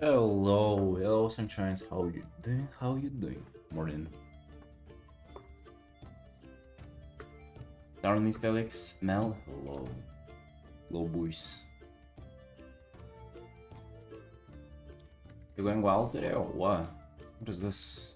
Hello, hello, sunshines. How you doing? How you doing? Morning. Darling Felix, Mel. Hello. Hello, boys. You going wild today or what? What is this?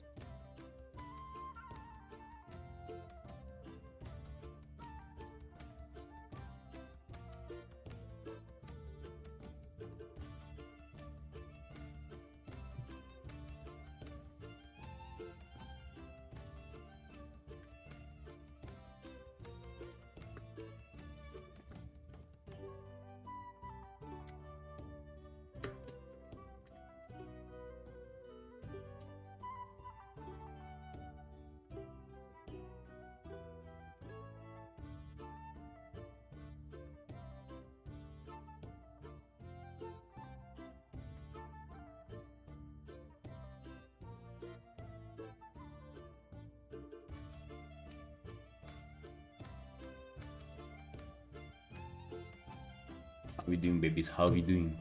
How we doing, babies? How we doing?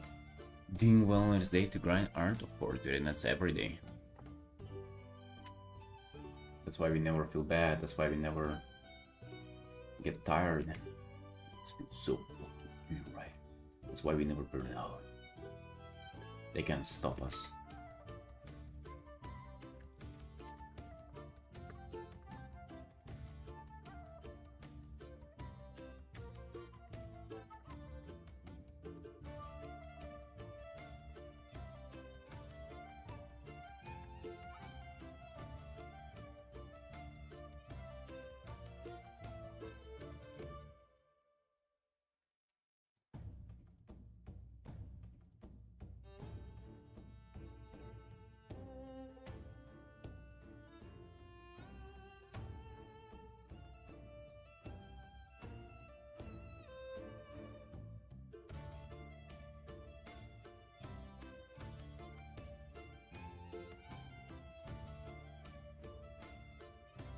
Doing well on this day to grind aren't of course, dude, and that's every day. That's why we never feel bad. That's why we never get tired. It feels so fucking good, right? That's why we never burn out. They can't stop us.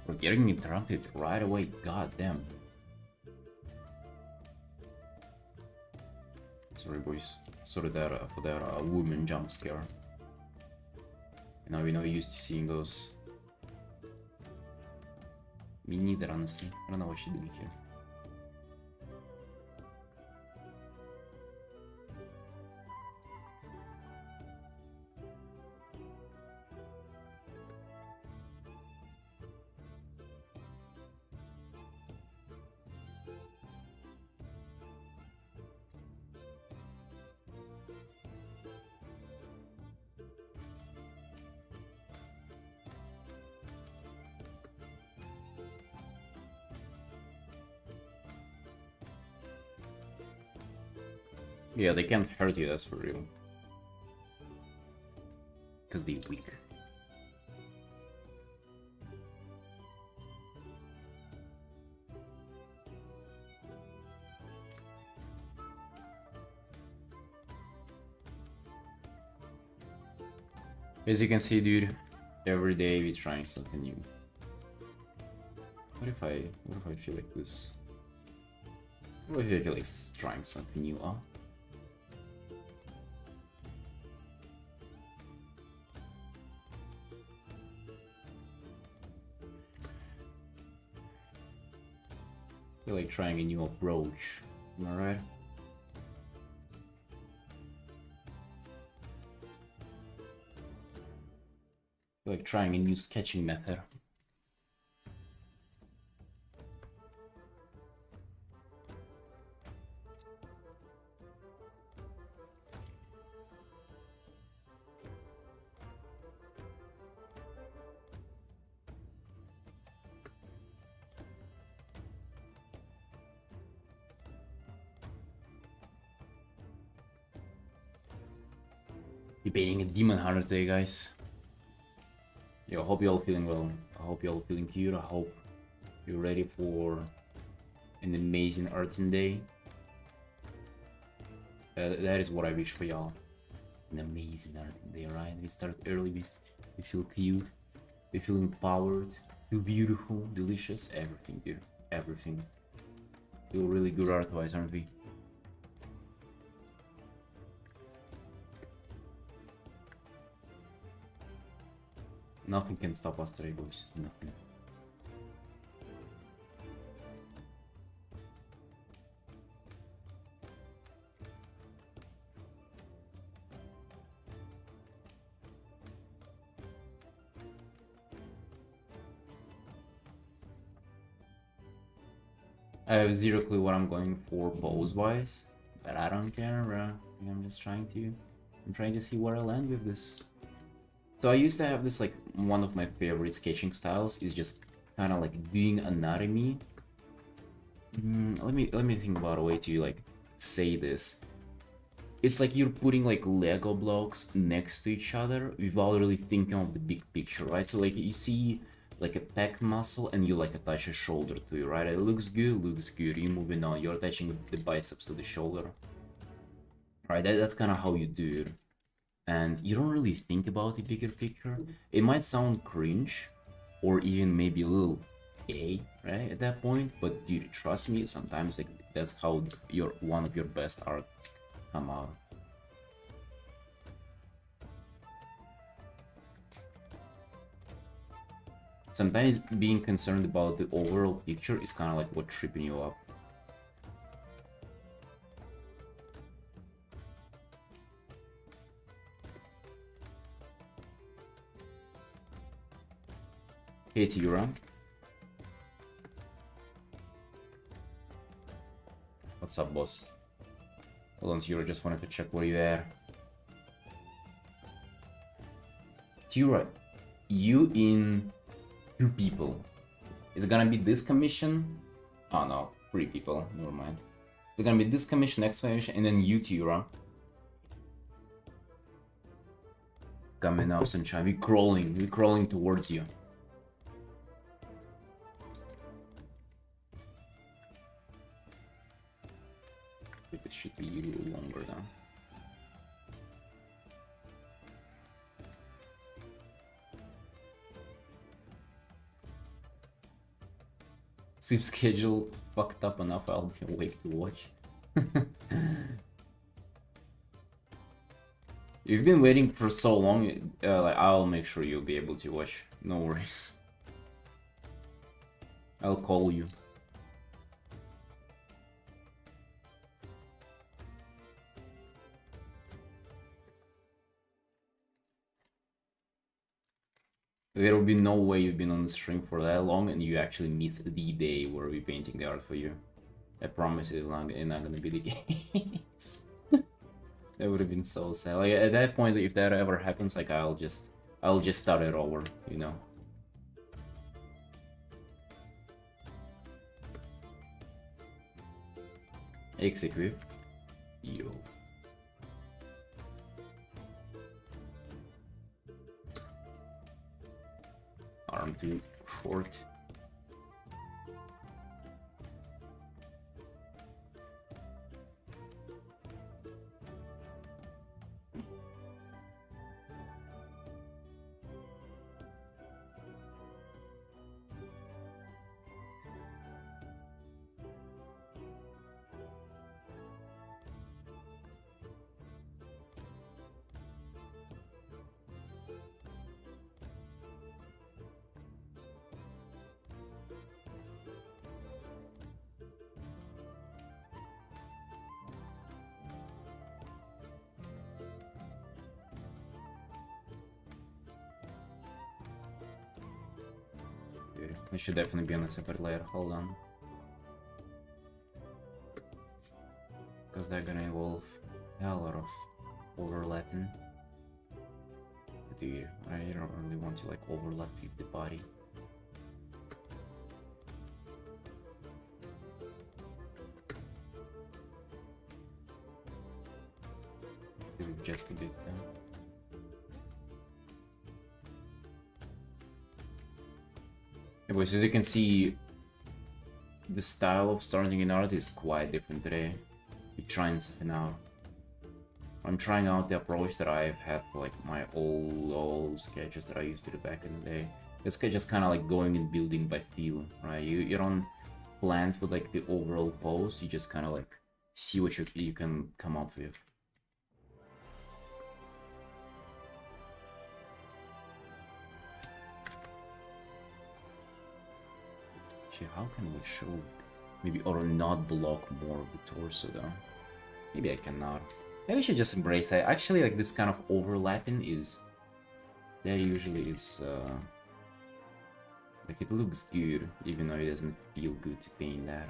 We're getting interrupted right away, god damn. Sorry boys, sorry that for that woman jump scare. Now we're not used to seeing those. Me neither, honestly. I don't know what she's doing here. Yeah, they can't hurt you, that's for real. Because they're weak. As you can see, dude, every day we're trying something new. What if I feel like this? What if I feel like trying something new, huh? I feel like trying a new approach, am I right? I feel like trying a new sketching method. Debating a demon hunter today, guys. Yo, I hope you all feeling well. I hope you all feeling cute. I hope you're ready for an amazing Artin day. That is what I wish for y'all. An amazing Artin day, right? We start early, we feel cute, we feel empowered, feel beautiful, delicious, everything, dude. Everything. Feel really good art-wise, aren't we? Nothing can stop us today, boys. Nothing. I have zero clue what I'm going for pose-wise, but I don't care, bro. I'm just trying to see where I land with this. So I used to have this, like, one of my favorite sketching styles is just kind of like doing anatomy. Let me think about a way to like say this. It's like you're putting like Lego blocks next to each other without really thinking of the big picture, right? So like you see like a pec muscle and you like attach a shoulder to it, right? It looks good, you're moving on, you're attaching the biceps to the shoulder. Right, that's kind of how you do it. And you don't really think about the bigger picture. It might sound cringe, or even maybe a little gay, right, at that point, but dude, trust me, sometimes like that's how one of your best art come out. Sometimes being concerned about the overall picture is kind of like what tripping you up. Hey, Tira. What's up, boss? Hold on, Tira, just wanted to check where you are. Tira, you in 2 people. Is it gonna be this commission? Oh no, 3 people, never mind. It's gonna be this commission, next commission, and then you, Tira. Coming up, Sunshine. We're crawling towards you. It should be a little longer now. Sleep schedule fucked up enough I'll be awake to watch. You've been waiting for so long, like, I'll make sure you'll be able to watch. No worries. I'll call you. There will be no way you've been on the stream for that long and you actually missed the day where we're painting the art for you. I promise it's not gonna be the case. That would have been so sad. Like at that point, if that ever happens, like I'll just start it over, you know. Execute. Yo. Arm too short. It should definitely be on a separate layer. Hold on. Because they're gonna involve a lot of overlapping. Dude, I don't really want to like overlap with the body. This is just a bit down. Anyways, as you can see, the style of starting in art is quite different today. We're trying something out. I'm trying out the approach that I've had for like my old sketches that I used to do back in the day. It's just kind of like going and building by feel, right? You don't plan for like the overall pose. You just kind of like see what you can come up with. Actually, how can we show? Maybe or not block more of the torso though. Maybe I cannot. Maybe we should just embrace that. Actually, like this kind of overlapping is that usually is like it looks good, even though it doesn't feel good to paint that.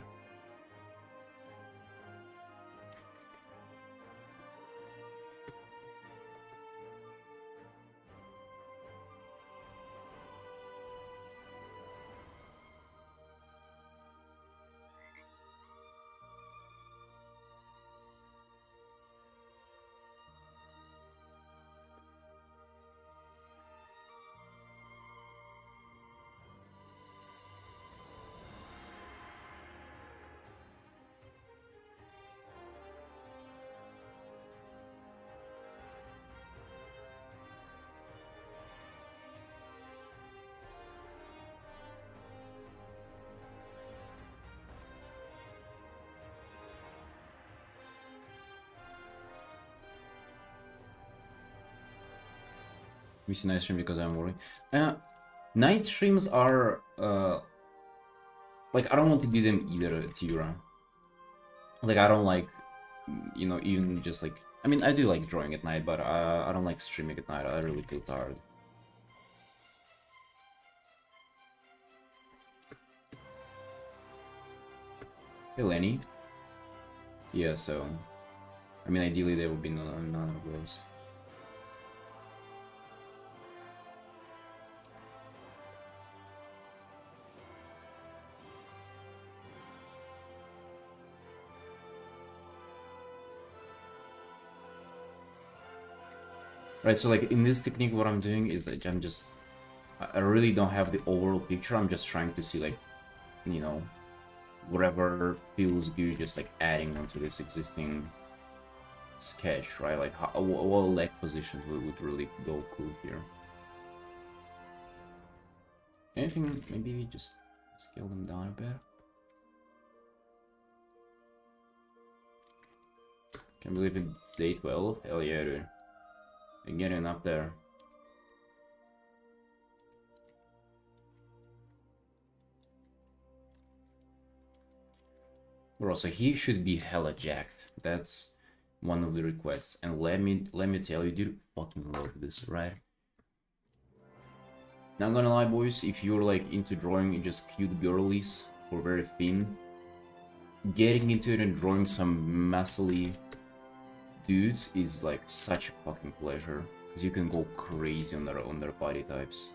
Missing night stream because I'm worried. Night streams are like I don't want to do them either, Tira. Like I don't like, you know, even just like I mean I do like drawing at night, but I don't like streaming at night. I really feel tired. Hey Lenny. Yeah, so I mean ideally there would be none of those. Right, so like in this technique what I'm doing is like I'm just I really don't have the overall picture. I'm just trying to see like, you know, whatever feels good, just like adding onto this existing sketch, right? Like how, what leg positions would really go cool here. Anything, maybe we just scale them down a bit. Can't believe it's day 12. Hell yeah, dude. They're getting up there. Bro, so he should be hella jacked. That's one of the requests. And let me tell you, dude, fucking love this, right? Not gonna lie, boys, if you're like into drawing just cute girlies or very thin, getting into it and drawing some muscly dudes is like such a fucking pleasure. Because you can go crazy on their body types.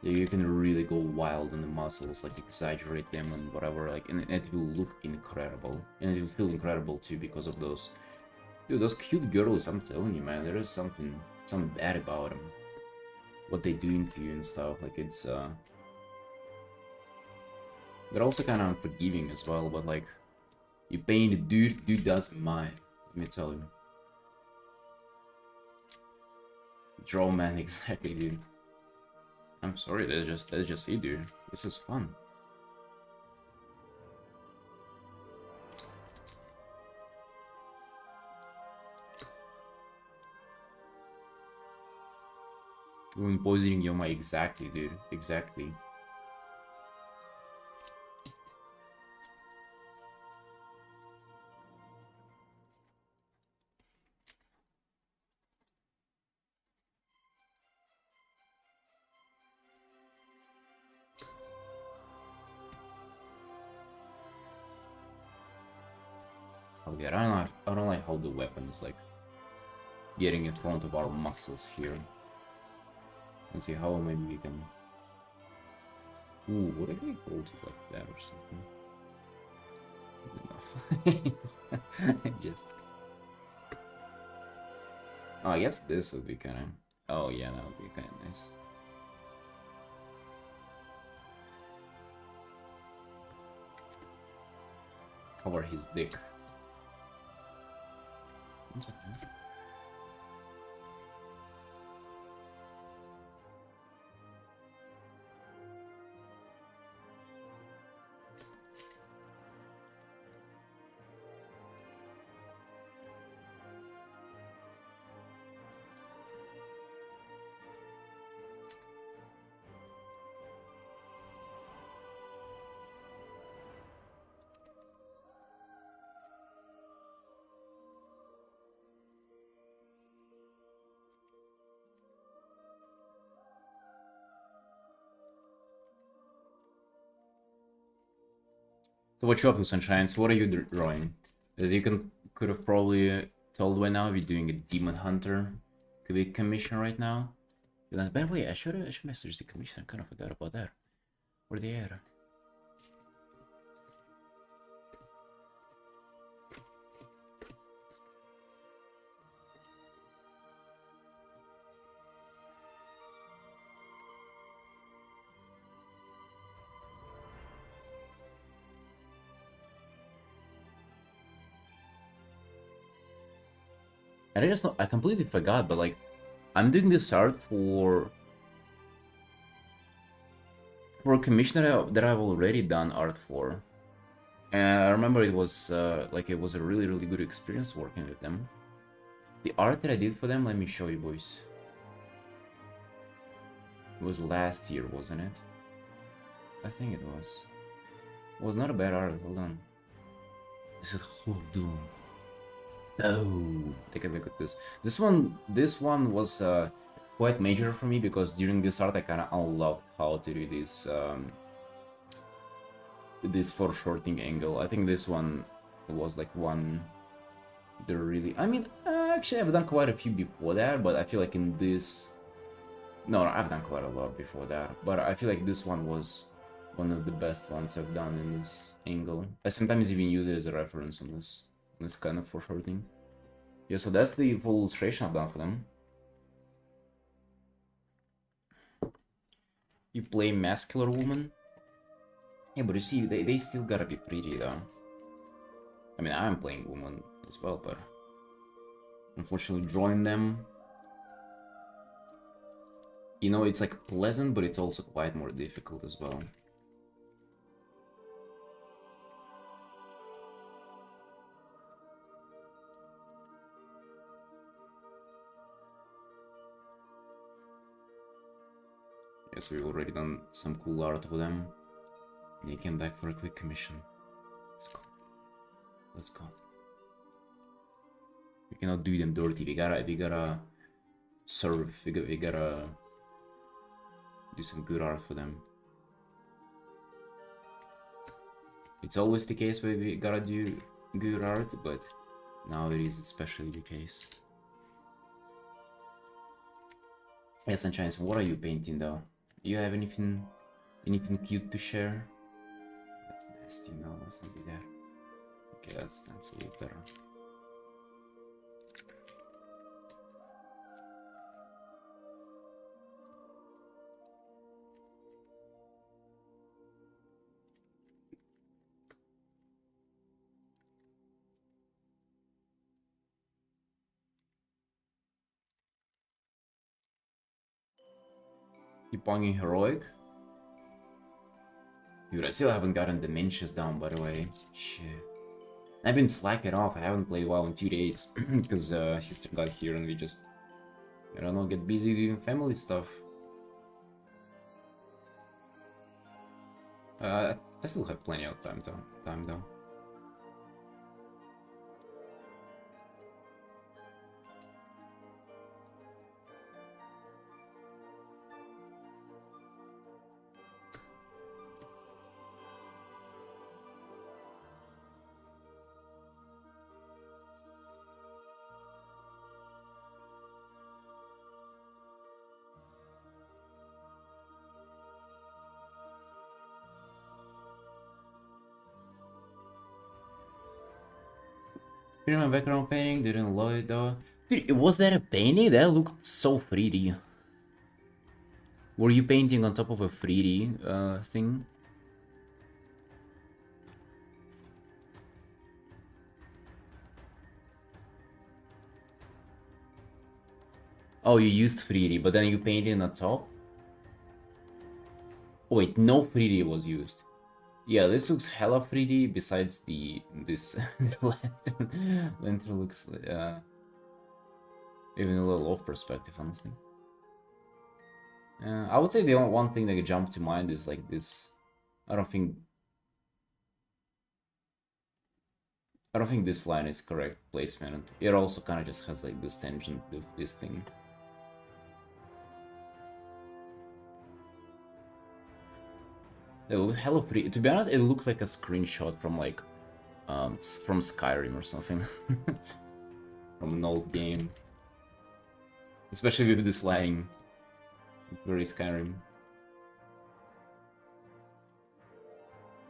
Yeah, you can really go wild on the muscles, like exaggerate them and whatever, like, and it will look incredible. And it will feel incredible too because of those. Dude, those cute girls, I'm telling you, man, there is something bad about them. What they doing to you and stuff, like it's, they're also kind of unforgiving as well, but like, you paint a dude doesn't mind, let me tell you. Draw man, exactly, dude. I'm sorry, that's just it, dude. This is fun. Doing poisoning Yoma, exactly, dude. Exactly. Oh yeah, I don't like how the weapon is like getting in front of our muscles here. Let's see how maybe we can. Ooh, what if we hold it like that or something? Enough. Just. Oh, I guess this would be kind of. Oh yeah, that would be kind of nice. Cover his dick. That's okay. So what you up to, Sunshines? What are you drawing? As you could have probably told by now, we're doing a Demon Hunter quick commission right now. By the way, I should message the commission. I kind of forgot about that. Where they at? And I just know I completely forgot, but like I'm doing this art for a commission that I've already done art for. And I remember it was like it was a really good experience working with them. The art that I did for them, let me show you, boys. It was last year, wasn't it? I think it was. It was not a bad art. Hold on. This is Doom. Oh, take a look at this. This one was quite major for me because during this art I kind of unlocked how to do this foreshortening angle. I think this one was like one. They're really. I mean, actually, I've done quite a few before that, but I feel like in this. No, I've done quite a lot before that, but I feel like this one was one of the best ones I've done in this angle. I sometimes even use it as a reference on this kind of foreshortening. Yeah, so that's the full illustration I've done for them. You play Masculine Woman? Yeah, but you see, they still gotta be pretty though. I mean, I'm playing Woman as well, but unfortunately drawing them, you know, it's like pleasant, but it's also quite more difficult as well. Yes, we've already done some cool art for them. They came back for a quick commission. Let's go. Let's go. We cannot do them dirty. We gotta serve. We gotta do some good art for them. It's always the case where we gotta do good art, but now it is especially the case. Yes, Sunshine, what are you painting though? Do you have anything cute to share? That's nasty, no, let's not do that. Okay, that's a little better. Keep bonging heroic. Dude, I still haven't gotten Dementias down, by the way. Shit. I've been slacking off. I haven't played WoW in 2 days because sister got here and we just, I don't know, get busy doing family stuff. I still have plenty of time though. Here's my background painting, didn't love it though. Dude, was that a painting? That looked so 3D. Were you painting on top of a 3D thing? Oh, you used 3D, but then you painted on top? Oh, wait, no 3D was used. Yeah, this looks hella 3D. Besides this lantern looks even a little off perspective, honestly. I would say the only one thing that jumped to mind is like this. I don't think this line is correct placement. It also kind of just has like this tangent of this thing. It looked hella pretty. To be honest, it looked like a screenshot from like from Skyrim or something. From an old game. Especially with this lighting. Very Skyrim.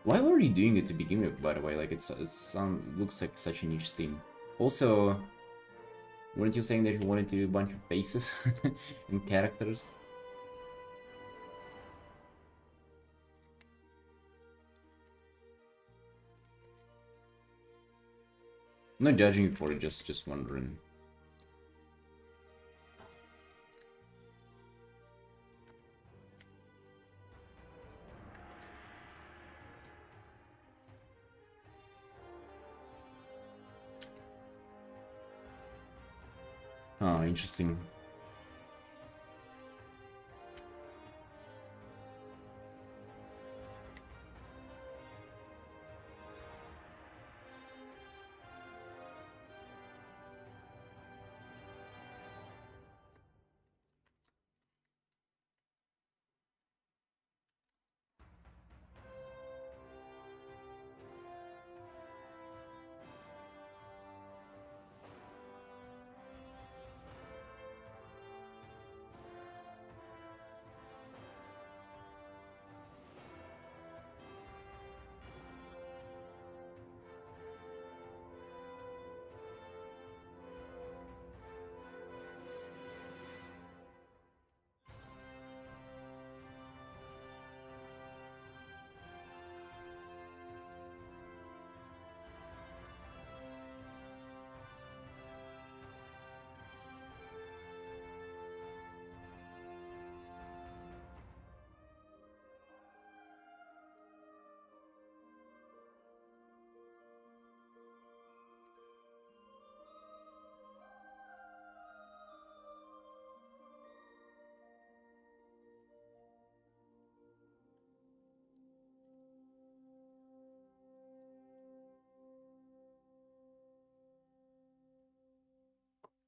Why were you doing it to begin with, by the way? Like, looks like such a niche theme. Also, weren't you saying that you wanted to do a bunch of faces and characters? I'm not judging you for it, just wondering. Oh, interesting.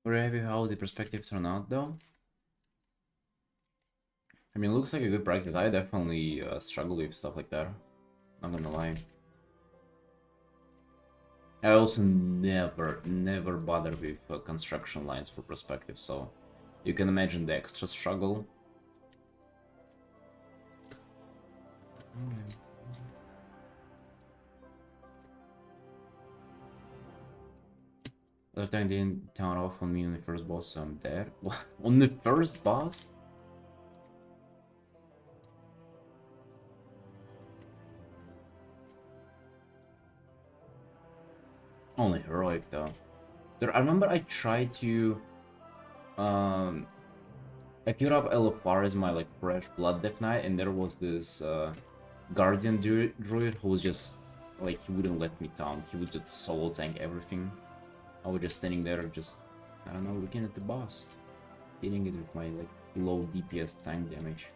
We're happy how the perspective turned out, though. I mean, it looks like a good practice. I definitely struggle with stuff like that. Not gonna lie. I also never bother with construction lines for perspective, so you can imagine the extra struggle. Left time didn't town off on me on the first boss, so I'm dead. What? On the first boss? Only heroic though. I remember I tried to um I queued up LFR as my like fresh blood death knight, and there was this guardian druid who was just like, he wouldn't let me down. He would just solo tank everything. I was just standing there, just, I don't know, looking at the boss, hitting it with my like low DPS tank damage.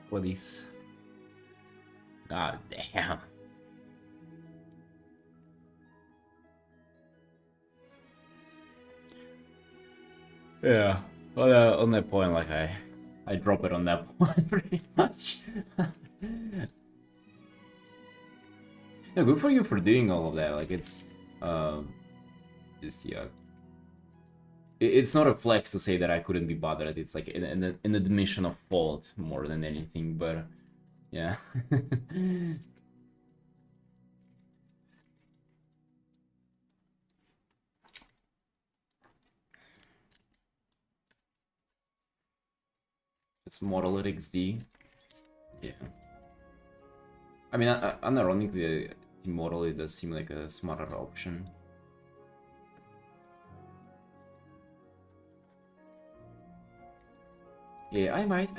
What is? God damn. Yeah. On that point, like I drop it on that point pretty much. Yeah, good for you for doing all of that. Like it's, just yeah. It's not a flex to say that I couldn't be bothered. It's like an admission of fault more than anything. But yeah. It's model at XD. Yeah. I mean, unironically, the model it does seem like a smarter option. Yeah, I might.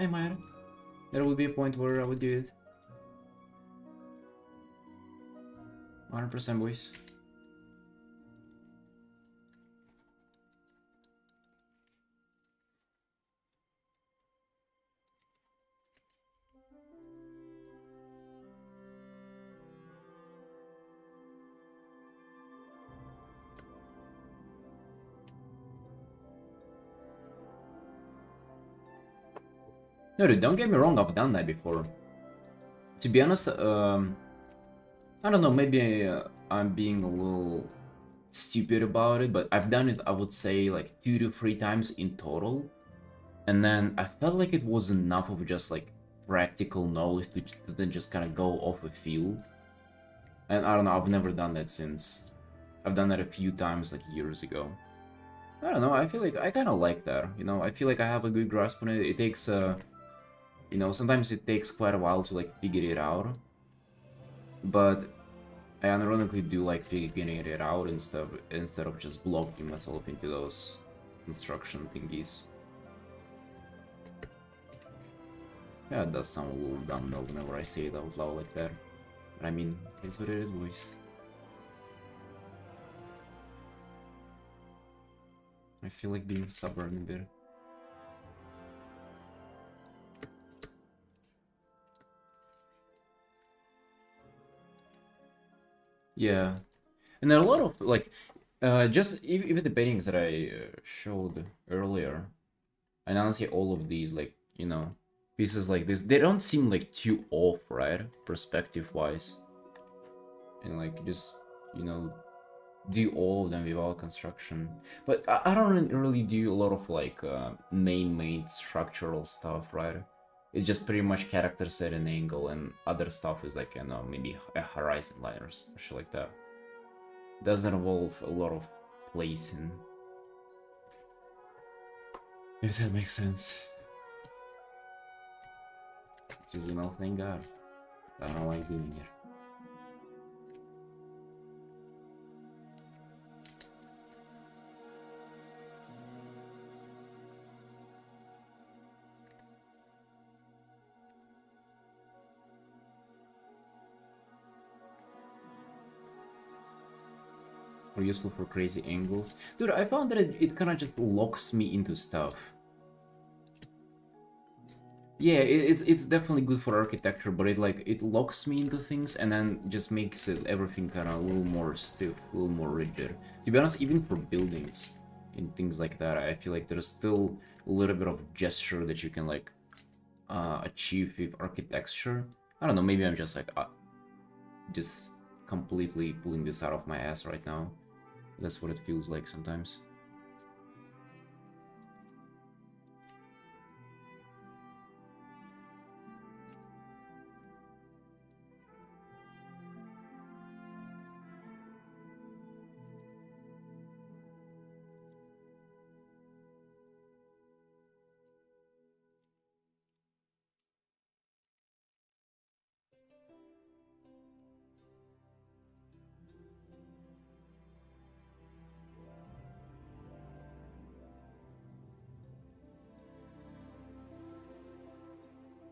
There will be a point where I would do it. 100% boys. No, dude, don't get me wrong, I've done that before. To be honest, I don't know, maybe I'm being a little stupid about it, but I've done it, I would say, like 2 to 3 times in total. And then I felt like it was enough of just like practical knowledge to then just kind of go off a feel. And I don't know, I've never done that since. I've done that a few times, like years ago. I don't know, I feel like I kind of like that, you know? I feel like I have a good grasp on it. It takes, you know, sometimes it takes quite a while to, like, figure it out. But I unironically do like figuring it out instead of just blocking myself into those construction thingies. Yeah, it does sound a little dumb though whenever I say it out loud like that. But I mean, it's what it is, boys. I feel like being stubborn a bit. Yeah, and there are a lot of like, just even the paintings that I showed earlier, and honestly, all of these, like, you know, pieces like this, they don't seem like too off, right? Perspective-wise, and like just, you know, do all of them without construction. But I don't really do a lot of like main structural stuff, right? It's just pretty much characters at an angle, and other stuff is like, you know, maybe a horizon line or shit like that. Doesn't involve a lot of placing. If that makes sense. Just, you know, thank God. I don't like doing it. Or useful for crazy angles. Dude, I found that it kind of just locks me into stuff. Yeah, it's definitely good for architecture, but it locks me into things and then just makes it everything kind of a little more stiff, a little more rigid. To be honest, even for buildings and things like that, I feel like there's still a little bit of gesture that you can like achieve with architecture. I don't know, maybe I'm just like just completely pulling this out of my ass right now. That's what it feels like sometimes.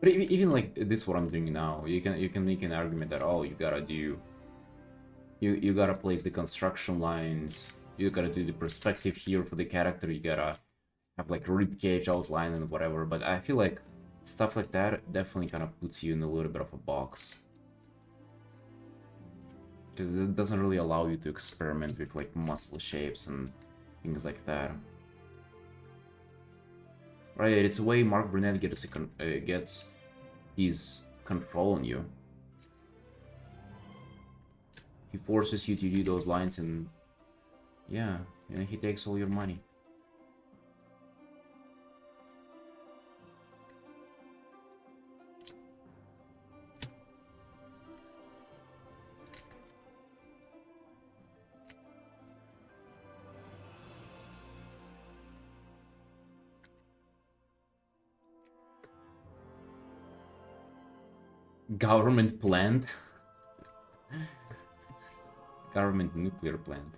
But even like this, what I'm doing now, you can make an argument that, oh, you gotta do, you gotta place the construction lines, you gotta do the perspective here for the character, you gotta have like rib cage outline and whatever. But I feel like Stuff like that definitely kind of puts you in a little bit of a box. Because it doesn't really allow you to experiment with like muscle shapes and things like that. Right, it's a way Mark Burnett gets his control on you. He forces you to do those lines and yeah, and he takes all your money. Government plant? Government nuclear plant.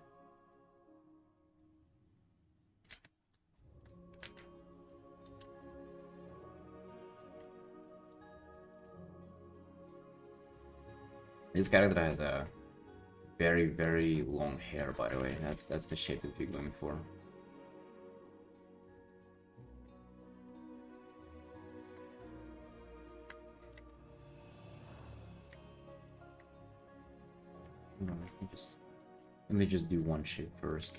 This character has a very, very long hair, by the way. That's the shape that we're going for. No, let me just do one shape first.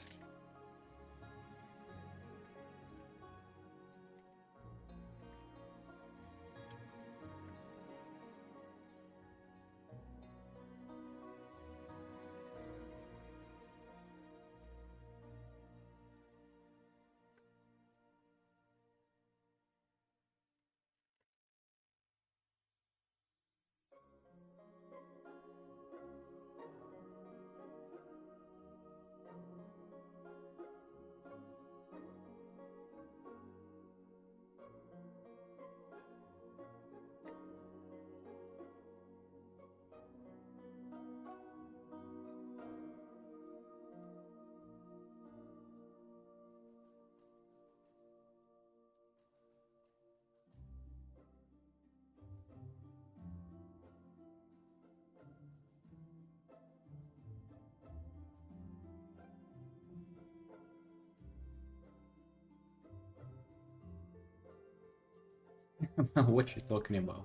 What you talking about?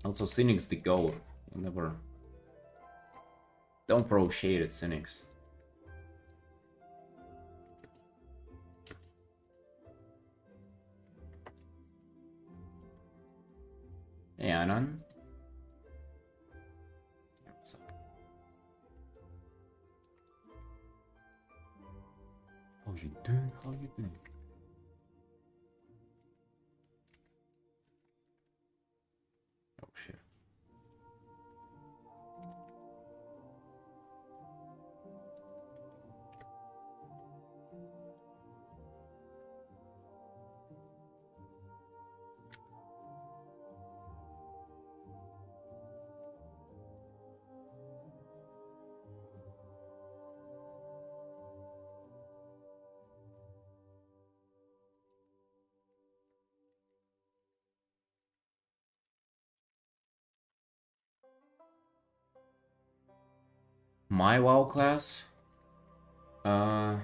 Also, Cynic's the goat. Never. Don't throw shade at Cynics. Hey, Anan. What's up? How you doing? How you doing? Oh shit. My WoW class? It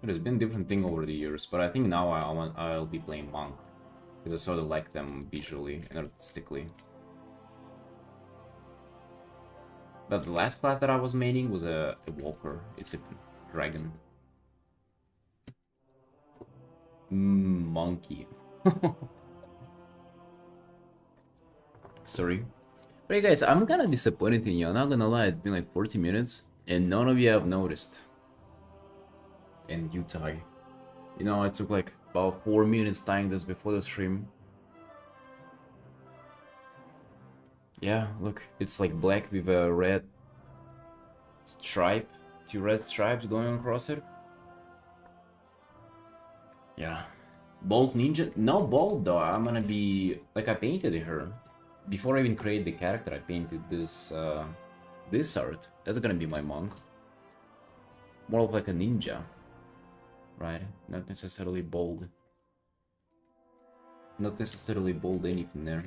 has been a different thing over the years, but I think now I'll be playing Monk. Because I sort of like them visually and artistically. But the last class that I was maining was a Walker. It's a dragon. Monkey. Sorry. But hey guys, I'm kinda disappointed in you. I'm not gonna lie, it's been like 40 minutes and none of you have noticed. And you tie. You know, I took like about 4 minutes tying this before the stream. Yeah, look, it's like black with a red stripe, 2 red stripes going across it. Yeah. Bold ninja? No bold though, I'm gonna be... Like, I painted her. Before I even created the character, I painted this, this art. That's gonna be my monk. More of like a ninja. Right? Not necessarily bold. Not necessarily bold anything there.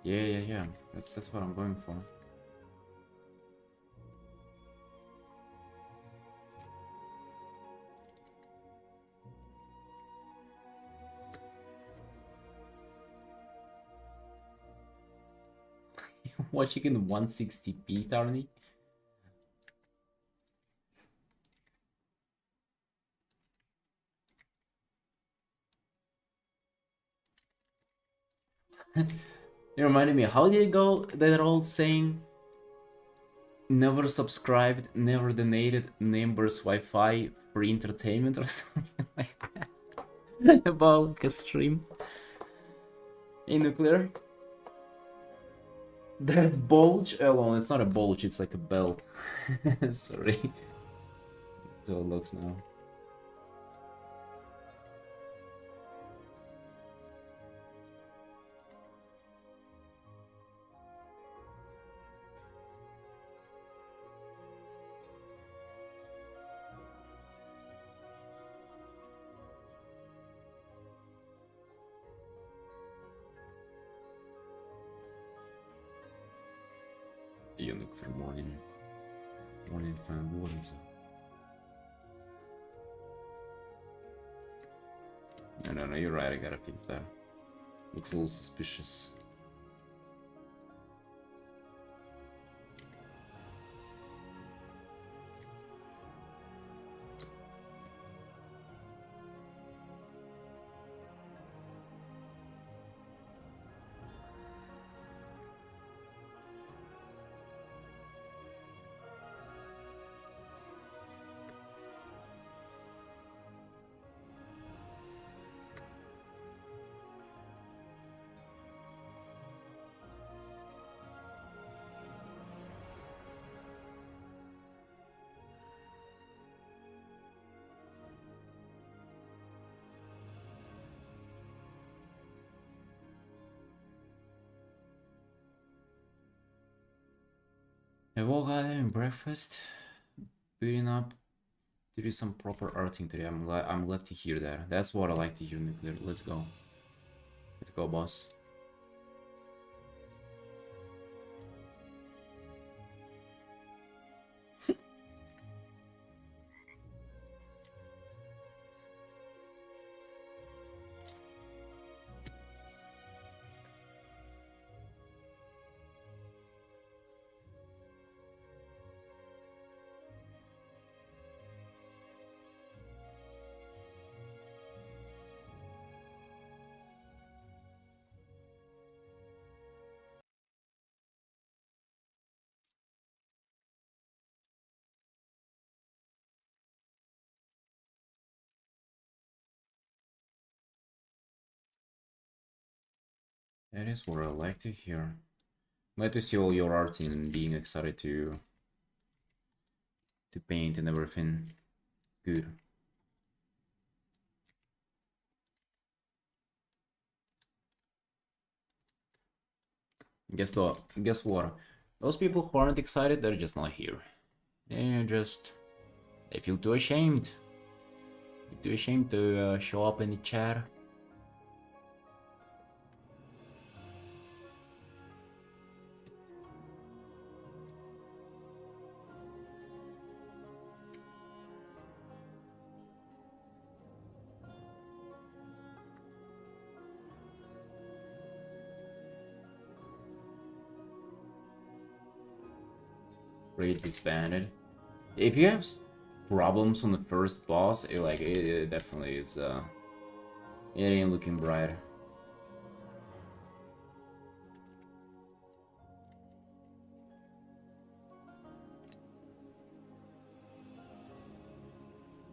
Yeah. That's what I'm going for. Watching in 160p, Tarny? It reminded me, how did it go? That old saying? Never subscribed, never donated, neighbors Wi-Fi, free entertainment or something like that. About like a stream in nuclear. That bulge? Oh, well, it's not a bulge, it's like a bell. Sorry. So it looks now. You nuclear morning fan, what is it? No, you're right, I gotta fix that. Looks a little suspicious. I woke up having breakfast, beating up to do some proper arting today. I'm glad to hear that. That's what I like to hear, nuclear. Let's go. Let's go, boss. That is what I like to hear. Glad to see all your art and being excited to paint and everything. Good. Guess what? Those people who aren't excited, they're just not here. They feel too ashamed. Too ashamed to show up in the chat. Raid disbanded. If you have problems on the first boss, it definitely is. It ain't looking bright.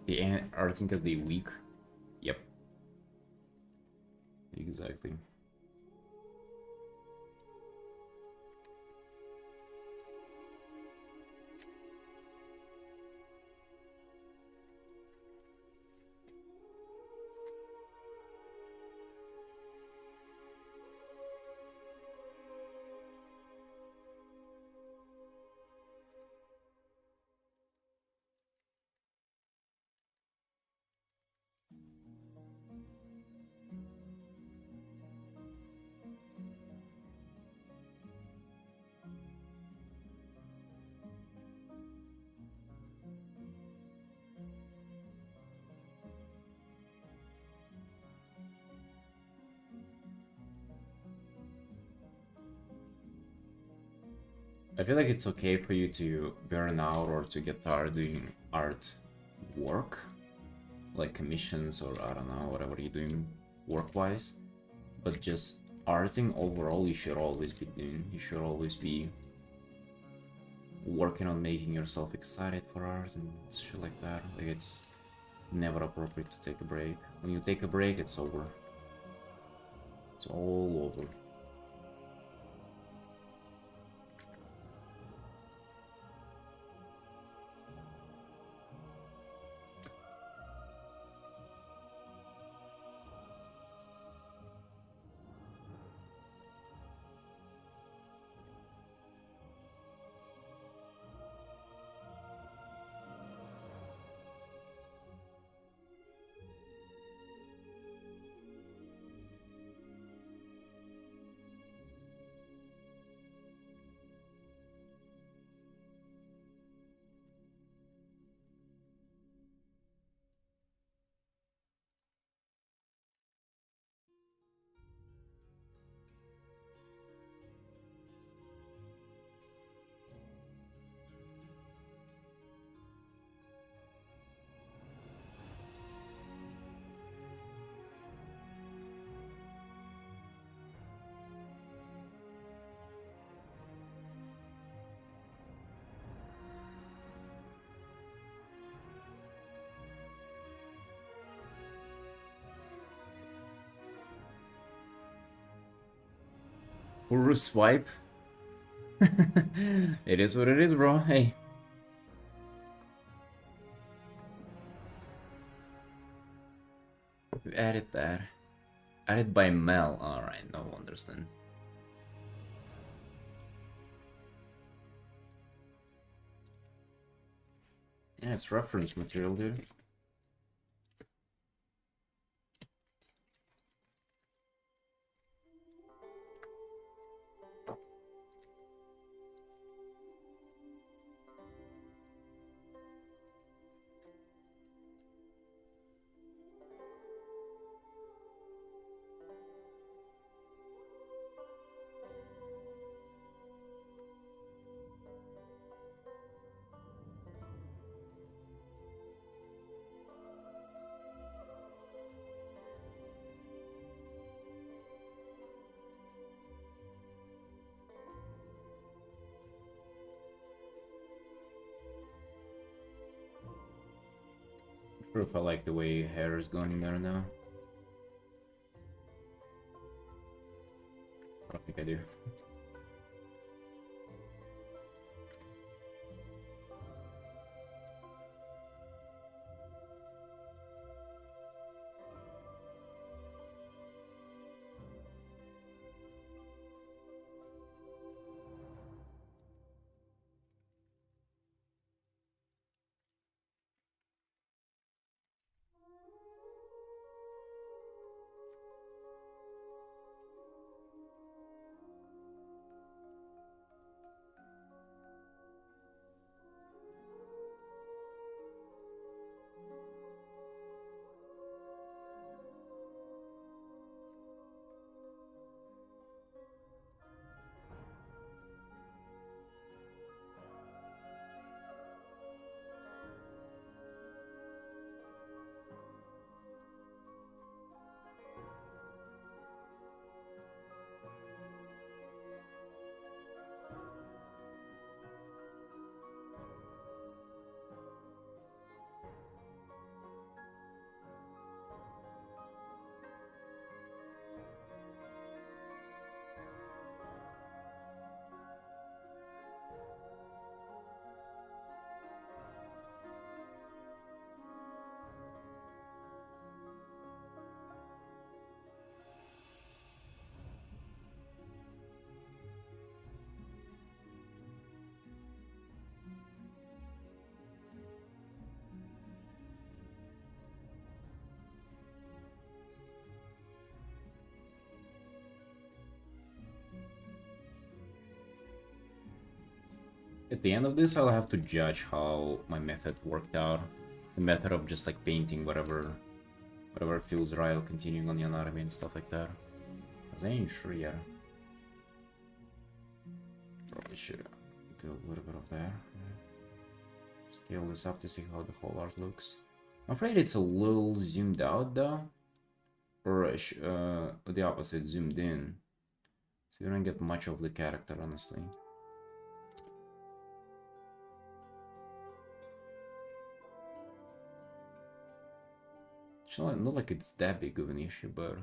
The Artin because they weak. Yep. Exactly. I feel like it's okay for you to burn out or to get tired doing art work, like commissions or I don't know, whatever you're doing work-wise. But just arting overall, you should always be doing. You should always be working on making yourself excited for art and shit like that. Like it's never appropriate to take a break. When you take a break, it's over. It's all over. Uru swipe. It is what it is, bro. Hey. We added that. Added by Mel. Alright, no wonders then. Yeah, it's reference material, dude. Sure if I like the way hair is going in there now. I don't think I do. At the end of this, I'll have to judge how my method worked out. The method of just like painting whatever feels right, continuing on the anatomy and stuff like that. 'Cause I ain't sure yet. Probably should do a little bit of there. Scale this up to see how the whole art looks. I'm afraid it's a little zoomed out though. Or the opposite, zoomed in. So you don't get much of the character, honestly. It's not like it's that big of an issue, but...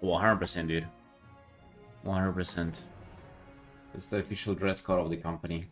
Well, 100%, dude. 100%. It's the official dress code of the company.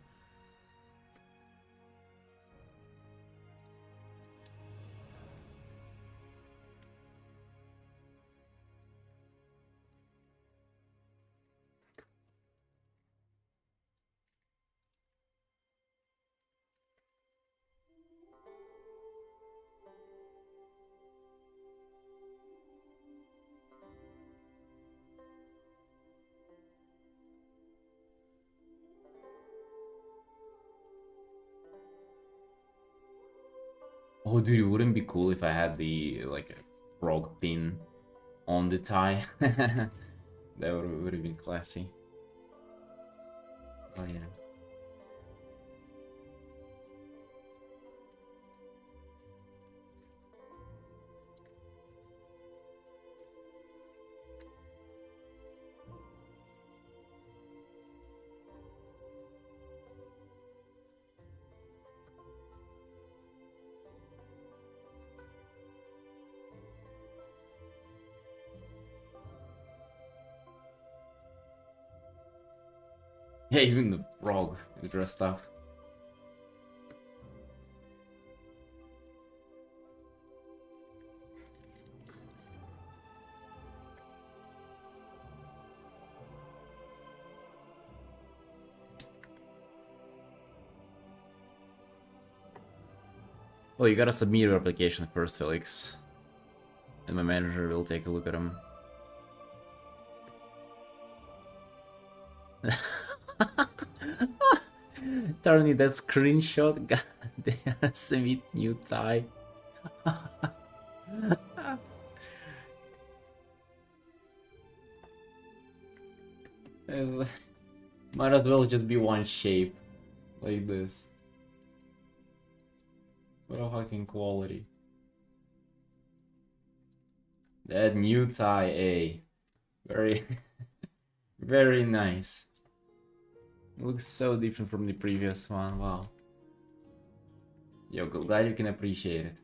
Oh, dude, it wouldn't be cool if I had the, like, a frog pin on the tie. That would have been classy. Oh, yeah. Yeah, even the frog is dressed up. Well, you gotta submit your application first, Felix. And my manager will take a look at them. Turning that screenshot, god damn, submit new tie. Might as well just be one shape, like this. What a fucking quality. That new tie, A. Very, very nice. Looks so different from the previous one, wow. Yo, glad you can appreciate it.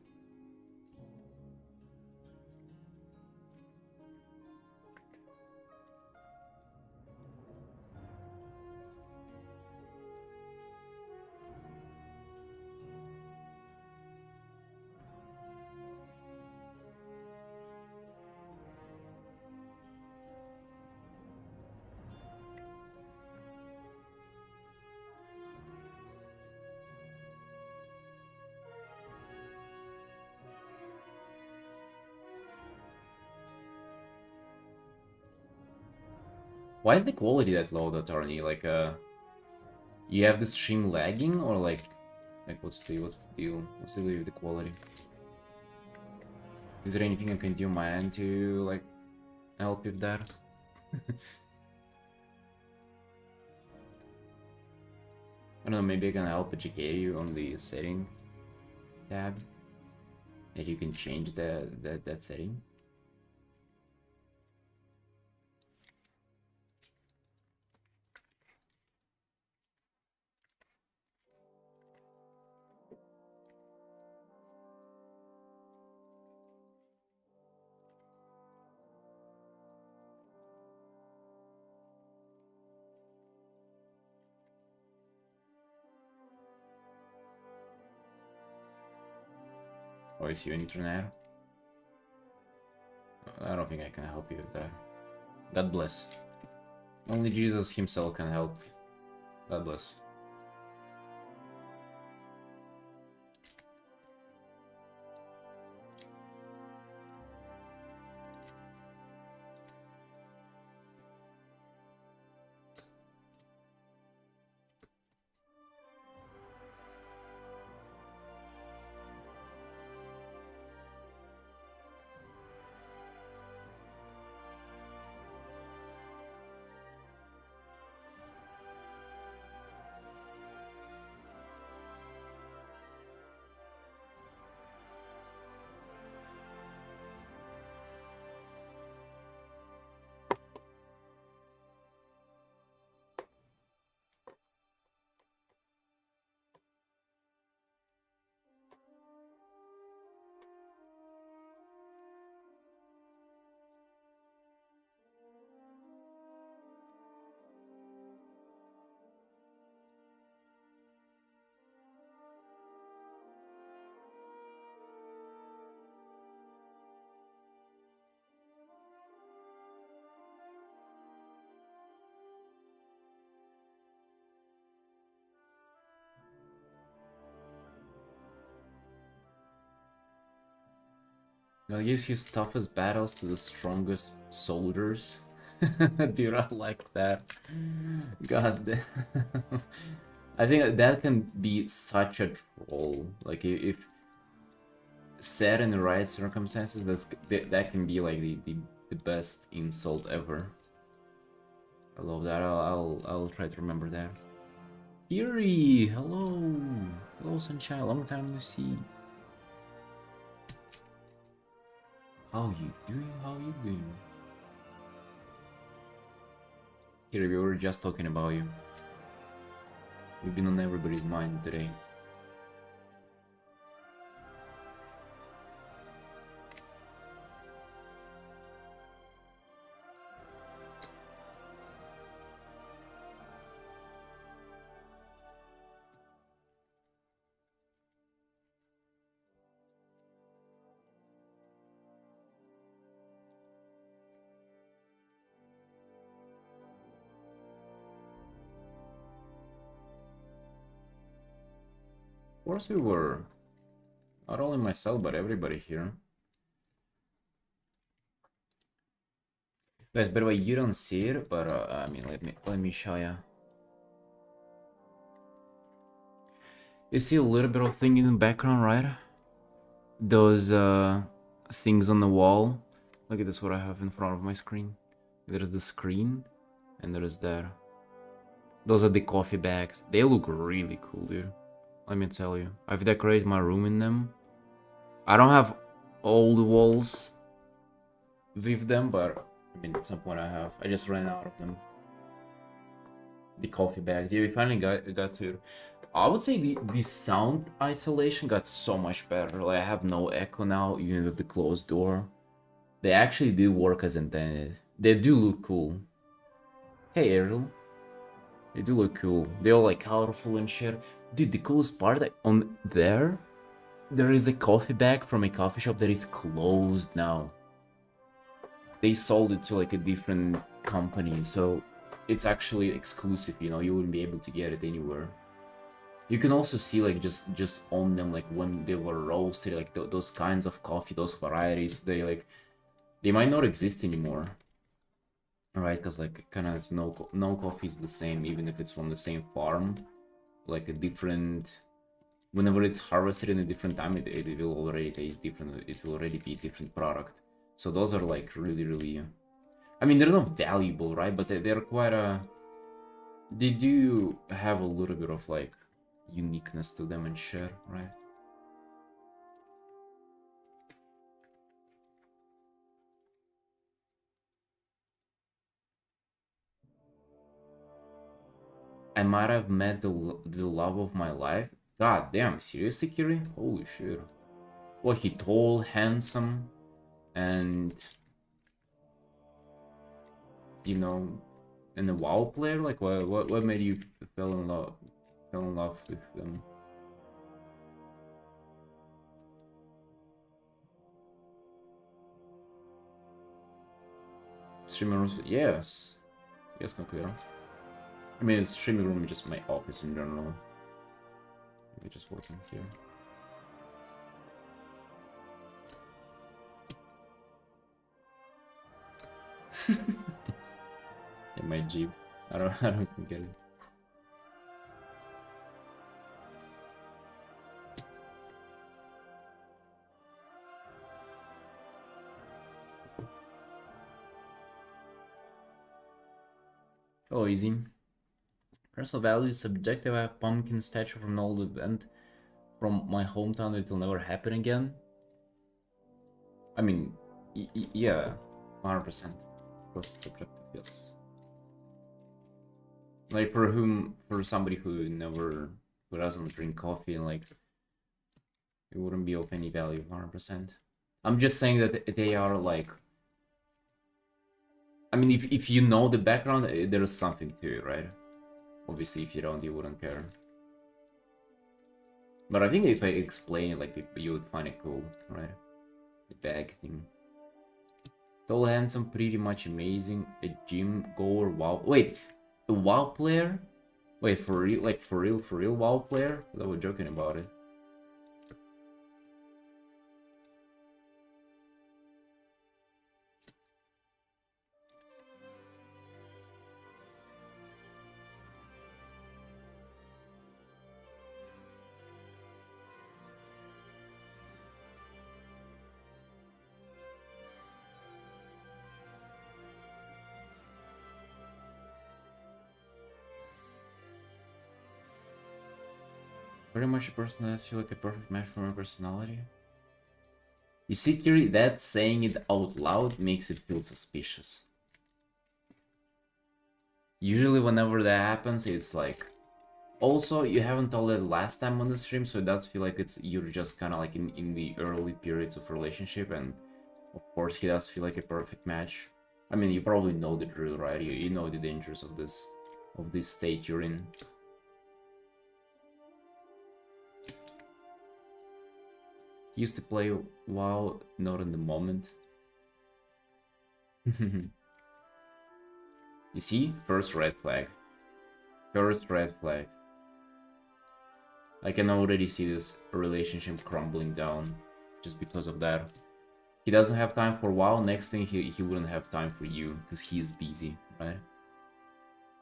Why is the quality that low, that Arnie? Like, you have the stream lagging, or like what's the deal? What's the deal with the quality? Is there anything I can do on my end to like help with that? I don't know, maybe I can help educate you on the setting tab. That you can change that setting. Or is your internet? I don't think I can help you with that. God bless. Only Jesus himself can help. God bless. God gives his toughest battles to the strongest soldiers. Dude, I like that. God damn. I think that can be such a troll. Like if said in the right circumstances, that can be like the best insult ever. I love that. I'll try to remember that. Yuri, hello, hello Sunshine. Long time no see. How you doing? How you doing? Here we were just talking about you. We've been on everybody's mind today. Of course we were. Not only myself, but everybody here. Guys, by the way, you don't see it, but I mean, let me show you. You see a little bit of thing in the background, right? Those things on the wall. Look at this, what I have in front of my screen. There's the screen, and there's that. Those are the coffee bags. They look really cool, dude. Let me tell you. I've decorated my room in them. I don't have all the walls with them, but I mean, at some point I just ran out of them. The coffee bags. Yeah, we finally got to. I would say the sound isolation got so much better. Like I have no echo now, even with the closed door. They actually do work as intended. They do look cool. Hey Ariel. They do look cool. They're all like colorful and shit. Dude, the coolest part on there is a coffee bag from a coffee shop that is closed now. They sold it to like a different company, so it's actually exclusive, you know, you wouldn't be able to get it anywhere. You can also see like just on them, like when they were roasted, like those kinds of coffee, those varieties, they might not exist anymore. Right, because like kind of no coffee is the same, even if it's from the same farm. Like a different, whenever it's harvested in a different time, it will already taste different. It will already be a different product. So those are like really, I mean, they're not valuable, right? But they're quite they do have a little bit of like uniqueness to them and shit, right? I might have met the love of my life. God damn, seriously, Kiri? Holy shit. Well, he tall, handsome, and you know, and a WoW player. Like, what made you fell in love with them? Streaming rooms? Yes, yes, no clear. I mean, it's streaming room, just my office in general. Maybe just working here. In my Jeep. I don't even get it. Oh, easy. Personal value is subjective. I have pumpkin statue from an old event from my hometown that will never happen again. I mean, yeah, 100%. Of course, it's subjective. Yes. Like for somebody who doesn't drink coffee and like, it wouldn't be of any value. 100%. I'm just saying that they are like. I mean, if you know the background, there is something to it, right? Obviously, if you don't, you wouldn't care. But I think if I explain it, like, you would find it cool, right? The bag thing. Tall, handsome, pretty much amazing. A gym goer, WoW. Wait, a WoW player? Wait, for real? Like, for real WoW player? I thought we were joking about it. Very much a person that I feel like a perfect match for my personality. You see, Kiri, that saying it out loud makes it feel suspicious. Usually whenever that happens, it's like... Also, you haven't told it last time on the stream, so it does feel like you're just kind of like in the early periods of relationship, and of course he does feel like a perfect match. I mean, you probably know the drill, right? You know the dangers of this state you're in. He used to play WoW, not in the moment. You see? First red flag. First red flag. I can already see this relationship crumbling down just because of that. He doesn't have time for WoW, next thing he wouldn't have time for you, because he's busy, right?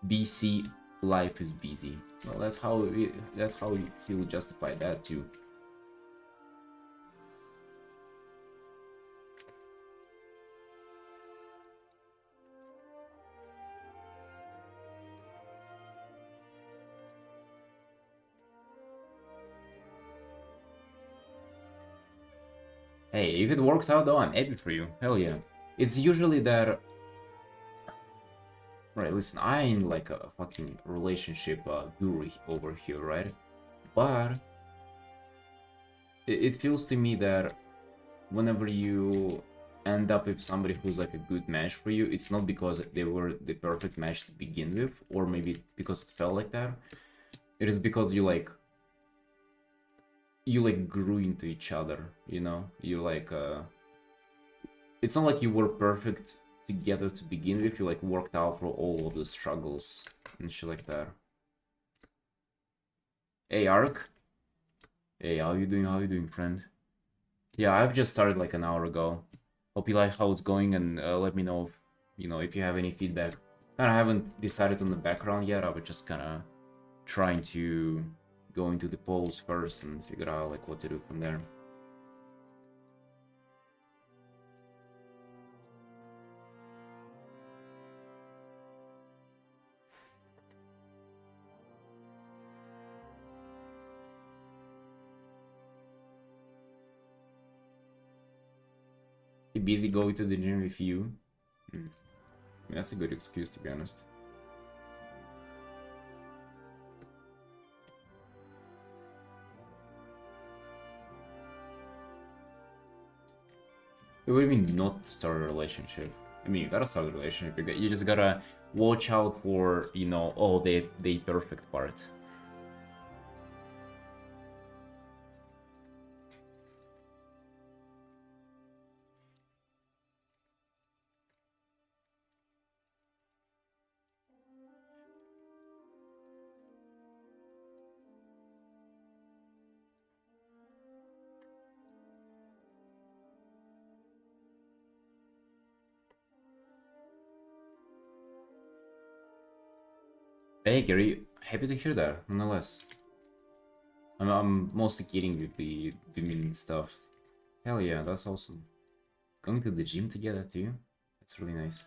BC, life is busy. Well, that's how he will justify that too. Hey, if it works out though, I'm happy for you. Hell yeah. It's usually that. Right, listen, I ain't like a fucking relationship guru over here, right? But it feels to me that whenever you end up with somebody who's like a good match for you, it's not because they were the perfect match to begin with, or maybe because it felt like that. It is because you like grew into each other, you know? You like it's not like you were perfect together to begin with, you like worked out for all of the struggles and shit like that. Hey Ark. Hey, how you doing? How you doing, friend? Yeah, I've just started like an hour ago. Hope you like how it's going, and let me know if, if you have any feedback. Kind of haven't decided on the background yet. I was just kind of trying to go into the polls first and figure out like what to do from there. Be busy going to the gym with you. I mean, that's a good excuse, to be honest. It would mean not start a relationship. I mean, you gotta start a relationship. You just gotta watch out for, oh, the perfect part. Hey, Gary, happy to hear that, nonetheless. I'm mostly kidding with the mean stuff. Hell yeah, that's awesome. Going to the gym together too? That's really nice.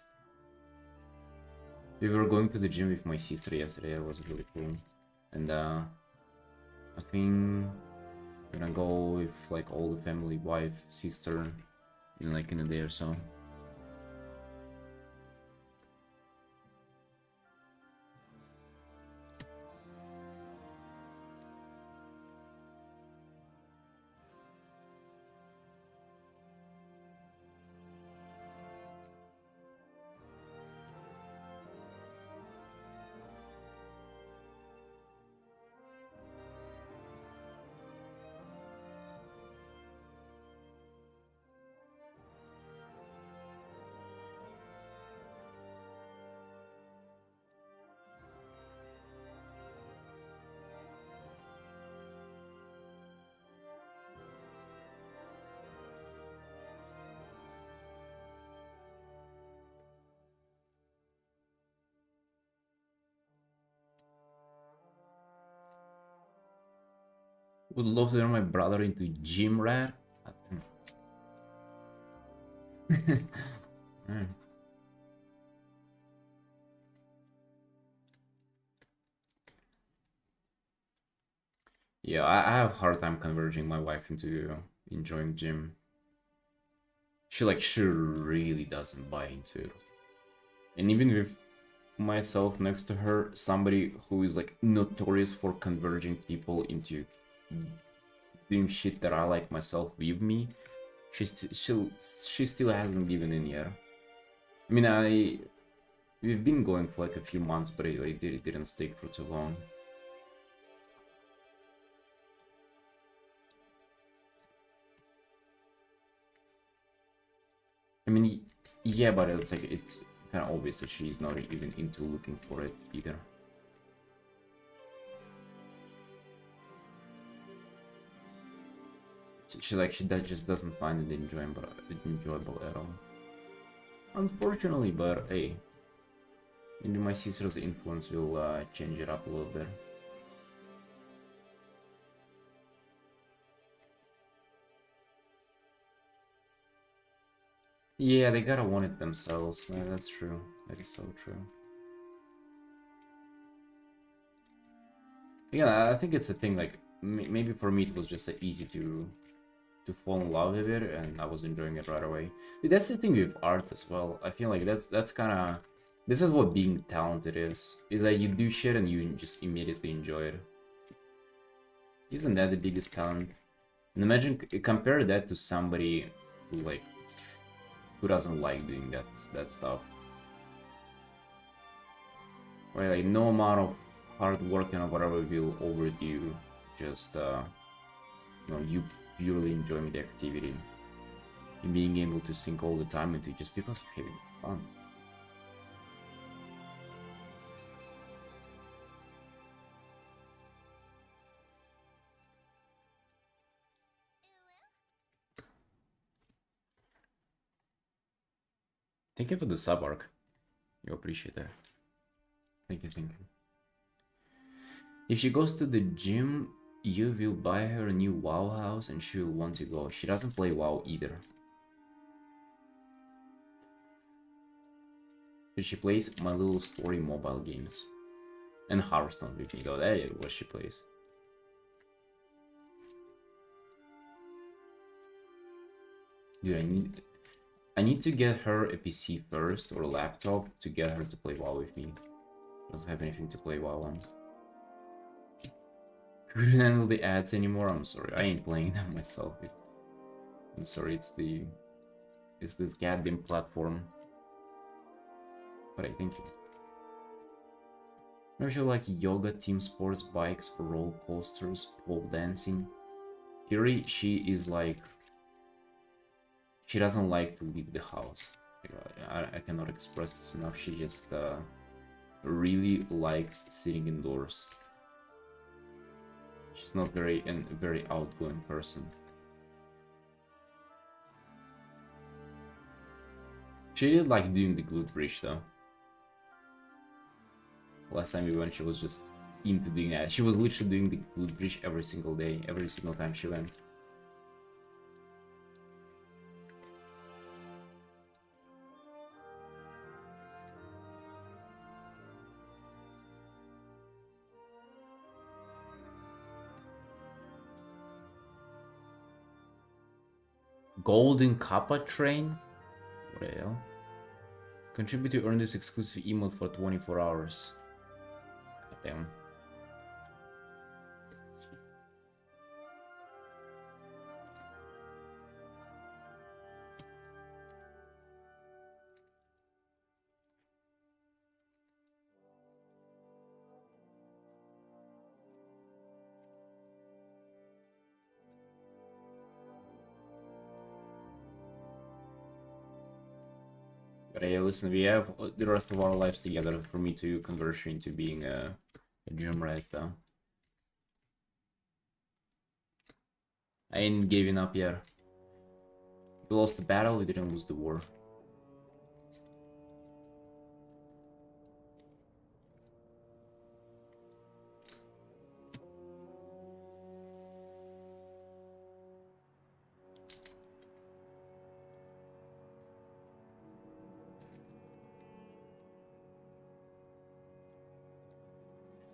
We were going to the gym with my sister yesterday, it was really cool. And I think we're gonna go with like all the family, wife, sister, in a day or so. Would love to turn my brother into gym rat. Mm. Yeah, I have a hard time converging my wife into enjoying gym. She really doesn't buy into it. And even with myself next to her, somebody who is like notorious for converging people into doing shit that I like myself with me, she still hasn't given in yet. I mean, we've been going for like a few months, but it didn't stick for too long. I mean, yeah, but it's like it's kind of obvious that she's not even into looking for it either. She just doesn't find it enjoyable at all. Unfortunately, but hey, maybe my sister's influence will change it up a little bit. Yeah, they gotta want it themselves. Yeah, that's true. That is so true. Yeah, I think it's a thing like maybe for me it was just easy to to fall in love with it, and I was enjoying it right away. Dude, that's the thing with art as well. I feel like that's kind of, this is what being talented is. Is that you do shit and you just immediately enjoy it. Isn't that the biggest talent? And imagine, compare that to somebody who like, who doesn't like doing that stuff. Right, like no amount of hard work and whatever will overdo just you purely enjoying the activity and being able to sink all the time into it just because you're having fun. Thank you for the sub arc. You appreciate that. Thank you, thank you. If she goes to the gym, you will buy her a new WoW house and she will want to go. She doesn't play WoW either. But she plays My Little Story mobile games. And Hearthstone with me though, that is what she plays. Dude, I need to get her a PC first or a laptop to get her to play WoW with me. Doesn't have anything to play WoW on. Couldn't handle the ads anymore. I'm sorry, I ain't playing them myself. I'm sorry, it's this goddamn platform. But I think maybe she like yoga, team sports, bikes, roller coasters, pole dancing. Kiri, she is like, she doesn't like to leave the house. I cannot express this enough. She just really likes sitting indoors. She's not very outgoing person. She did like doing the glute bridge though. Last time we went, she was just into doing that. She was literally doing the glute bridge every single day, every single time she went. Golden Kappa train? What the hell? Contribute to earn this exclusive emote for 24 hours. Damn. But yeah, listen, we have the rest of our lives together for me to convert you into being a gym rat, though. I ain't giving up yet. We lost the battle, we didn't lose the war.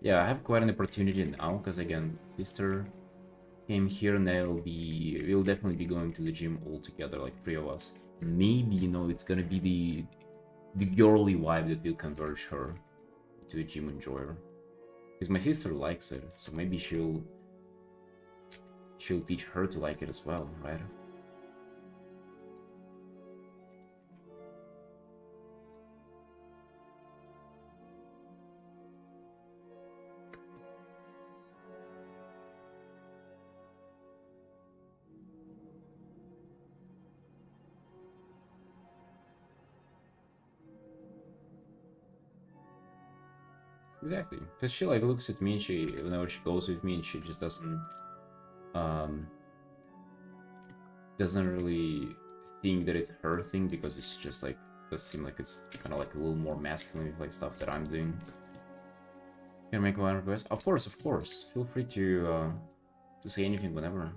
Yeah, I have quite an opportunity now, because again, sister came here and we'll definitely be going to the gym all together, like 3 of us. Maybe, you know, it's gonna be the girly vibe that will converge her to a gym enjoyer. Because my sister likes it, so maybe she'll teach her to like it as well, right? Exactly, because she like looks at me, whenever she goes with me, and she just doesn't really think that it's her thing, because it's just like, does seem like it's kind of like a little more masculine with like stuff that I'm doing. Can I make one request? Of course, of course. Feel free to say anything whenever.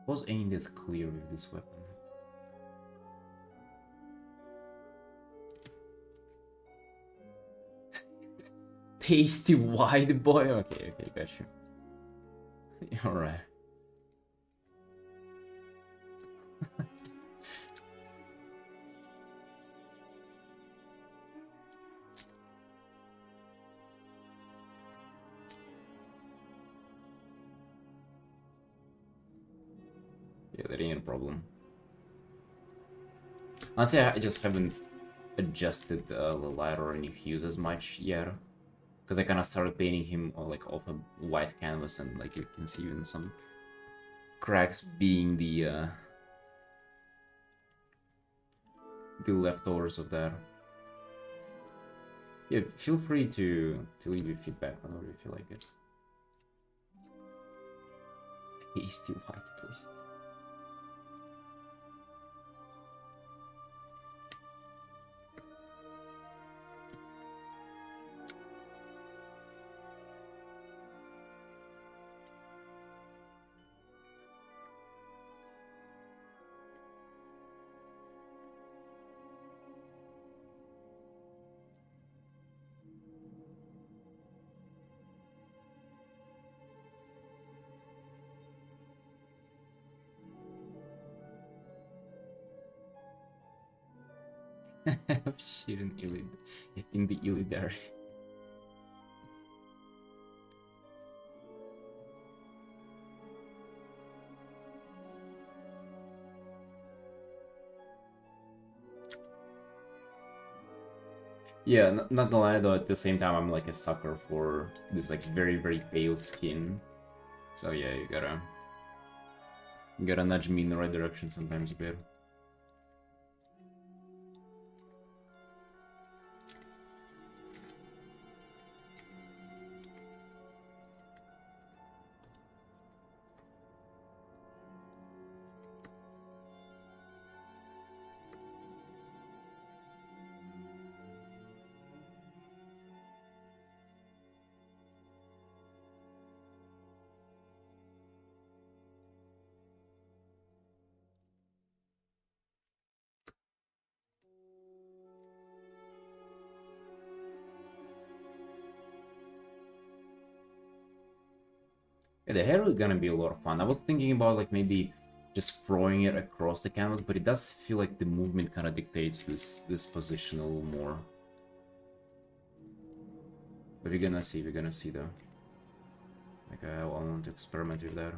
Was aimed as clear with this weapon. Pasty white boy. Okay, got you. All right. Yeah, that ain't a problem. Honestly, I just haven't adjusted the light or any hues as much yet. Because I kind of started painting him like off a white canvas, and like you can see even some cracks being the leftovers of that. Yeah, feel free to leave your feedback whenever you feel like it. He's still white, please. Shit in the Illidary. Yeah, not gonna lie though, at the same time I'm like a sucker for this like very pale skin. So yeah, you gotta nudge me in the right direction sometimes a bit. Yeah, the hair is gonna be a lot of fun. I was thinking about like maybe just throwing it across the canvas, but it does feel like the movement kind of dictates this position a little more. But we're gonna see though. Like I want to experiment with that.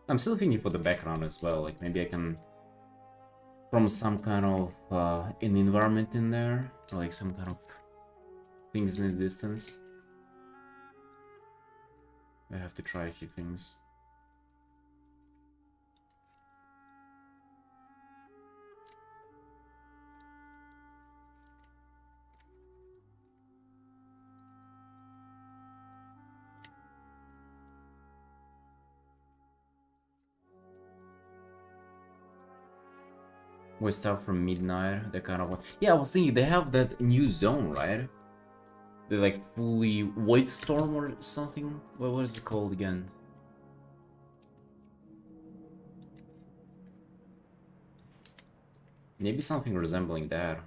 I'm still thinking for the background as well. Like maybe I can from some kind of an environment in there, like some kind of things in the distance. I have to try a few things. We start from midnight, that kind of one. Yeah, I was thinking they have that new zone, right? The like fully Void Storm or something. What is it called again? Maybe something resembling that.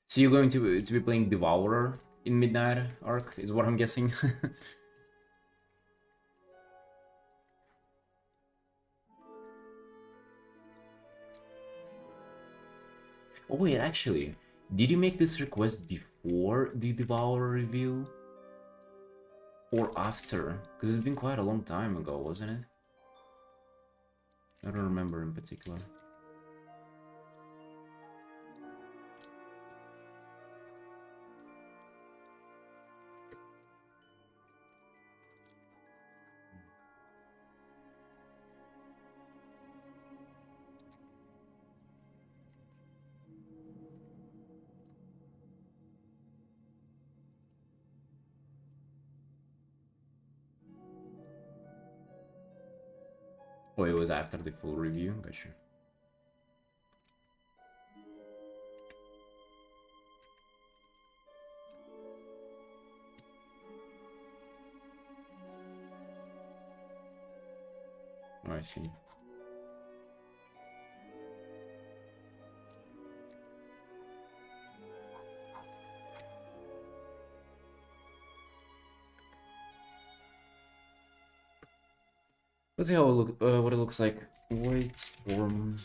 So you're going to be playing Devourer in Midnight Arc, is what I'm guessing. Oh wait, actually, did you make this request before the Devourer reveal? Or after? Because it's been quite a long time ago, wasn't it? I don't remember in particular. Oh, it was after the full review. Gotcha. Oh, I see. Let's see how it look. What it looks like. White storm.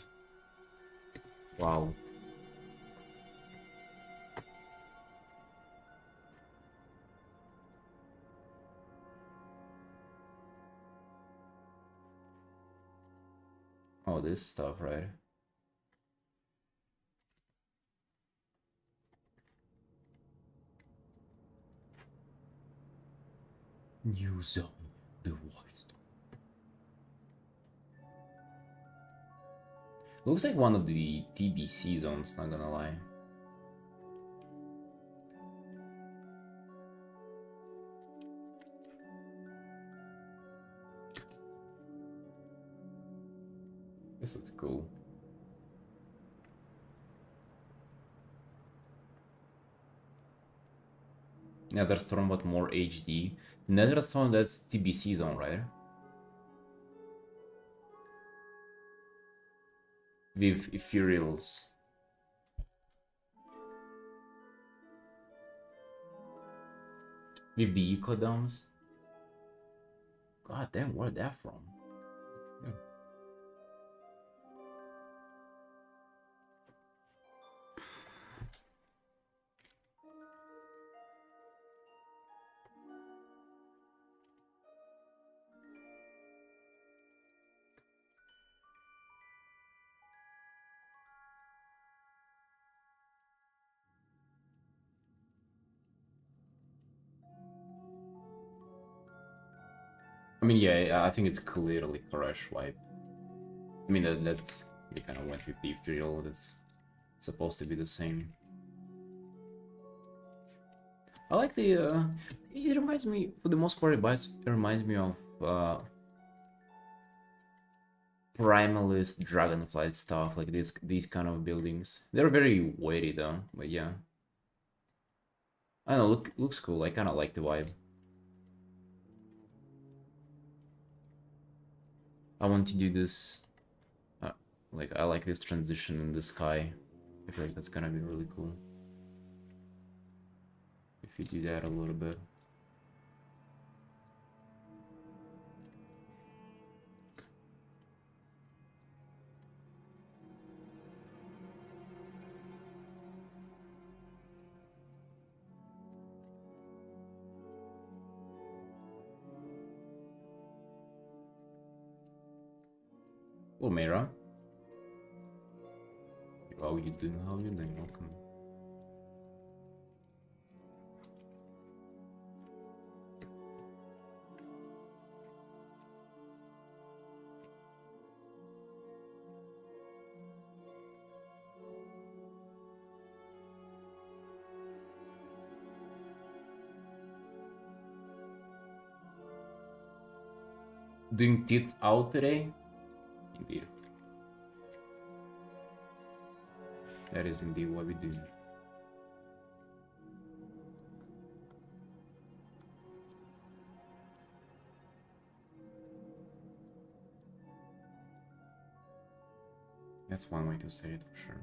Wow. Oh, this stuff, right? New zone. The white storm. Looks like one of the TBC zones. Not gonna lie. This looks cool. Netherstorm, but more HD. Netherstorm, that's TBC zone, right? With ethereals. With the ecodoms. God damn, where'd that from? Yeah. I mean, yeah, I think it's clearly Koresh wipe. I mean, that's they kind of went with the ethereal. That's supposed to be the same. I like the. It reminds me, for the most part, it reminds me of Primalist Dragonflight stuff, like these kind of buildings. They're very weighty though, but yeah. I don't know, looks cool. I kind of like the vibe. I want to do this. Like, I like this transition in the sky. I feel like that's gonna be really cool. If you do that a little bit. Oh, Mera. How you doing? How you doing? Welcome. Doing tits out today? Indeed. That is indeed what we do. That's one way to say it for sure.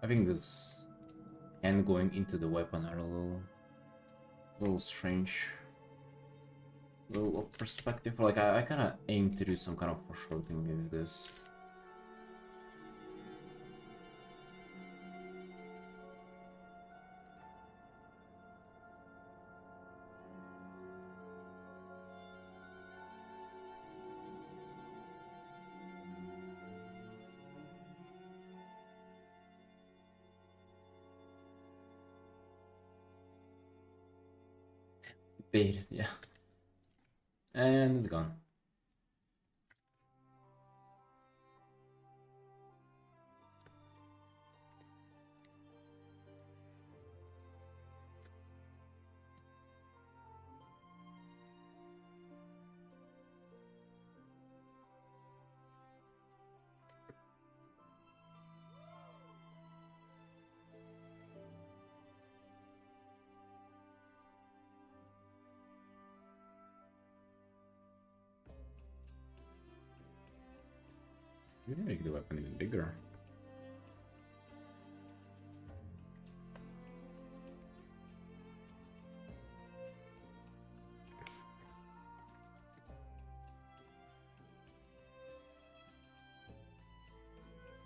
think this hand going into the weapon are a little strange. Little of perspective. Like I kind of aim to do some kind of foreshortening with this. Bait, yeah. And it's gone. We can make the weapon even bigger.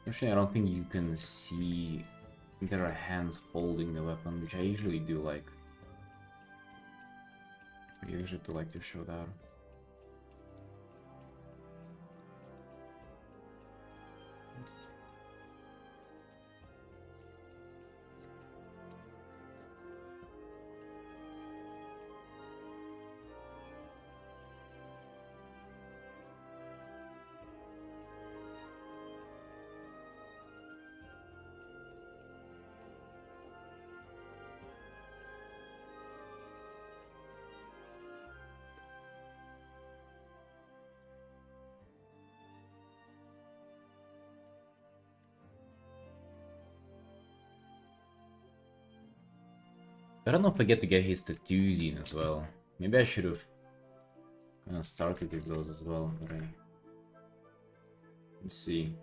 Actually, I don't think you can see there are hands holding the weapon, which I usually do like. I usually do like to show that. I don't know if I get to get his tattoos in as well. Maybe I should have kind of started with those as well, but let's see.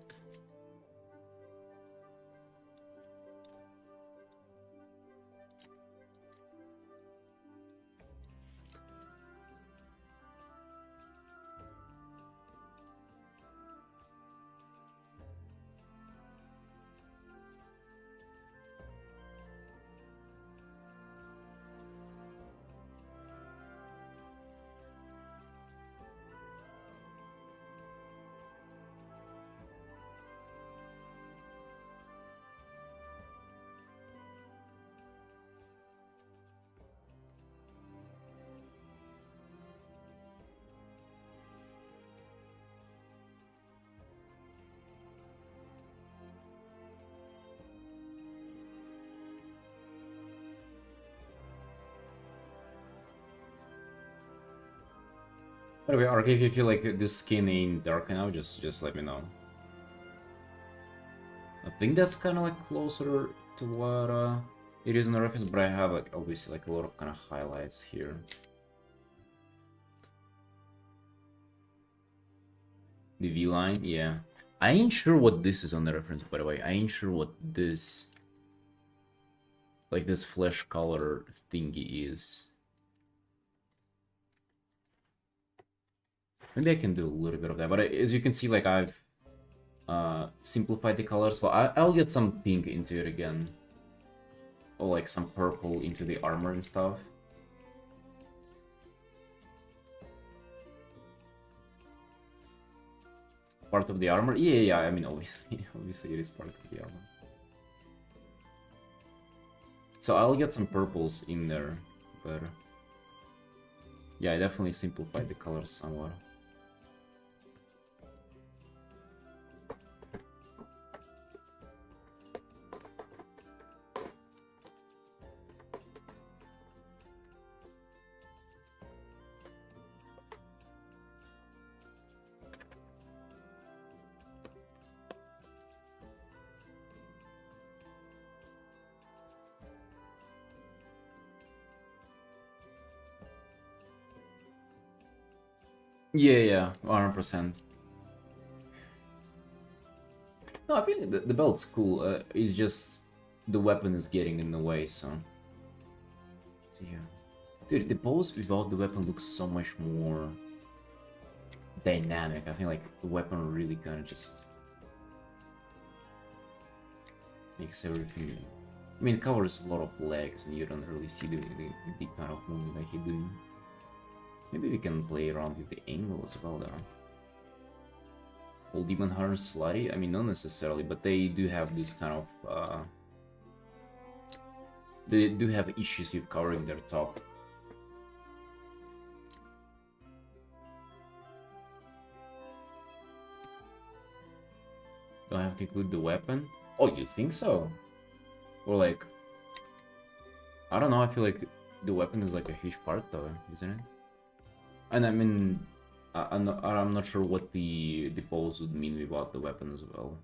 By the way, Ark, if you feel like this skin ain't dark enough, just let me know. I think that's kind of like closer to what it is in the reference, but I have like obviously like a lot of kind of highlights here. The V line, yeah. I ain't sure what this is on the reference, by the way. I ain't sure what this, like this flesh color thingy is. Maybe I can do a little bit of that, but as you can see, like I've simplified the colors, so I'll get some pink into it again. Or like some purple into the armor and stuff. Part of the armor? Yeah, I mean, obviously, obviously it is part of the armor. So I'll get some purples in there, but yeah, I definitely simplified the colors somewhat. Yeah, 100%. No, I think the belt's cool. It's just the weapon is getting in the way, so yeah. Dude, the pose without the weapon looks so much more dynamic. I think like the weapon really kind of just makes everything. I mean, it covers a lot of legs, and you don't really see the kind of movement that he's doing. Maybe we can play around with the angle as well, though. All Demon Hunters slutty? I mean, not necessarily, but they do have this kind of they do have issues with covering their top. Do I have to include the weapon? Oh, you think so? Or like, I don't know, I feel like the weapon is like a huge part though, isn't it? And I mean, I'm not sure what the pose would mean without the weapon as well.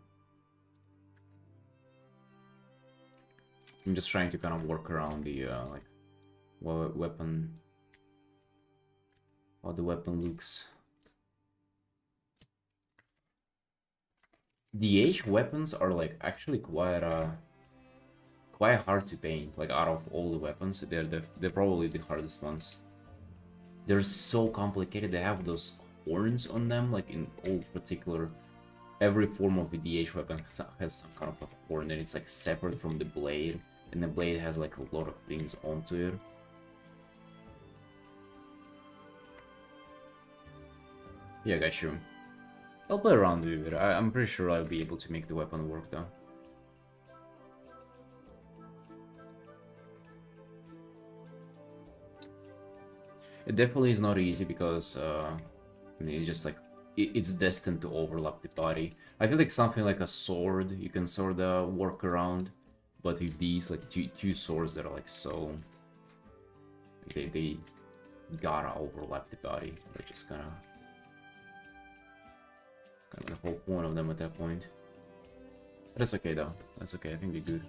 I'm just trying to kind of work around the like weapon, how the weapon looks. The H weapons are like actually quite hard to paint. Like out of all the weapons, they're probably the hardest ones. They're so complicated. They have those horns on them, like in all particular. Every form of the DH weapon has some kind of a horn, and it's like separate from the blade, and the blade has like a lot of things onto it. Yeah, got you. I'll play around with it. I'm pretty sure I'll be able to make the weapon work though. It definitely is not easy because I mean, it's just like it's destined to overlap the body. I feel like something like a sword you can sort of work around, but with these like two swords that are like so they gotta overlap the body. They're just kind of the whole point of them at that point. But that's okay though. That's okay. I think they're good.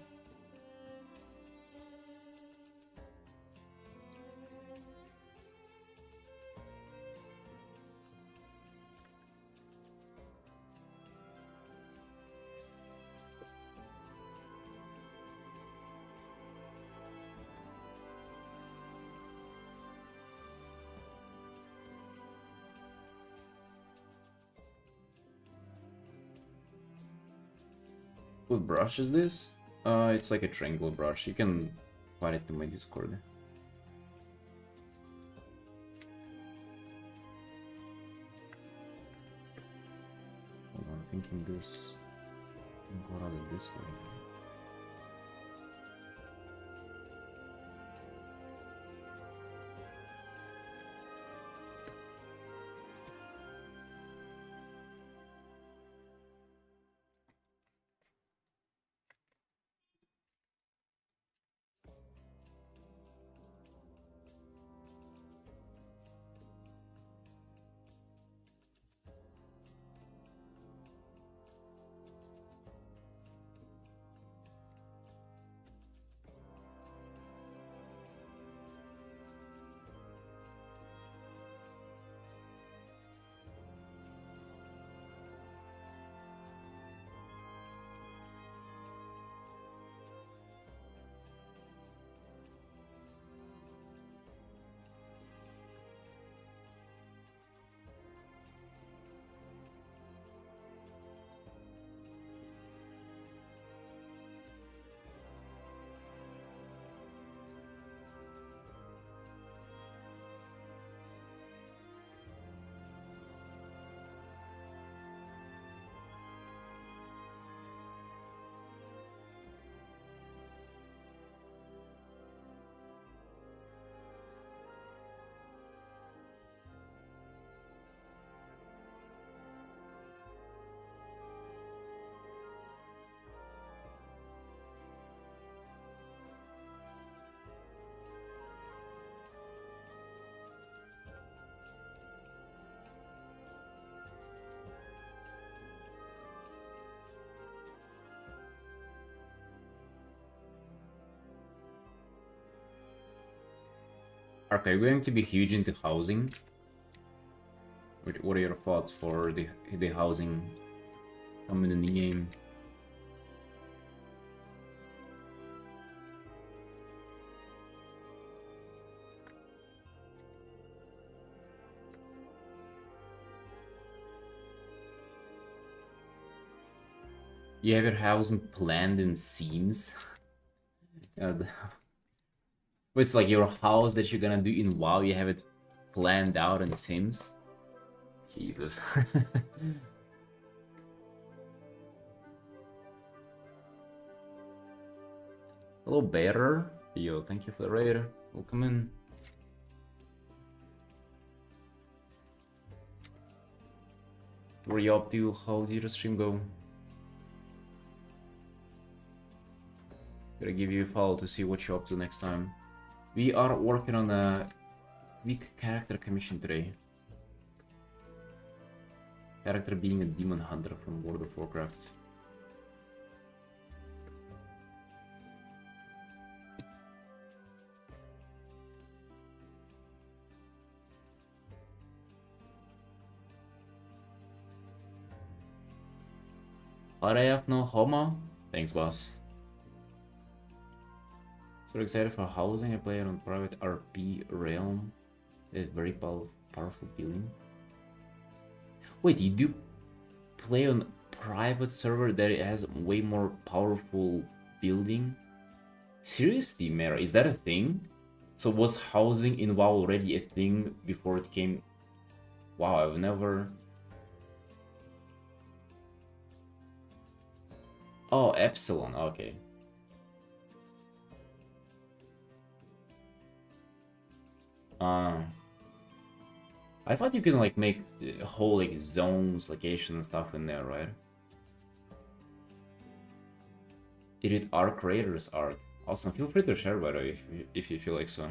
What brush is this? It's like a triangle brush. You can find it in my Discord. Hold on, I'm thinking this. Go around it this way. Okay, we're going to be huge into housing. What are your thoughts for the housing coming in the game? You have your housing planned in seams. It's like your house that you're gonna do in WoW, you have it planned out in Sims. Jesus. Hello, Bearer. Yo, thank you for the raid. Welcome in. What are you up to? How did your stream go? Gotta give you a follow to see what you're up to next time. We are working on a weak character commission today. Character being a demon hunter from World of Warcraft. I have no homo. Thanks, boss. So excited for housing. I play on private RP realm. It's very powerful building. Wait, you do play on private server that has way more powerful building? Seriously, Mara, is that a thing? So was housing in WoW already a thing before it came? Wow, I've never... Oh, Epsilon, okay. I thought you can like make whole like zones, location and stuff in there, right? Edit our creators' art. Awesome, feel free to share by the way if you feel like so.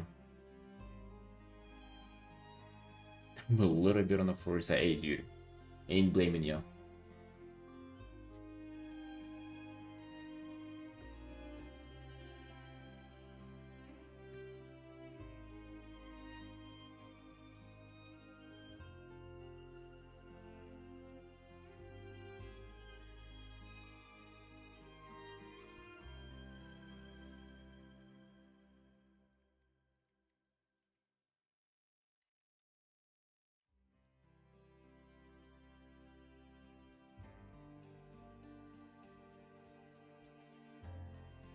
I'm a little bit on the floor side. Hey dude, ain't blaming you.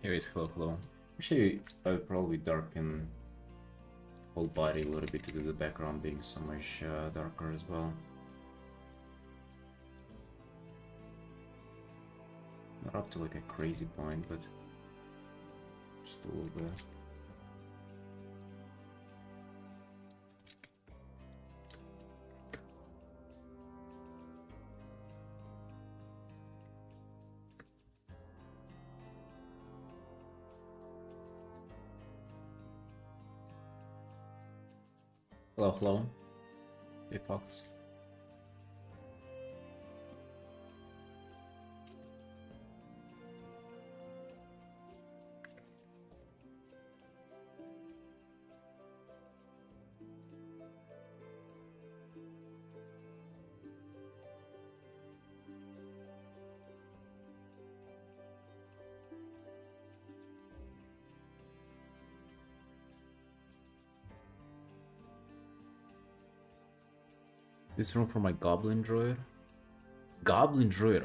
Anyways, hello. Actually, I would probably darken whole body a little bit to do the background being so much darker as well. Not up to like a crazy point, but just a little bit. Hello. Hey, Fox. This room for my Goblin Druid? Goblin Druid!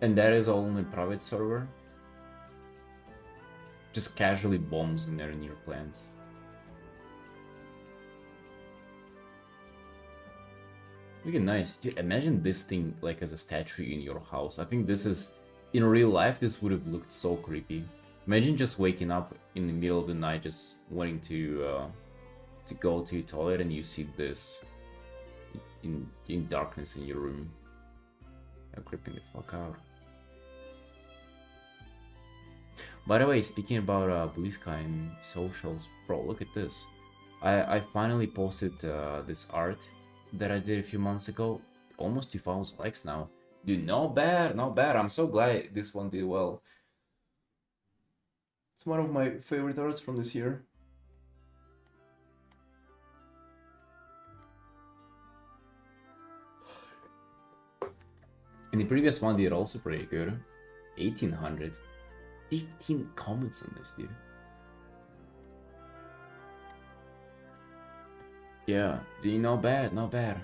And that is all on a private server? Just casually bombs in there near plants. Really nice. Dude, imagine this thing like as a statue in your house. I think this is... In real life, this would have looked so creepy. Imagine just waking up in the middle of the night just wanting to go to the toilet and you see this in darkness in your room. You're creeping the fuck out. By the way, speaking about Blue Sky and socials, bro, look at this. I finally posted this art that I did a few months ago. Almost 2,000 likes now. Dude, not bad, not bad. I'm so glad this one did well. It's one of my favorite arts from this year. And the previous one did also pretty good. 1800. 15 comments on this, dude. Yeah, dude, not bad, not bad.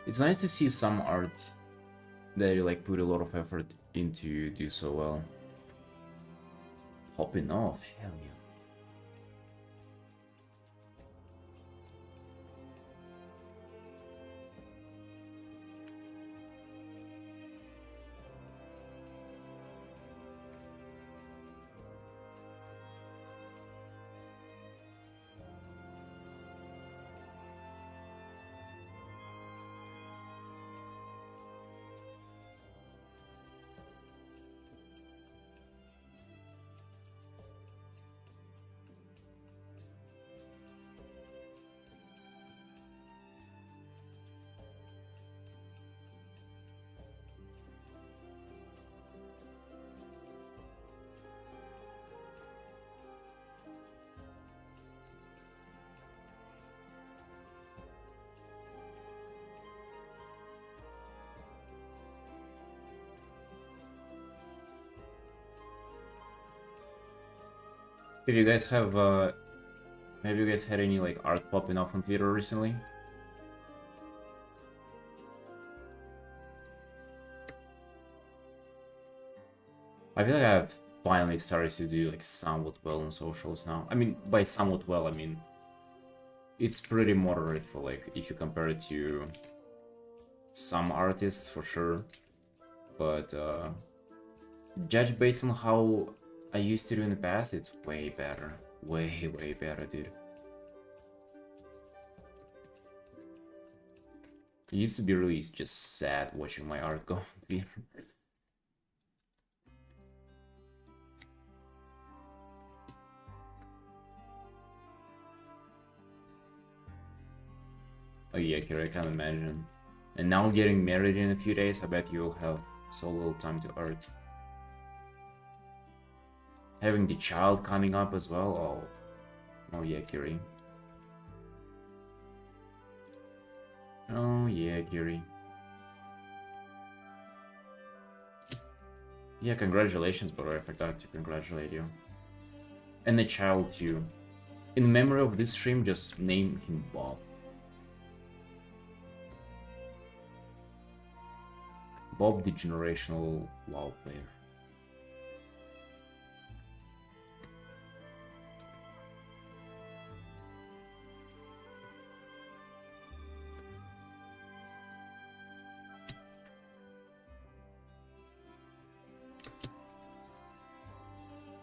It's nice to see some art that you like put a lot of effort into do so well. Hopping off, hell yeah. Did you guys have you guys had any like art popping off on Twitter recently? I feel like I've finally started to do like somewhat well on socials now. I mean, by somewhat well, I mean it's pretty moderate for like if you compare it to some artists for sure. But judge based on how I used to do in the past, it's way better. Way better, dude. It used to be really just sad watching my art go here. Oh yeah, Kira, I can imagine. And now getting married in a few days, I bet you'll have so little time to art. Having the child coming up as well, oh yeah, Kiri. Oh yeah, Kiri. Yeah, congratulations, by the way, I forgot to congratulate you. And the child too. In memory of this stream, just name him Bob. Bob the generational WoW player.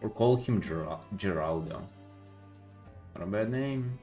Or call him Geraldo. Not a bad name.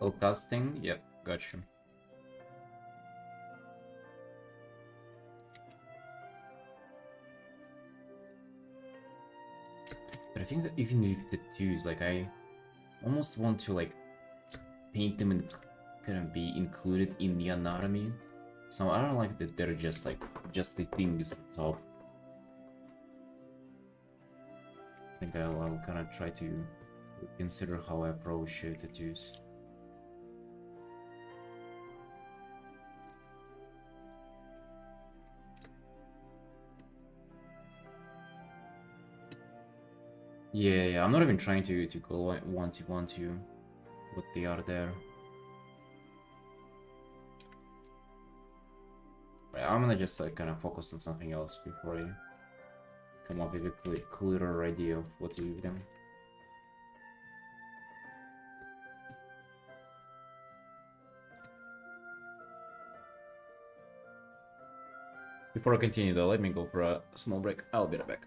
Oh, casting? Yep, got you. But I think that even with the tattoos, like I almost want to like paint them and kind of be included in the anatomy. So I don't like that they're just like just the things on top. I think I'll kind of try to consider how I approach tattoos. Yeah, yeah. I'm not even trying to go one to what they are there. Right, I'm gonna just like kind of focus on something else before I come up with a clearer idea of what to do with them. Before I continue though, let me go for a small break. I'll be right back.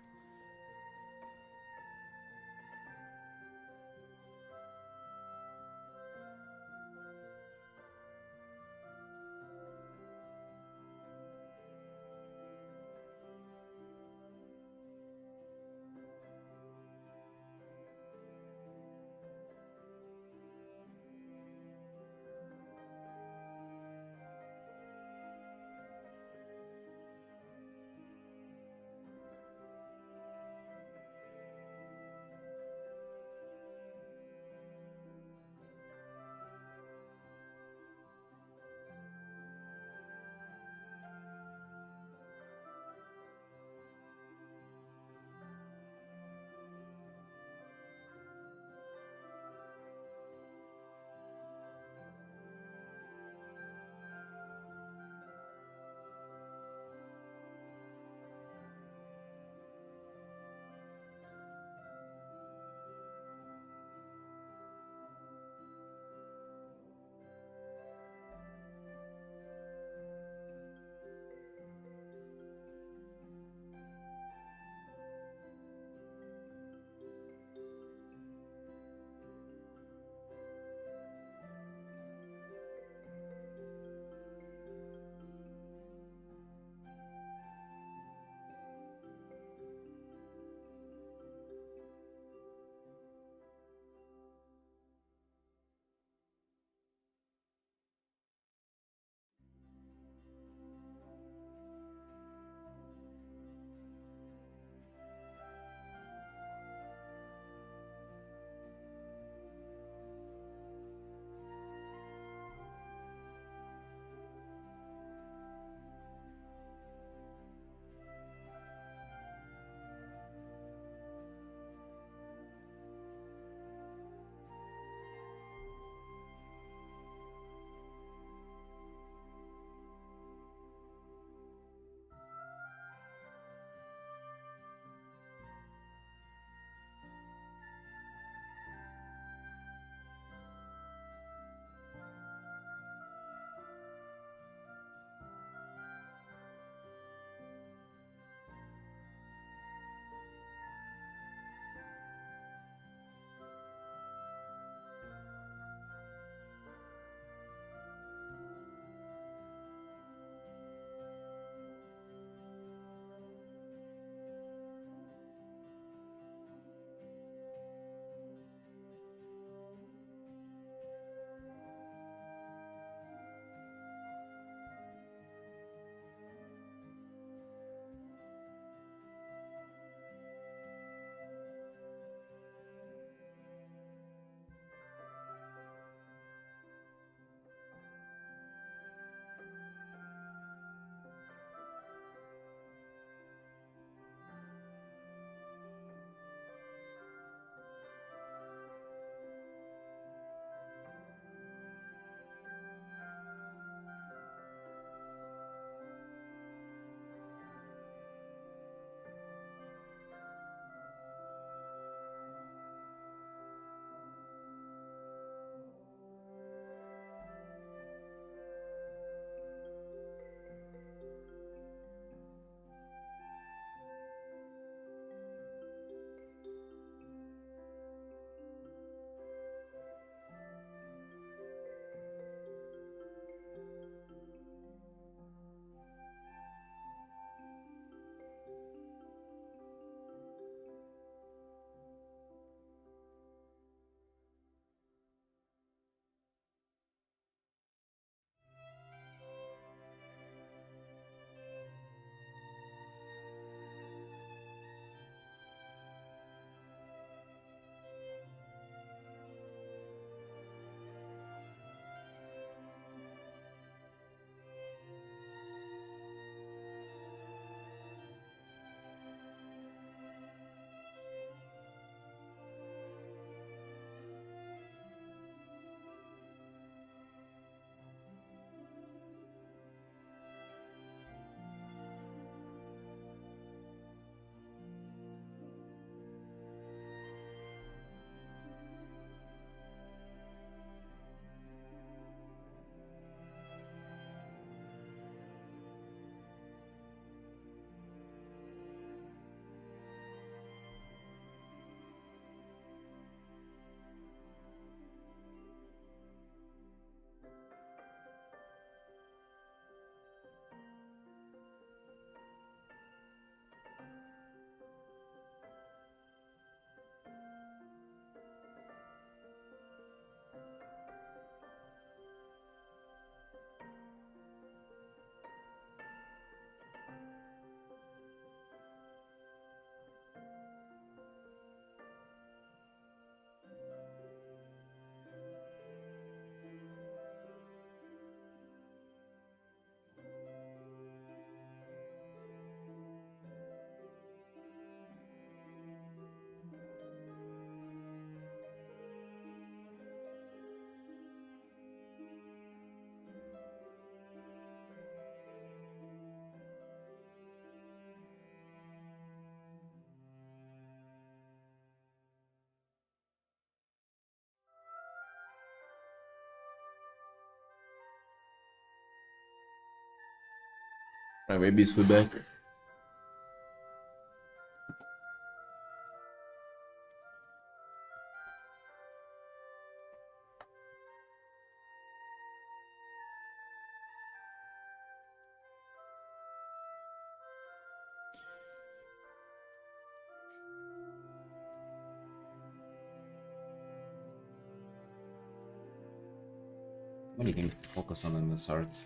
Right, babies, we're back. Many things to focus on in this art.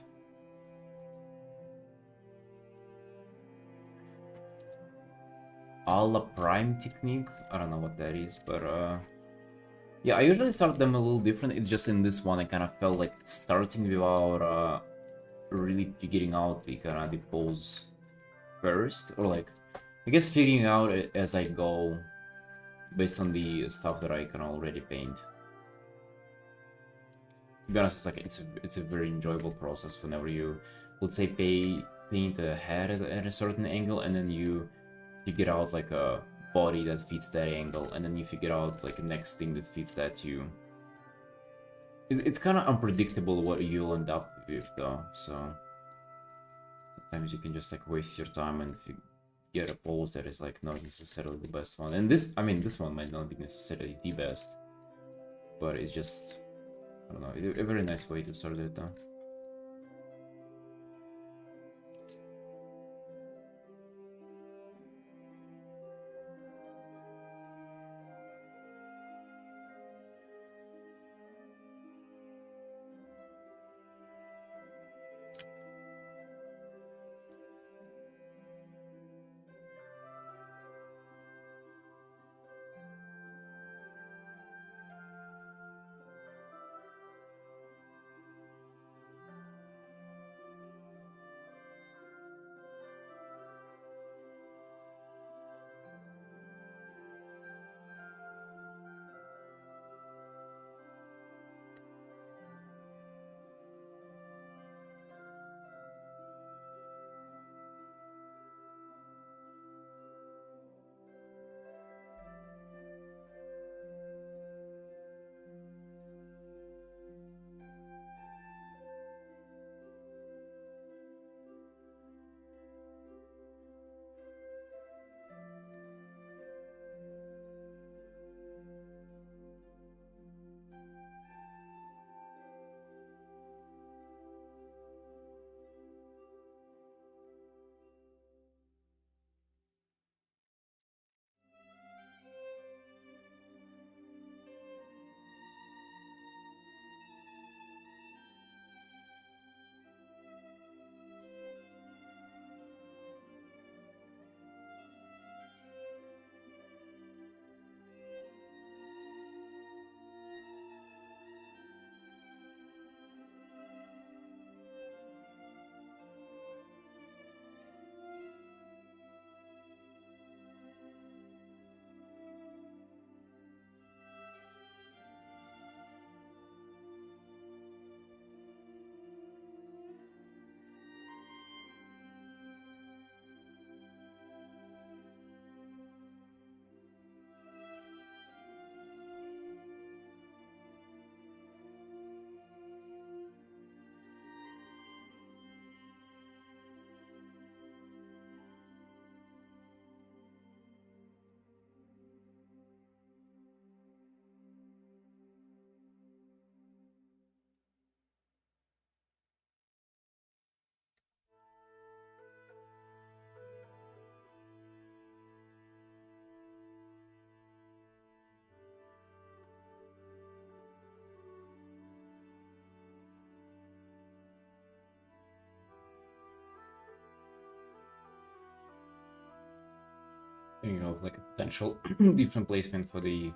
Alla Prime technique? I don't know what that is, but yeah, I usually start them a little different. It's just in this one I kind of felt like starting without really figuring out the kind of the pose first, or like I guess figuring out it as I go based on the stuff that I can already paint. To be honest, it's like it's a very enjoyable process whenever you, let's say, paint a head at a certain angle, and then you figure out like a body that fits that angle, and then you figure out like a next thing that fits that too. It's kind of unpredictable what you'll end up with though, so sometimes you can just like waste your time and get a pose that is like not necessarily the best one. And this, I mean, this one might not be necessarily the best, but it's just, I don't know, a very nice way to start it though. You know, like a potential different placement for the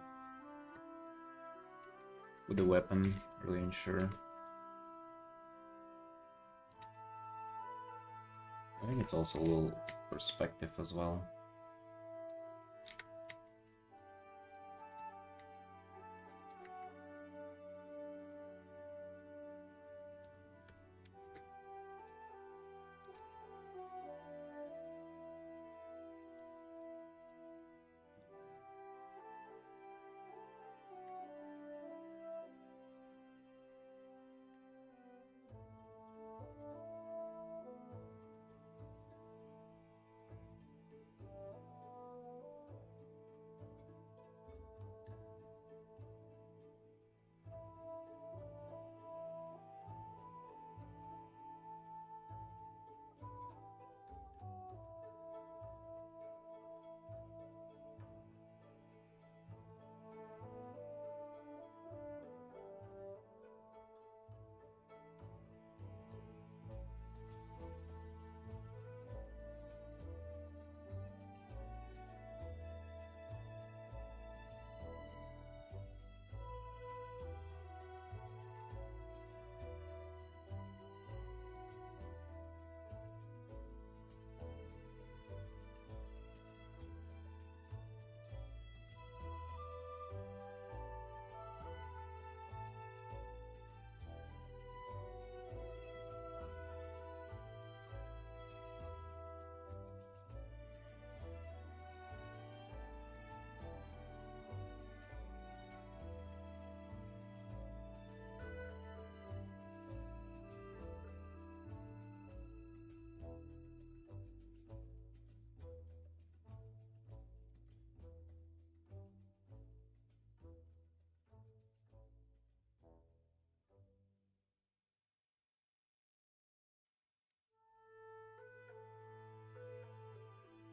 with the weapon, really unsure. I think it's also a little perspective as well.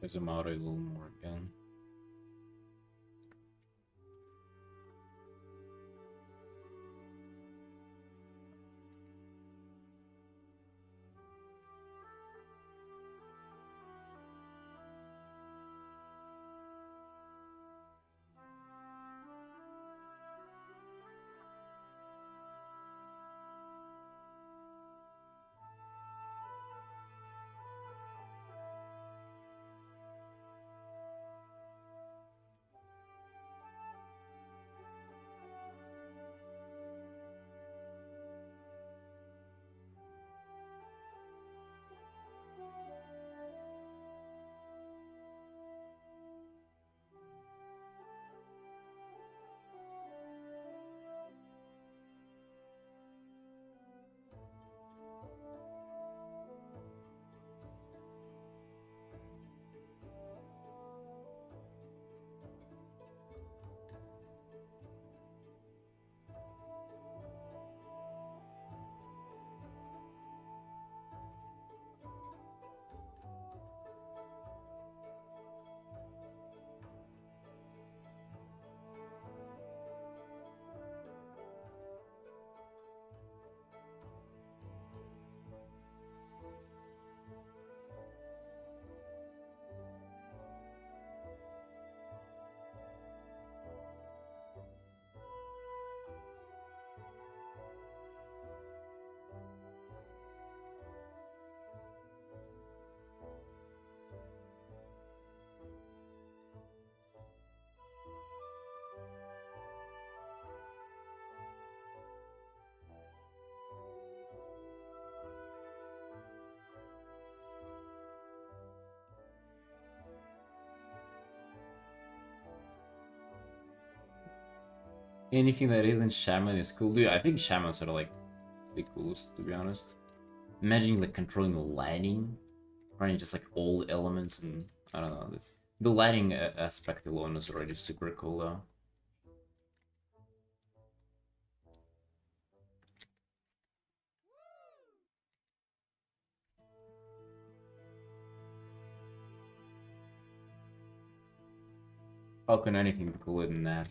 zoom out a little more again. Anything that isn't shaman is cool, dude. I think shamans are like the coolest, to be honest. Imagine like controlling the lighting, running just like all elements, and I don't know. This the lighting aspect alone is already super cool, though. How can anything be cooler than that?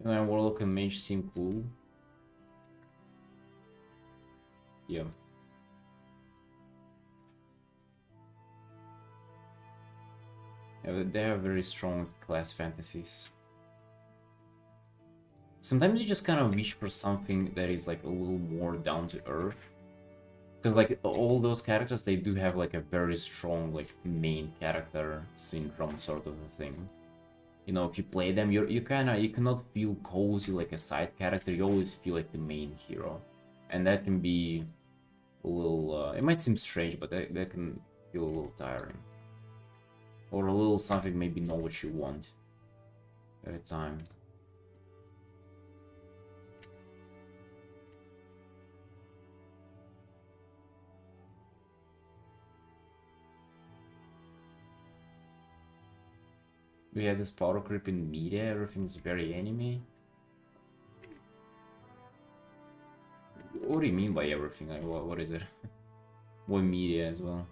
And then Warlock and Mage seem cool. Yeah. Yeah, but they have very strong class fantasies. Sometimes you just kind of wish for something that is like a little more down to earth. Because like all those characters, they do have like a very strong like main character syndrome sort of a thing. You know, if you play them, you cannot feel cozy like a side character. You always feel like the main hero, and that can be a little. It might seem strange, but that can feel a little tiring, or a little something maybe not what you want at a time. We have this power creep in media. Everything's very anime. What do you mean by everything? Like, what is it? What media as well?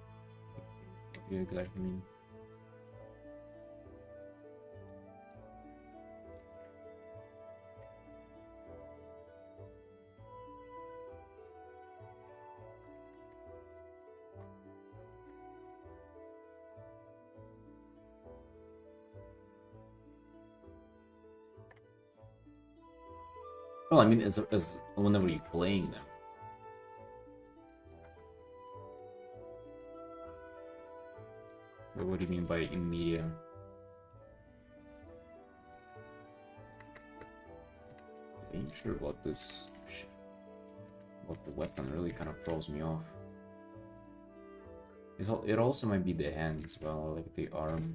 What do you exactly mean? Well, I mean, as whenever you're playing them. What do you mean by in media? I ain't sure about this. What the weapon really kind of throws me off. It also might be the hand as well, like the arm.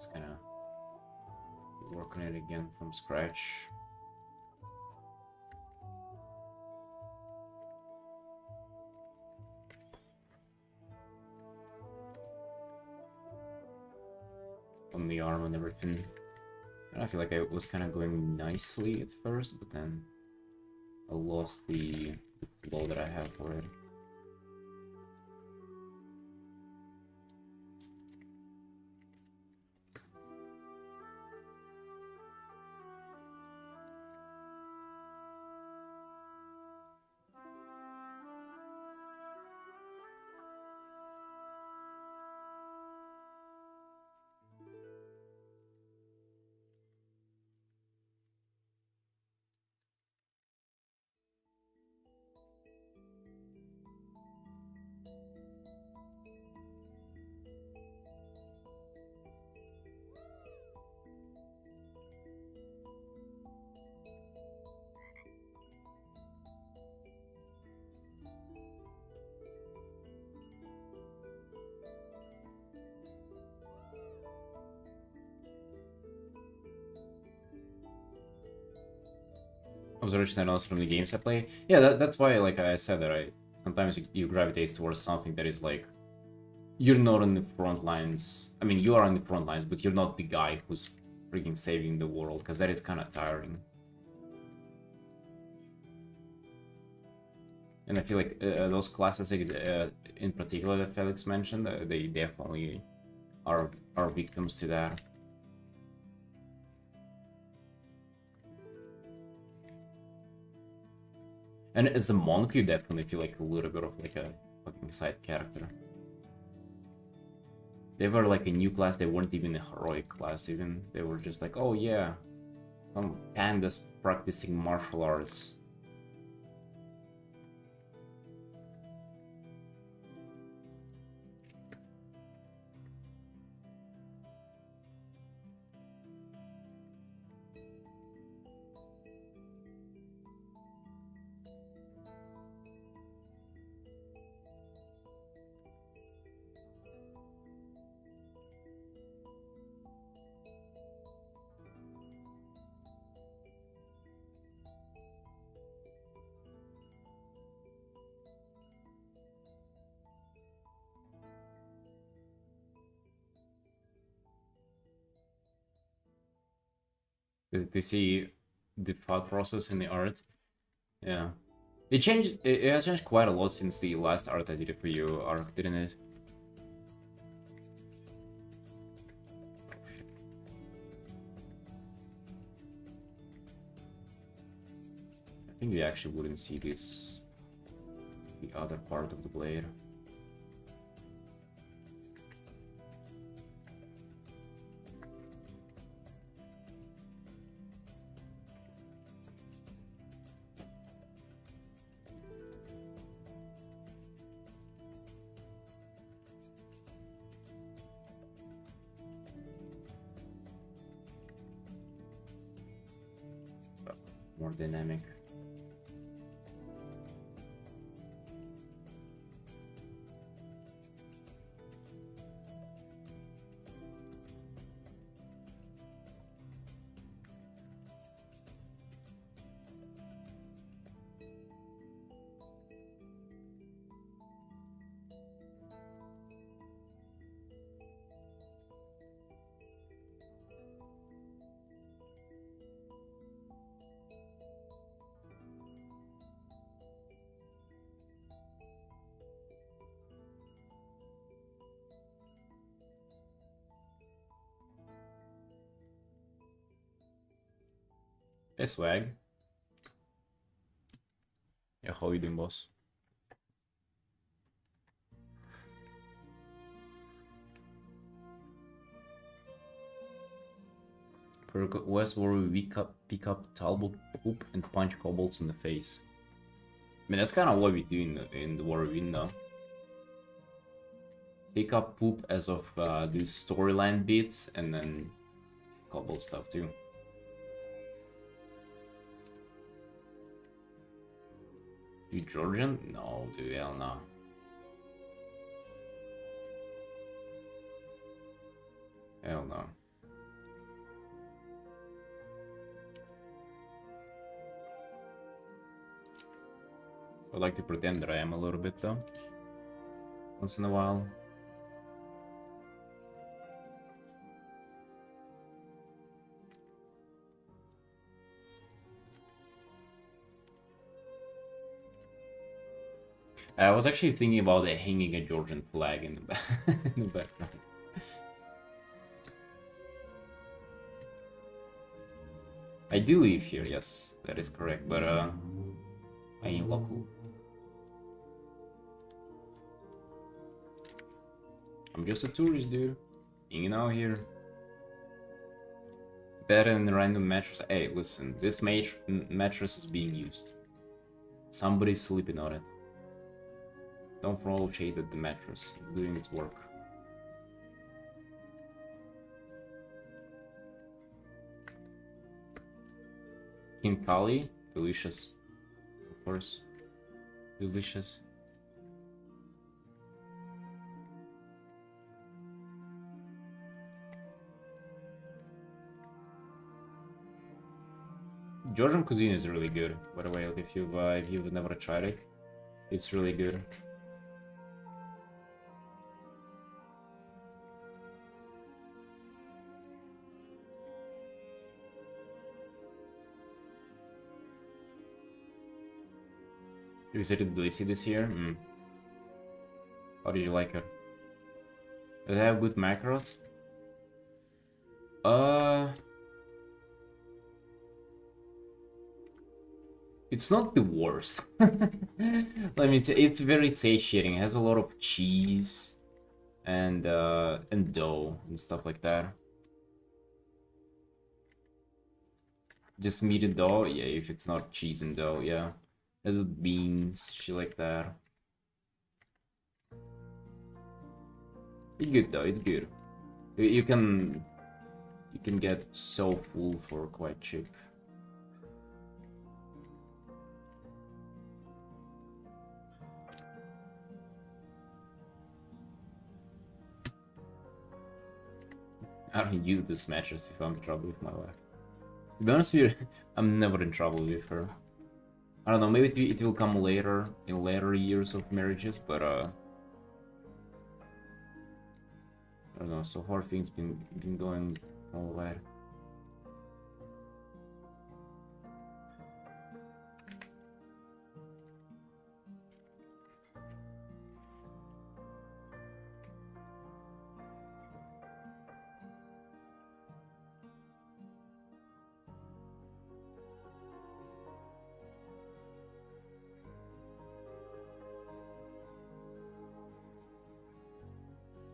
Just kind of work on it again from scratch. On the arm and everything. And I feel like I was kind of going nicely at first, but then I lost the flow that I had for it. Observation I noticed from the games I play. Yeah, that's why, like I said, that sometimes you gravitate towards something that is like you're not on the front lines. I mean, you are on the front lines, but you're not the guy who's freaking saving the world, because that is kind of tiring. And I feel like those classes, in particular that Felix mentioned, they definitely are victims to that. And as a monk, you definitely feel like a little bit of like a fucking side character. They were like a new class, they weren't even a heroic class even. They were just like, oh yeah, some pandas practicing martial arts. They see the thought process in the art. Yeah. It changed. It has changed quite a lot since the last art I did for you, Arc, didn't it? I think we actually wouldn't see this, the other part of the blade. More dynamic. Hey, Swag. Yeah, how you doing, boss? Per West where we pick up Talbot poop and punch kobolds in the face. I mean, that's kind of what we do in the War Within, though. Pick up poop as of these storyline bits, and then kobold stuff too. You Georgian? No, dude, hell no. Hell no. I like to pretend that I am a little bit though. Once in a while. I was actually thinking about hanging a Georgian flag in the, in the background. I do live here, yes, that is correct, but I ain't local. I'm just a tourist, dude. Hanging out here. Better than a random mattress. Hey, listen, this mattress is being used. Somebody's sleeping on it. Don't throw shade at the mattress. It's doing its work. Kinkali, delicious. Of course. Delicious. Georgian cuisine is really good, by the way. Like if you've never tried it, it's really good. You visited Tbilisi this year? Mm. How did you like it? Does it have good macros? It's not the worst. Let me tell you, it's very satiating. It has a lot of cheese and dough and stuff like that. Just meat and dough? Yeah, if it's not cheese and dough, yeah. Has beans, shit like that. It's good though, it's good. You can get so full for quite cheap. I don't use this mattress if I'm in trouble with my wife. To be honest with you, I'm never in trouble with her. I don't know, maybe it will come later, in later years of marriages, but I don't know, so far things been going all right.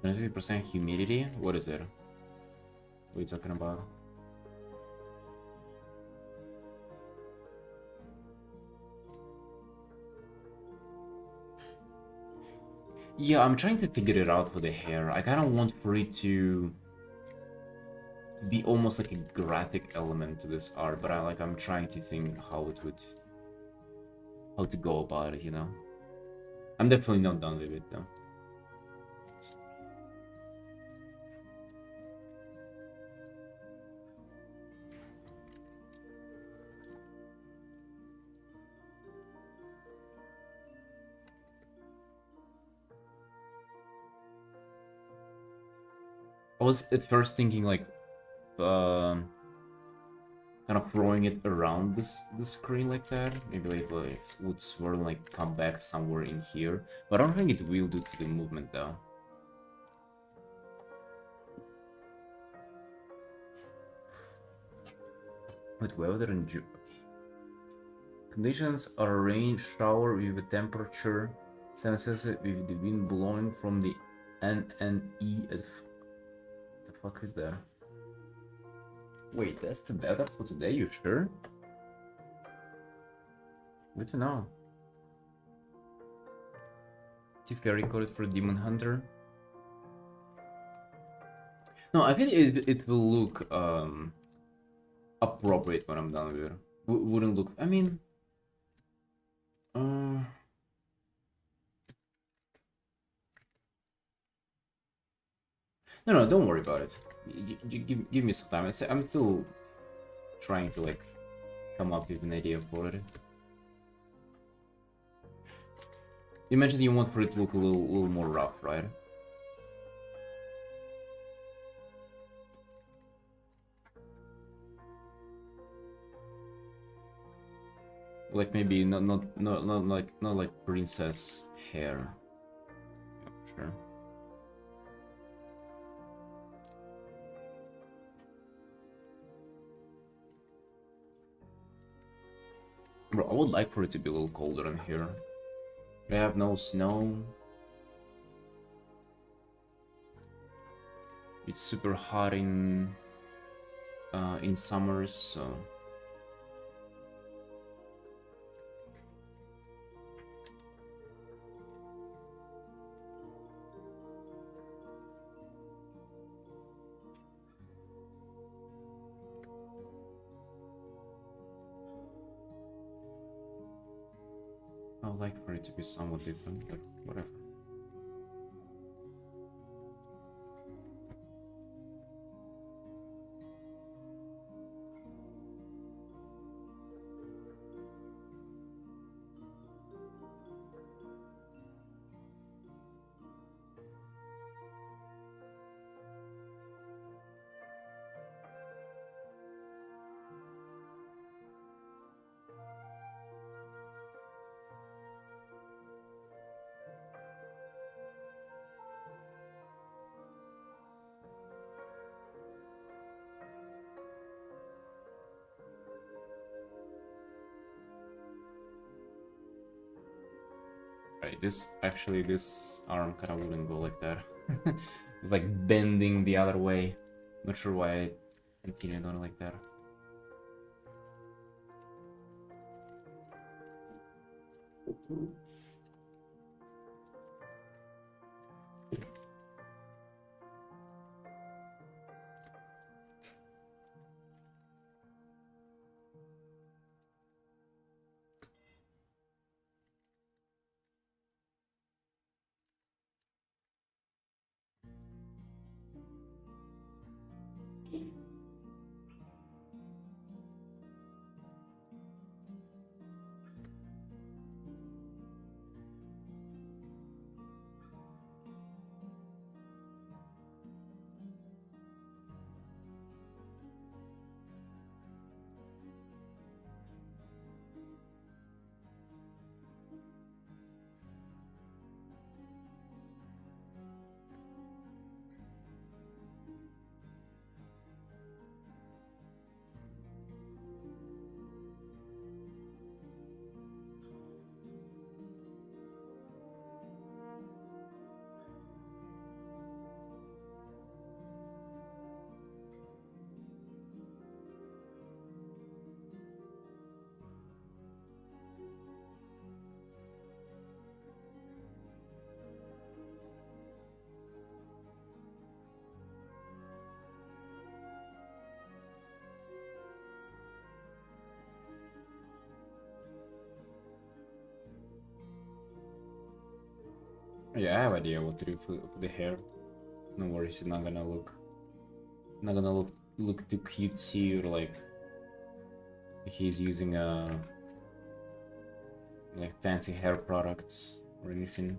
%, humidity? What is it? What are you talking about? Yeah, I'm trying to figure it out for the hair. I kind of want for it to be almost like a graphic element to this art, but I'm trying to think how to go about it, you know? I'm definitely not done with it though. I was at first thinking like kind of throwing it around the screen like that. Maybe like it would swirl and like come back somewhere in here. But I don't think it will do to the movement though. But weather and conditions are a rain shower with a temperature sensitive with the wind blowing from the NNE at the fuck is that? Wait, that's the weather for today, you sure? Good to know. Chief Carry coded for Demon Hunter. No, I think it will look appropriate when I'm done with it. Wouldn't look, I mean no, don't worry about it. Give me some time. I'm still trying to like come up with an idea for it. You mentioned you want for it to look a little more rough, right? Like maybe not like princess hair. Yeah, sure. Bro, I would like for it to be a little colder in here. We have no snow. It's super hot in summers, so I would like for it to be somewhat different, but whatever. Right, this arm kind of wouldn't go like that. It's like bending the other way. Not sure why I continued on like that. Yeah, I have idea what to do for the hair. No worries, it's not gonna look too cutesy or like he's using like fancy hair products or anything.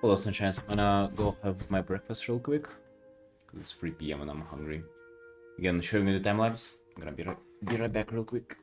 Hello, Sunshine. I'm gonna go have my breakfast real quick. Cause it's 3 p.m. and I'm hungry. Again, showing you the time lapse. I'm gonna be right back real quick.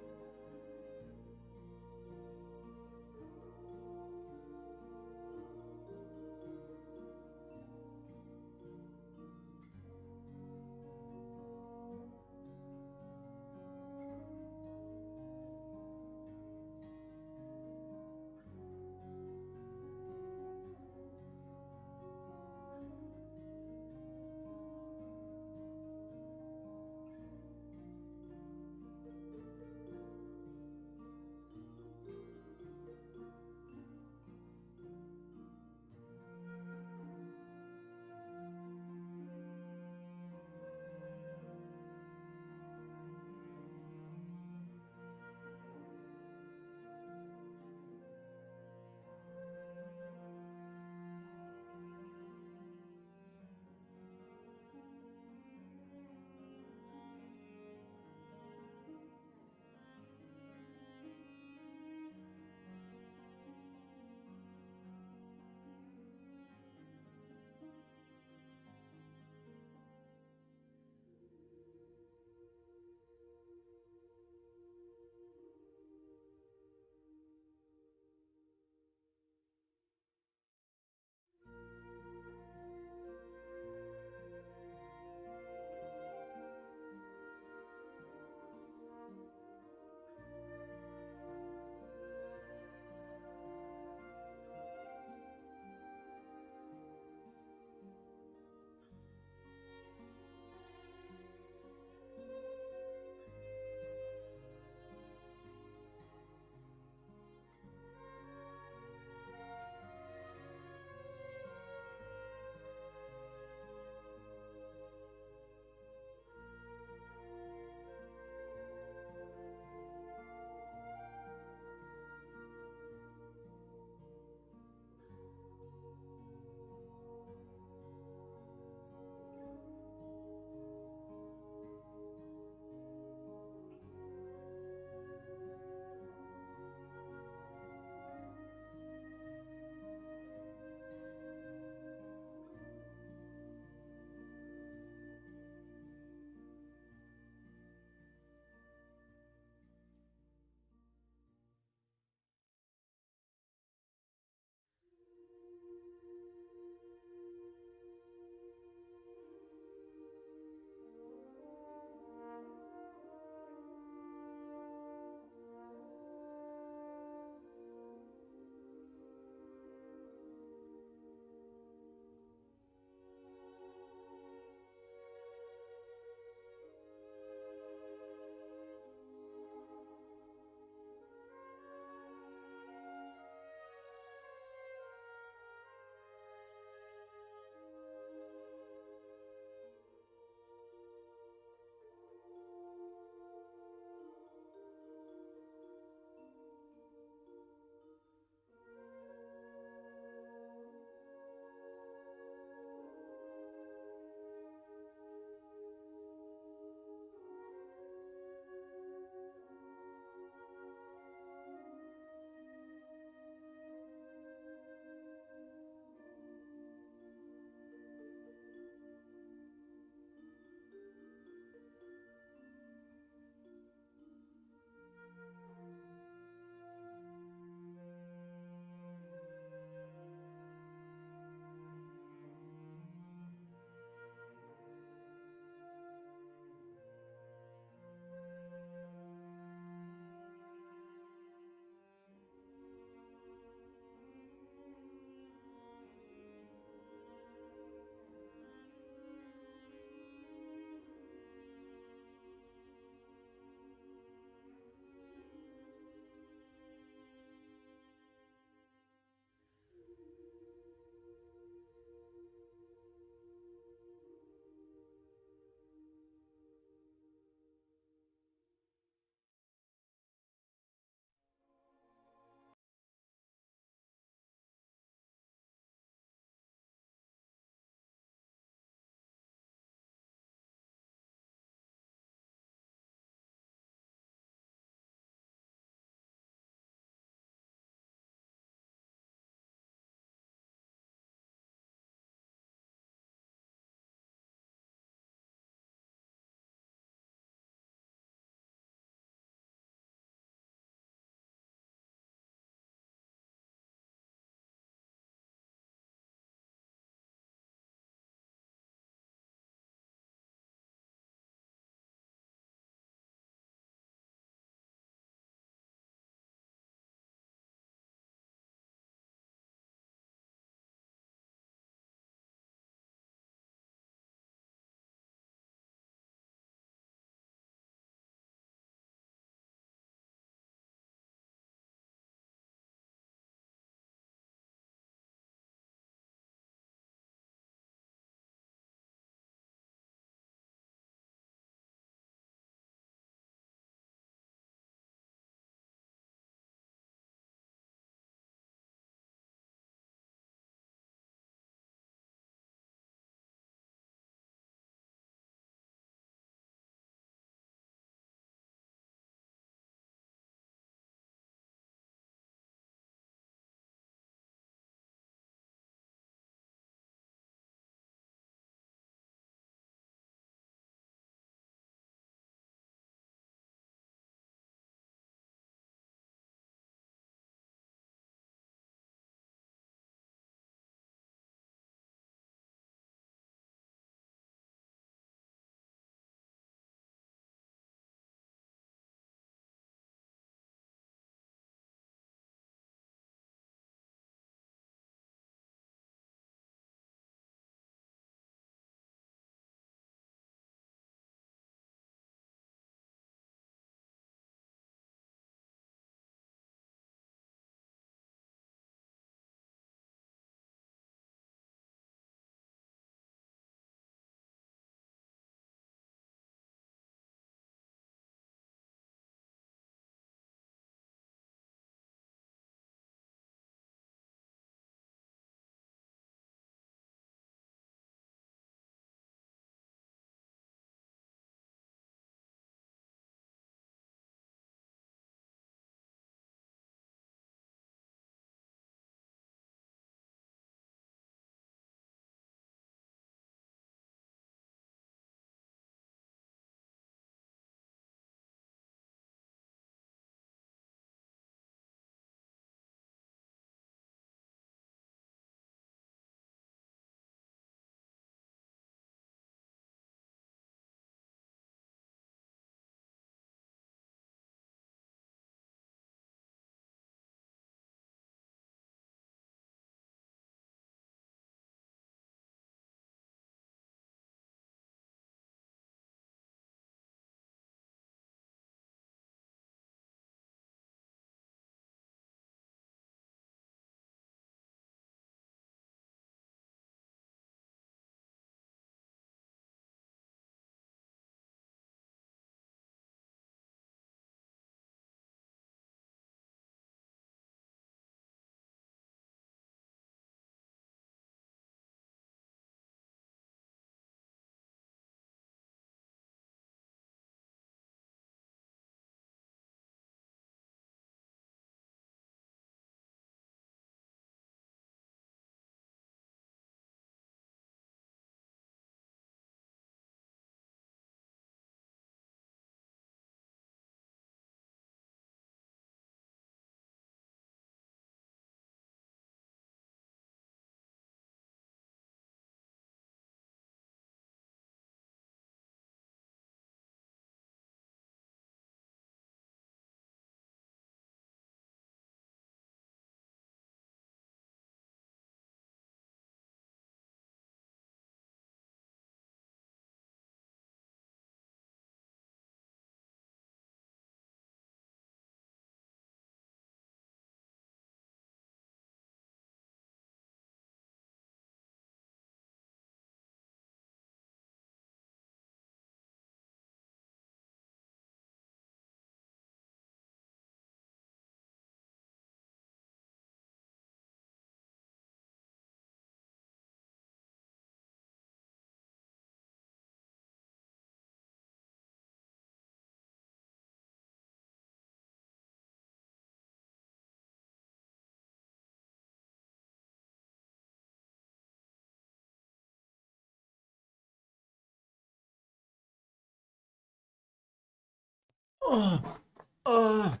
Right,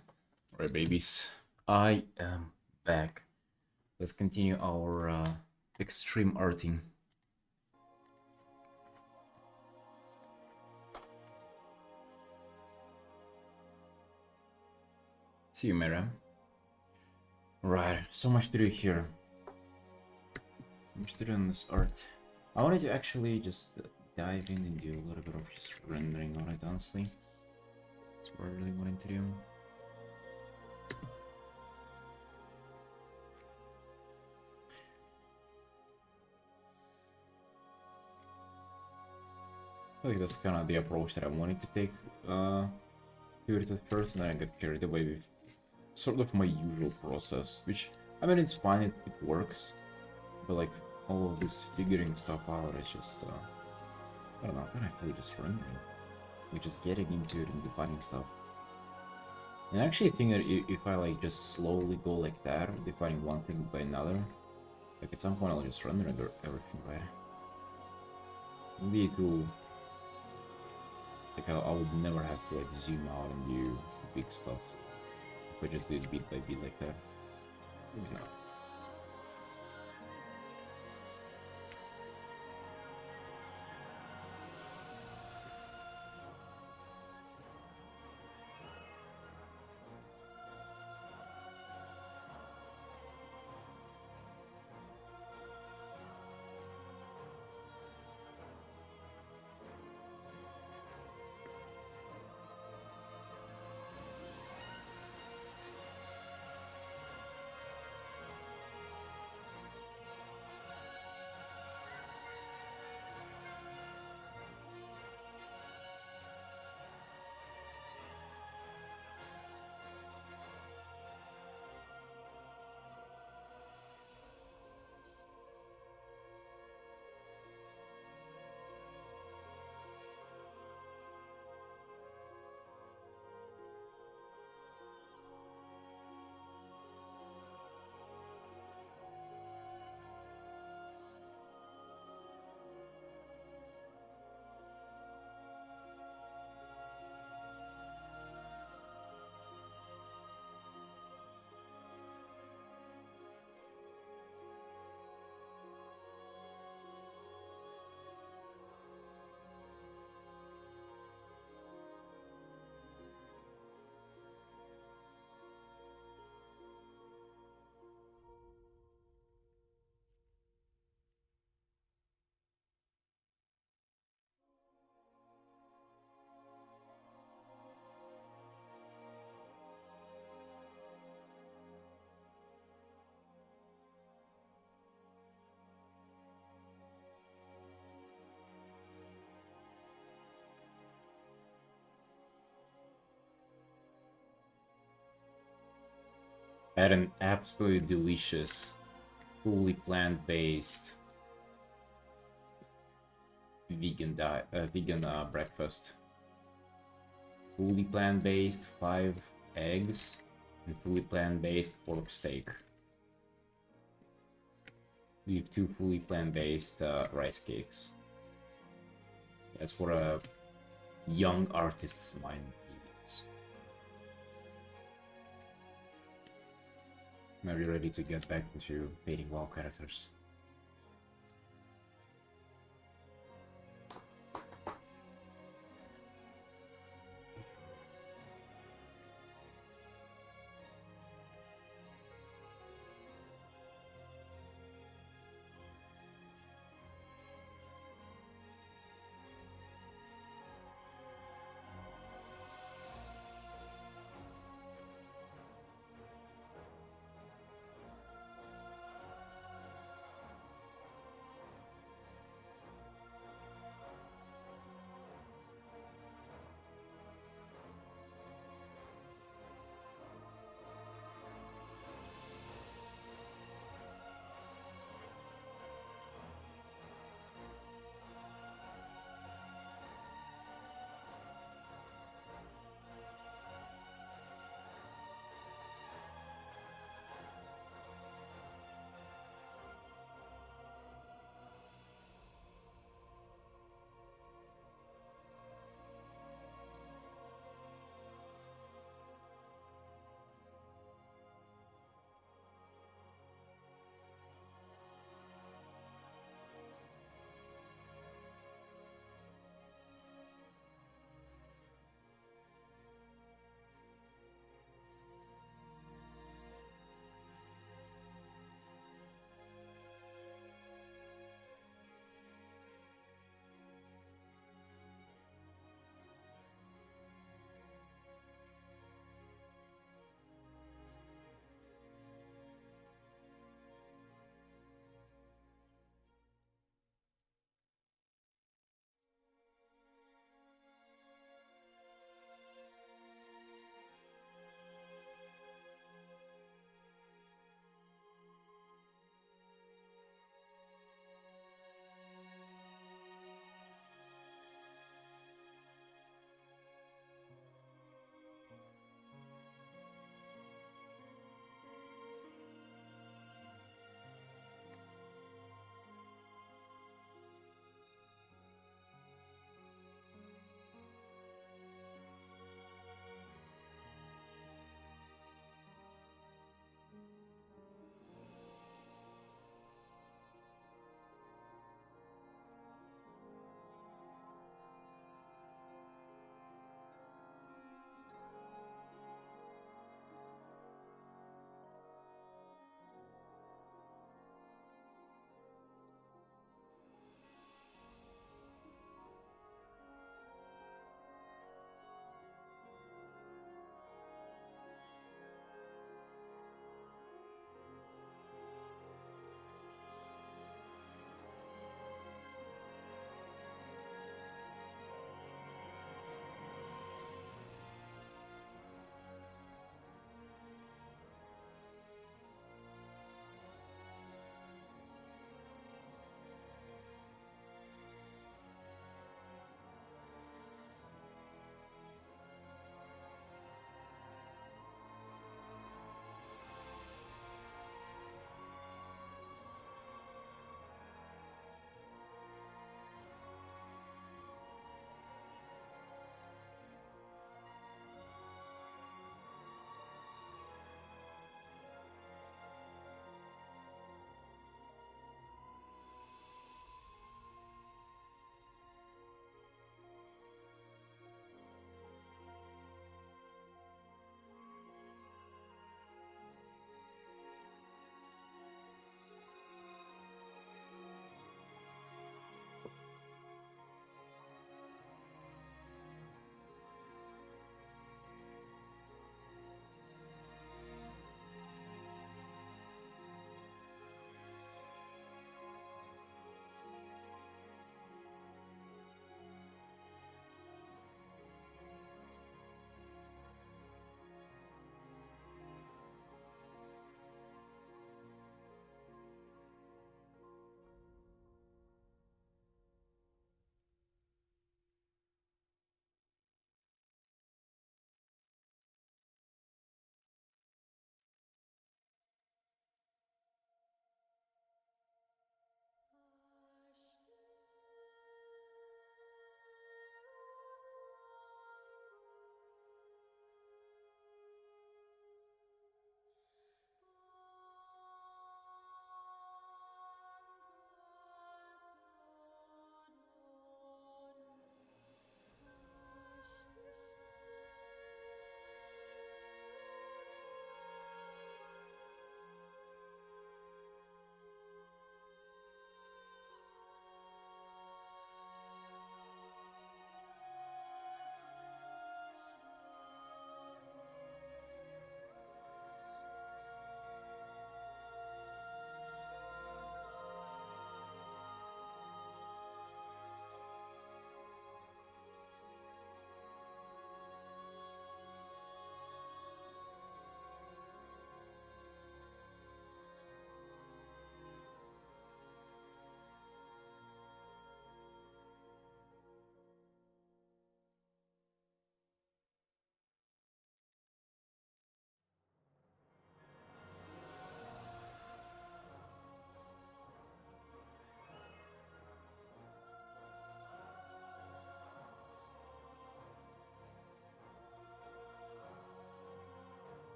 babies. I am back. Let's continue our extreme arting. See you, Mira. Right, so much to do here. So much to do on this art. I wanted to actually just dive in and do a little bit of just rendering on it, honestly. That's what I really wanted to do. I feel like that's kind of the approach that I wanted to take to it at first, and then I got carried away with sort of my usual process, which, I mean, it's fine, it works, but like, all of this figuring stuff out, it's just, I don't know, I kind of feel just rendering. Like, just getting into it and defining stuff. And I actually think that if I, like, just slowly go like that, defining one thing by another, like, at some point I'll just render everything, right? Maybe it will... Like, I would never have to, like, zoom out and do big stuff. If I just do it bit by bit like that. Maybe not. I had an absolutely delicious, fully plant-based vegan breakfast. Fully plant-based 5 eggs and fully plant-based pork steak. We have 2 fully plant-based rice cakes. That's what a young artist's mind needs. Now we're ready to get back into painting WoW characters.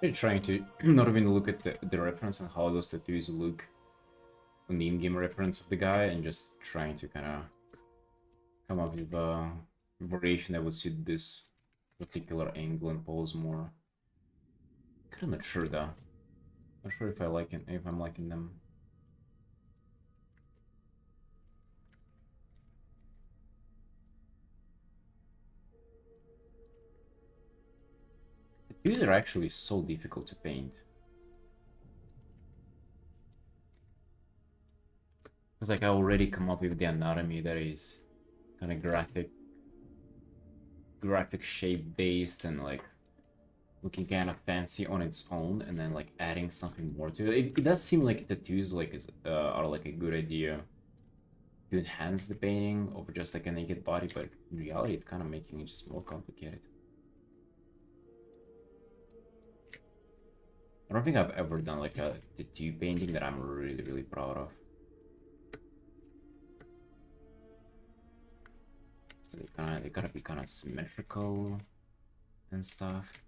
I'm trying to not even look at the reference and how those tattoos look on the in-game reference of the guy, and just trying to kind of come up with a variation that would suit this particular angle and pose more. Kind of not sure though. Not sure if I like it, if I'm liking them. Tattoos are actually so difficult to paint. It's like I already come up with the anatomy that is kind of graphic shape based and like looking kind of fancy on its own, and then like adding something more to it. It does seem like tattoos like are like a good idea to enhance the painting over just like a naked body, but in reality it's kind of making it just more complicated. I don't think I've ever done like a tattoo painting that I'm really proud of. So they gotta be kind of symmetrical and stuff.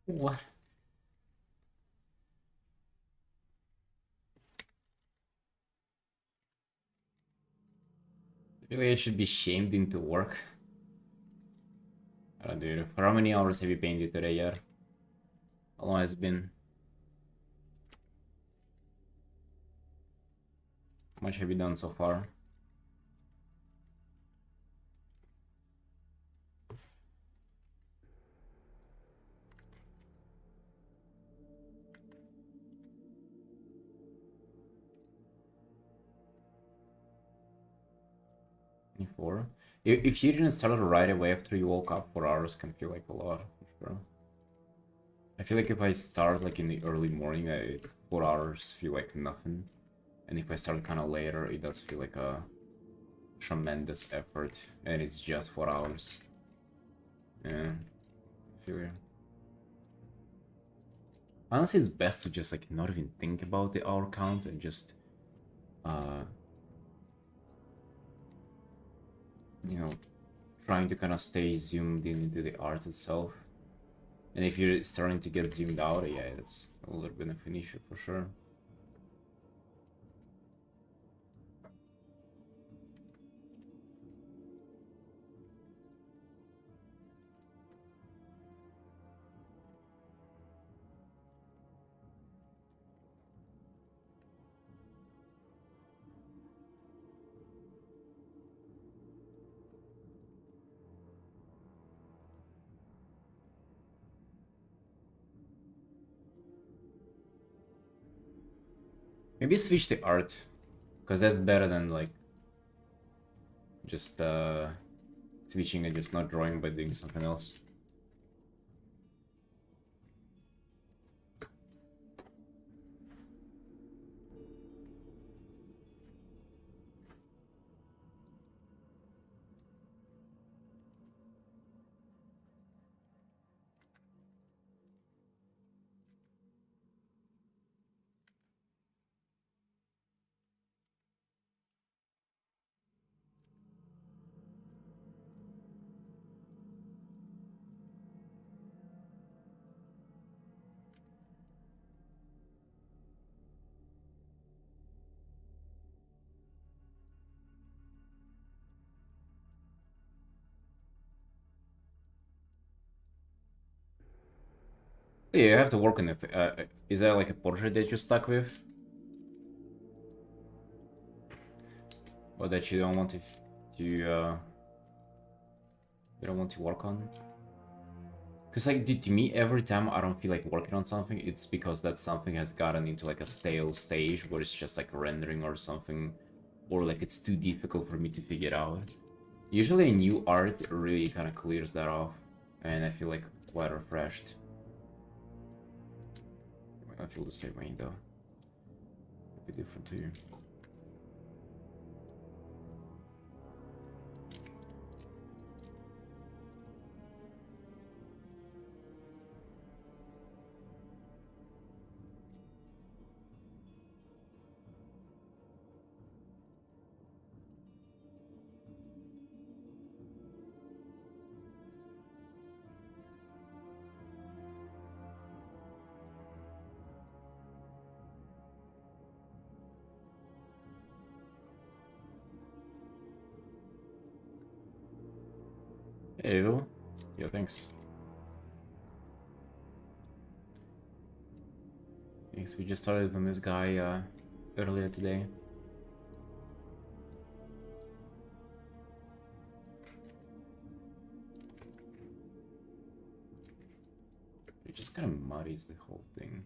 What? Really, I should be shamed into work. I don't do it. For how many hours have you painted today, yeah? How long has it been? How much have you done so far? Four. If you didn't start it right away after you woke up, 4 hours can feel like a lot, for sure. I feel like if I start like in the early morning, 4 hours feel like nothing. And if I start kind of later, it does feel like a tremendous effort. And it's just 4 hours. Yeah, I feel you. Honestly, it's best to just like not even think about the hour count and just, uh, you know, trying to kind of stay zoomed in into the art itself. And if you're starting to get zoomed out, yeah, that's a little bit of an issue for sure. Maybe switch to art, because that's better than like just switching and just not drawing but doing something else. Yeah, you have to work on it. Is that like a portrait that you're stuck with? Or that you don't want you don't want to work on? Because like, dude, to me, every time I don't feel like working on something, it's because that something has gotten into like a stale stage where it's just like rendering or something, or like it's too difficult for me to figure out. Usually a new art really kind of clears that off, and I feel like quite refreshed. I feel the same way though. It'd be different to you. Hey, Evil. Yeah, thanks. Thanks. We just started on this guy earlier today. It just kind of muddies the whole thing.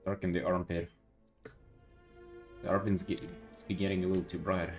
Dark in the armpit. The armpit's getting a little too bright.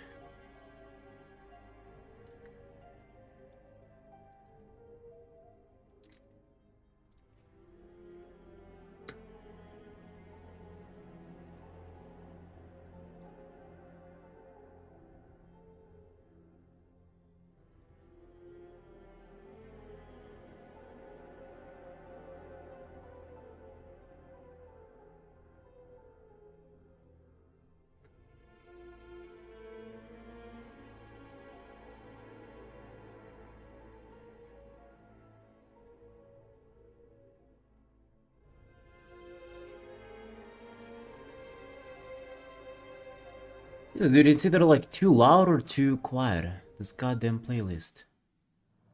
Yeah, dude, it's either like too loud or too quiet. This goddamn playlist.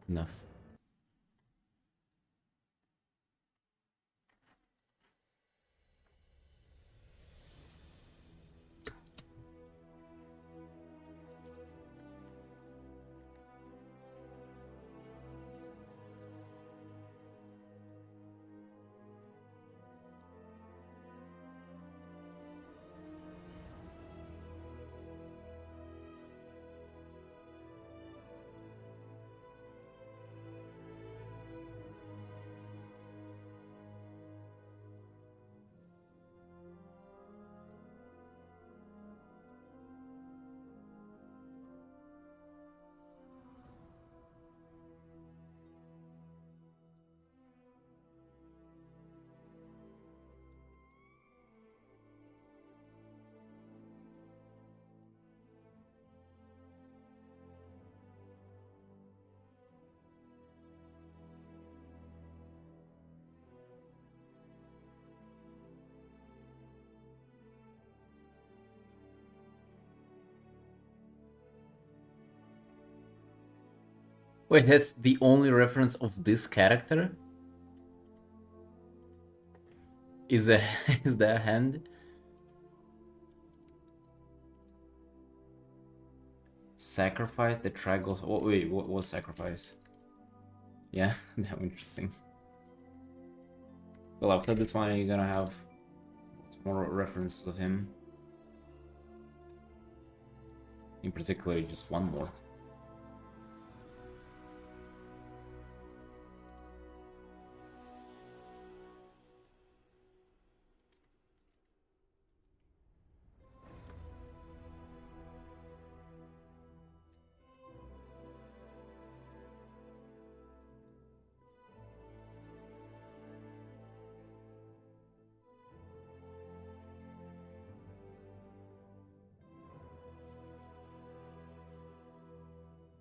Enough. Wait, that's the only reference of this character? Is a is that hand? Sacrifice the triangles. Oh wait, what was sacrifice? Yeah, that was interesting. Well, after this one, you're gonna have. more references of him. In particular, just one more.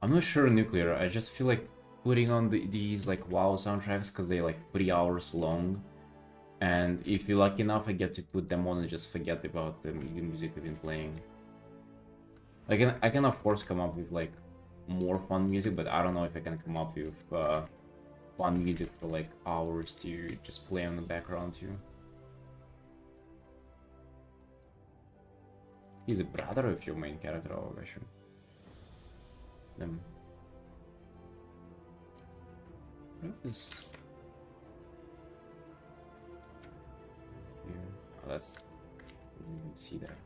I'm not sure Nuclear. I just feel like putting on these like WoW soundtracks because they like 3 hours long, and if you're lucky enough, I get to put them on and just forget about the music I've been playing. I can of course come up with like more fun music, but I don't know if I can come up with fun music for like hours to just play on the background too. He's a brother of your main character, oh gosh. Them. What is here? Oh, that's you can see there.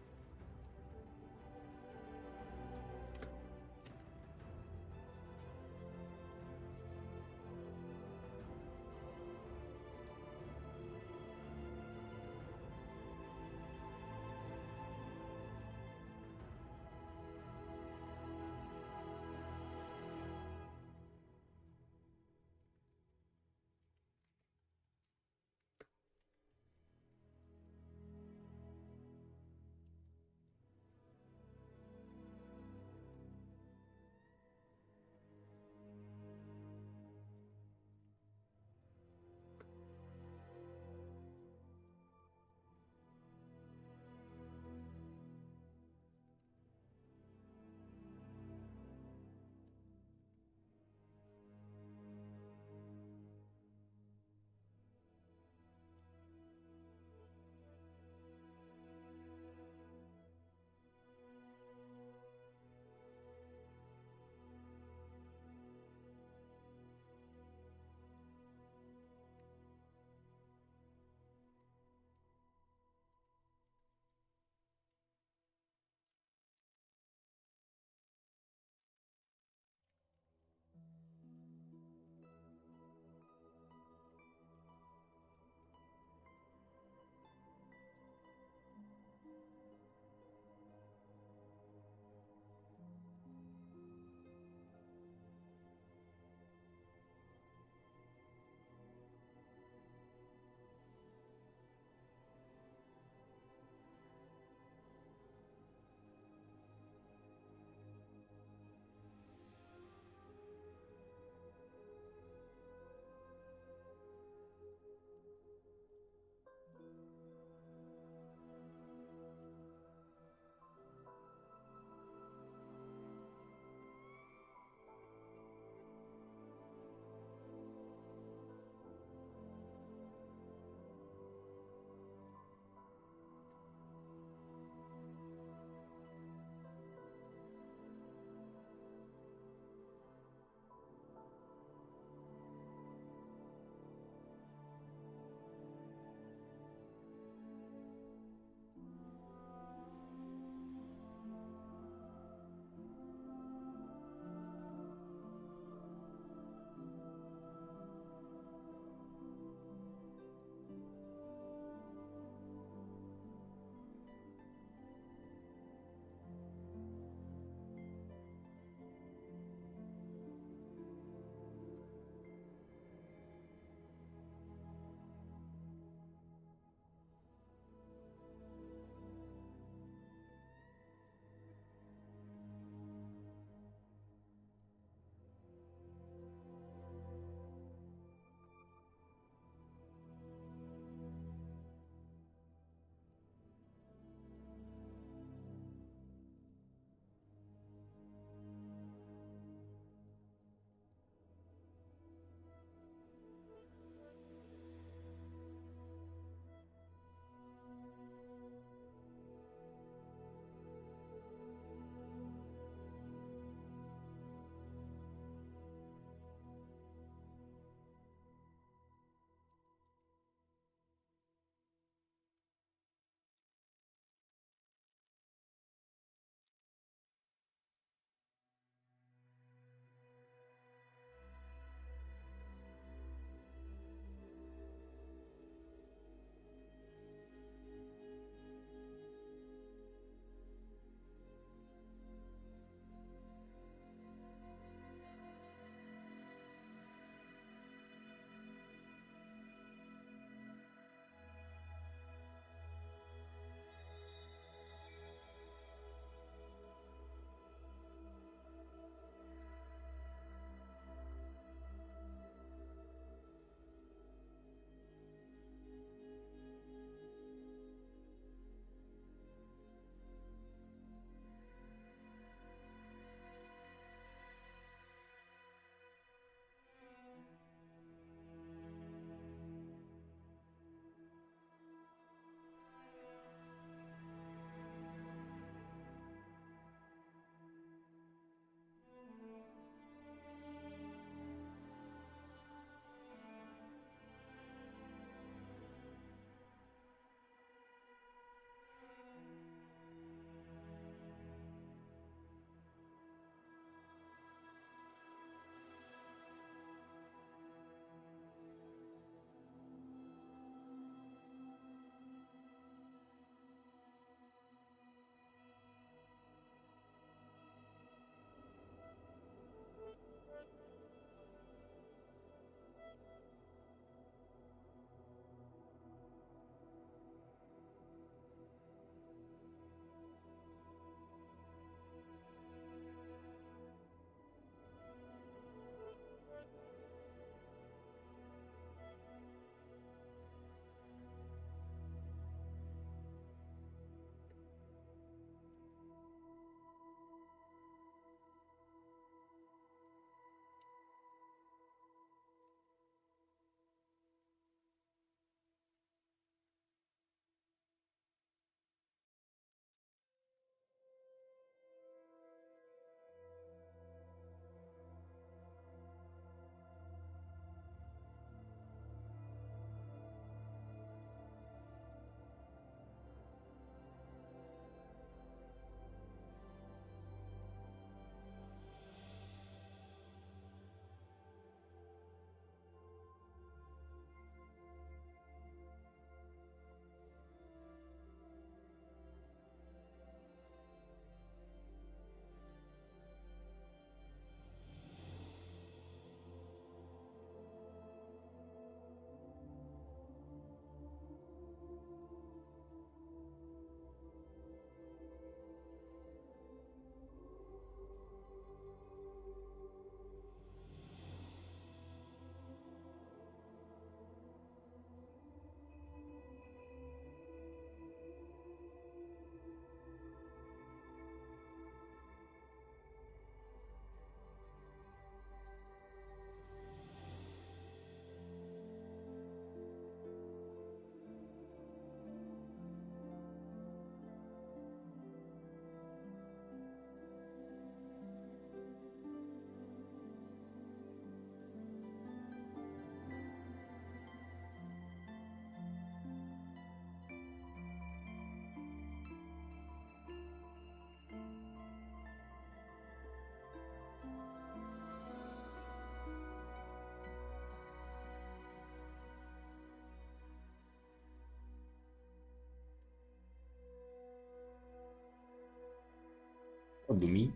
Or do me?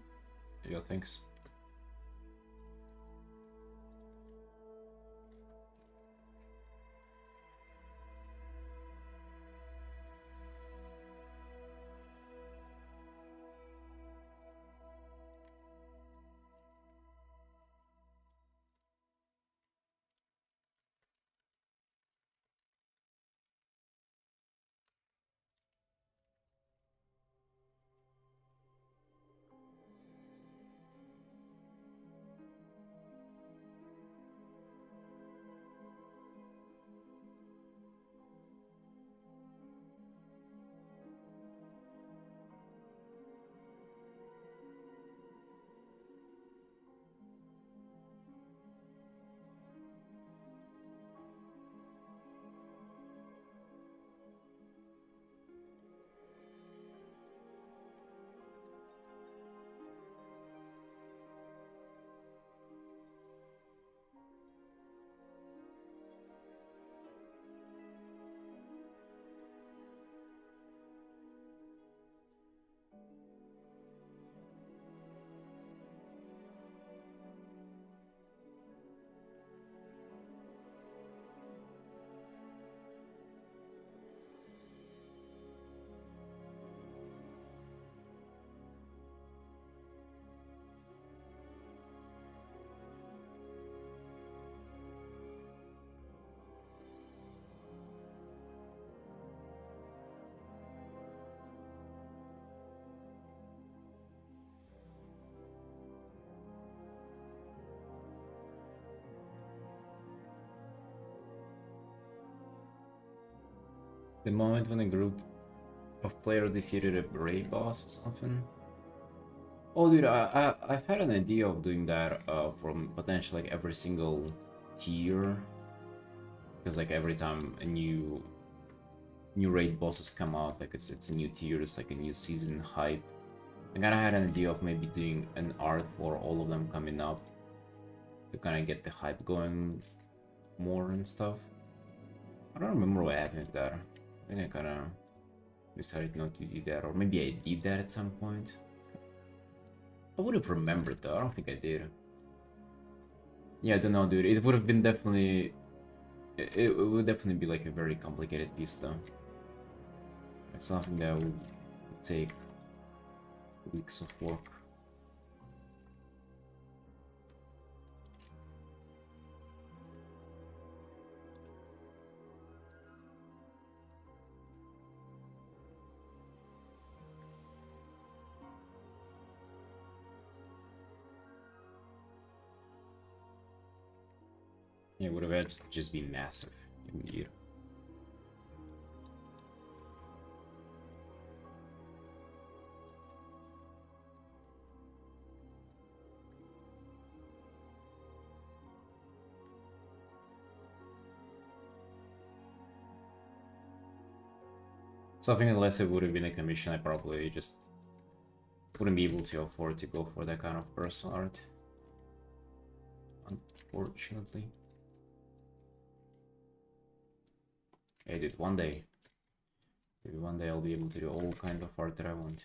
Yeah, thanks. The moment when a group of players defeated a raid boss or something. Oh, dude, I've had an idea of doing that from potentially like every single tier, because like every time a new raid bosses come out, like it's a new tier, it's like a new season hype. I kind of had an idea of maybe doing an art for all of them coming up to kind of get the hype going more and stuff. I don't remember what happened with that. I think I kind of decided not to do that, or maybe I did that at some point. I would have remembered though, I don't think I did. Yeah, I don't know, dude. It would have been definitely... It would definitely be like a very complicated piece though. It's something that would take weeks of work. Yeah, it would have had to just be massive, indeed. So I think unless it would have been a commission, I probably just wouldn't be able to afford to go for that kind of personal art. Unfortunately. Hey, dude, one day. Maybe one day I'll be able to do all kind of art that I want.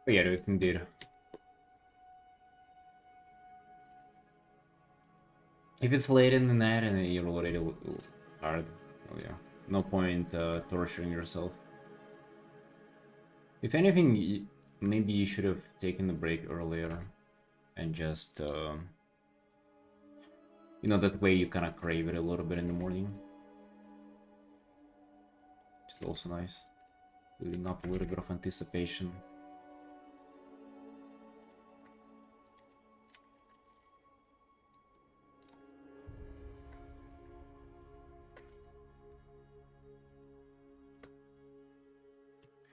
Oh, yeah, we can do. If it's late in the night and you're already hard, oh yeah, no point torturing yourself. If anything, maybe you should have taken a break earlier and just, you know, that way you kind of crave it a little bit in the morning. Which is also nice. Building up a little bit of anticipation.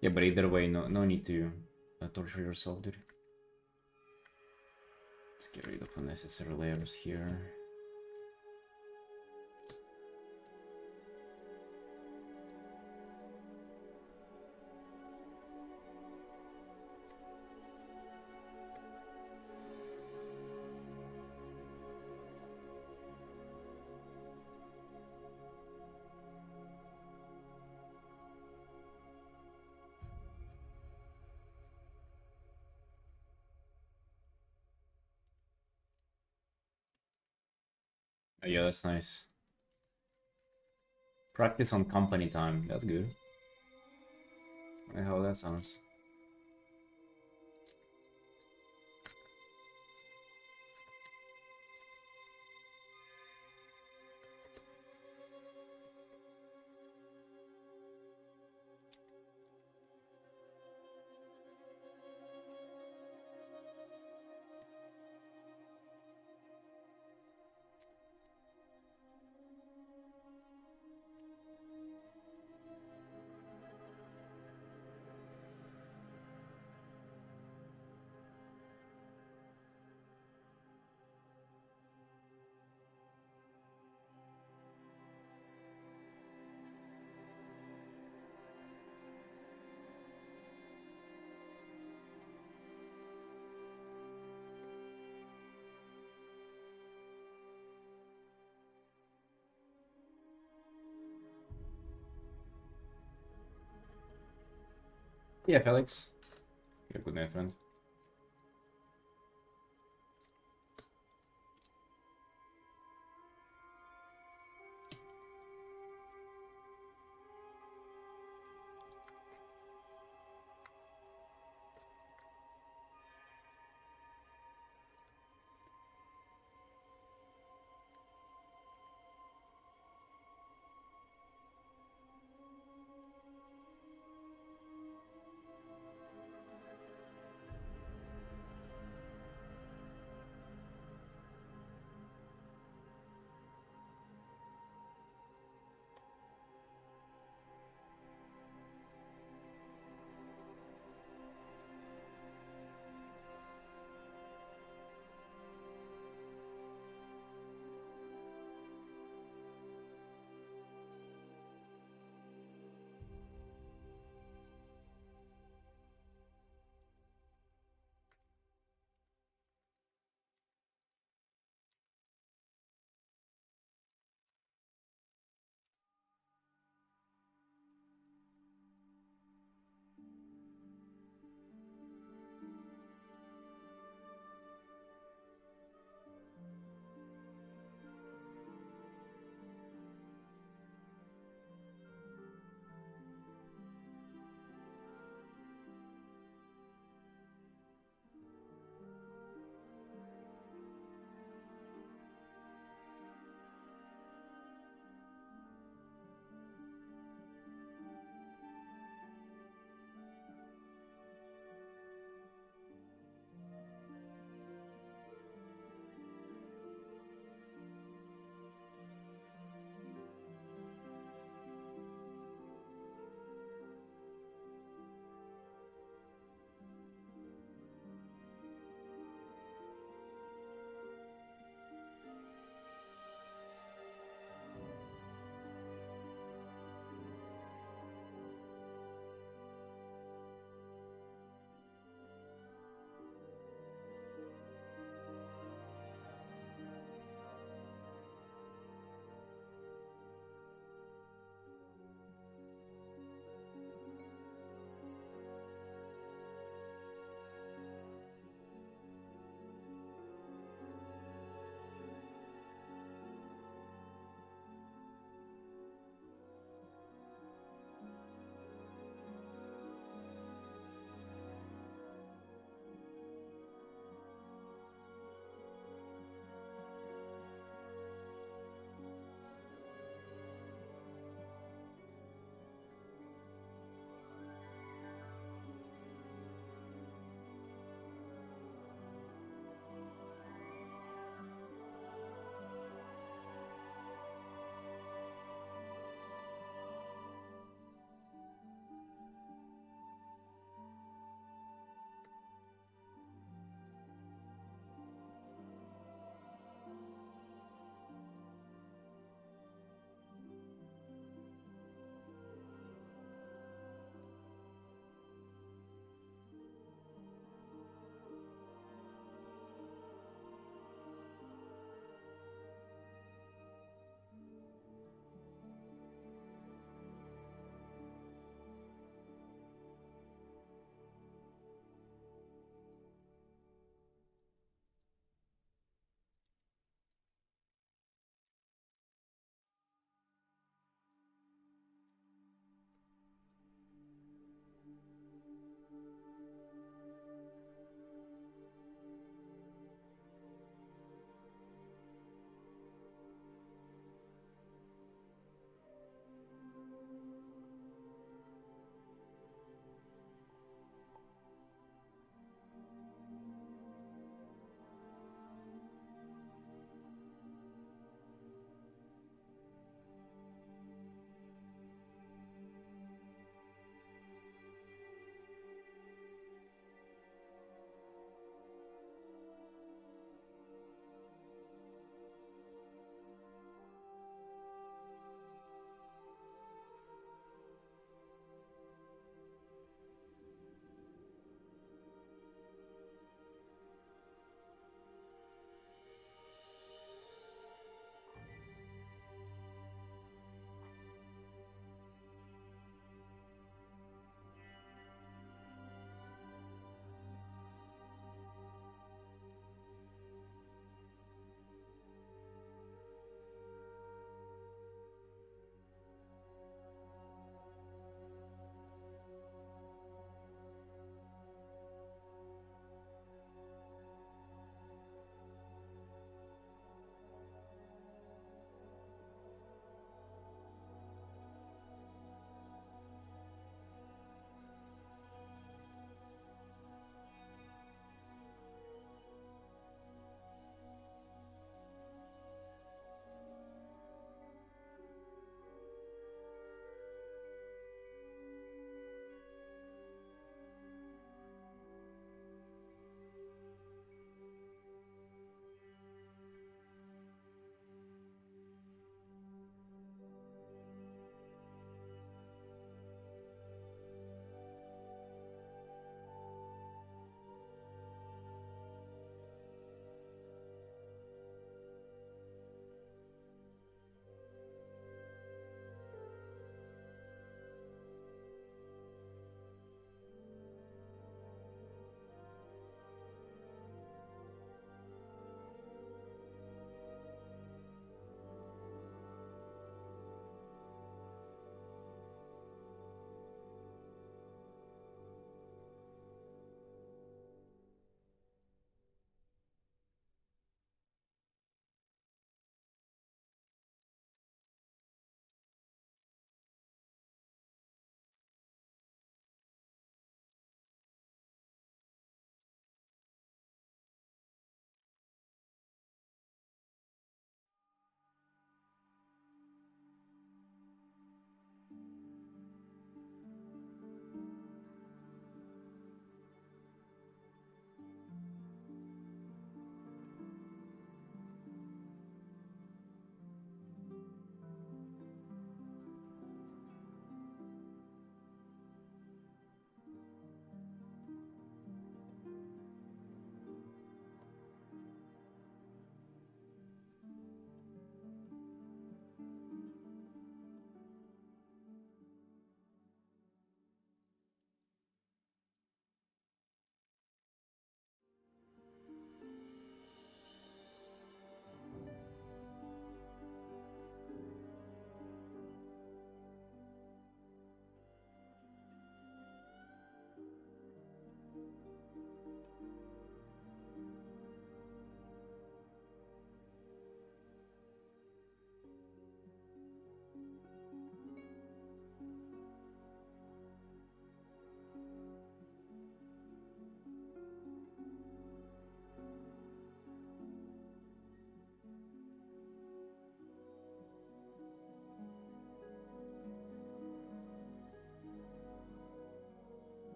Yeah, but either way, no need to torture yourself, dude. Let's get rid of unnecessary layers here. Oh, yeah, that's nice. Practice on company time. That's good. I how that sounds. Yeah, Felix. You're a good night, friend.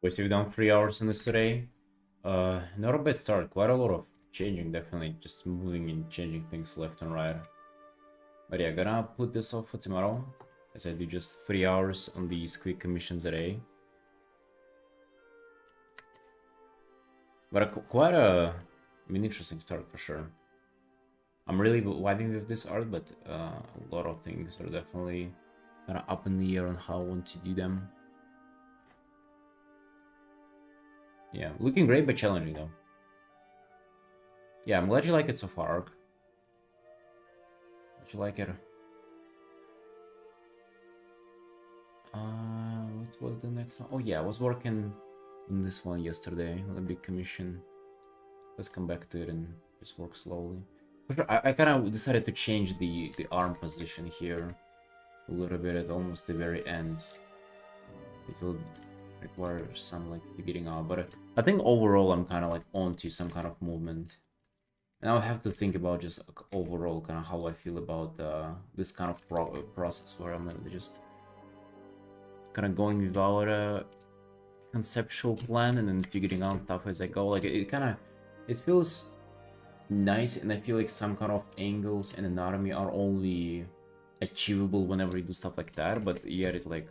we've done 3 hours in this today. Not a bad start. Quite a lot of changing, definitely. Just moving and changing things left and right. But yeah, gonna put this off for tomorrow, as I do just 3 hours on these quick commissions a day. But quite a, I mean, interesting start for sure. I'm really vibing with this art, but a lot of things are definitely kind of up in the air on how I want to do them. Yeah, looking great but challenging though. Yeah, I'm glad you like it so far, Ark. Glad you like it. What was the next one? Oh yeah, I was working on this one yesterday on a big commission. Let's come back to it and just work slowly. For sure, I kind of decided to change the arm position here a little bit at almost the very end. It'll require some like figuring out, but I think overall I'm kind of like onto some kind of movement. And I'll have to think about just overall kind of how I feel about this kind of process where I'm just kind of going without a conceptual plan and then figuring out stuff as I go. Like it feels nice, and I feel like some kind of angles and anatomy are only achievable whenever you do stuff like that, but yet it like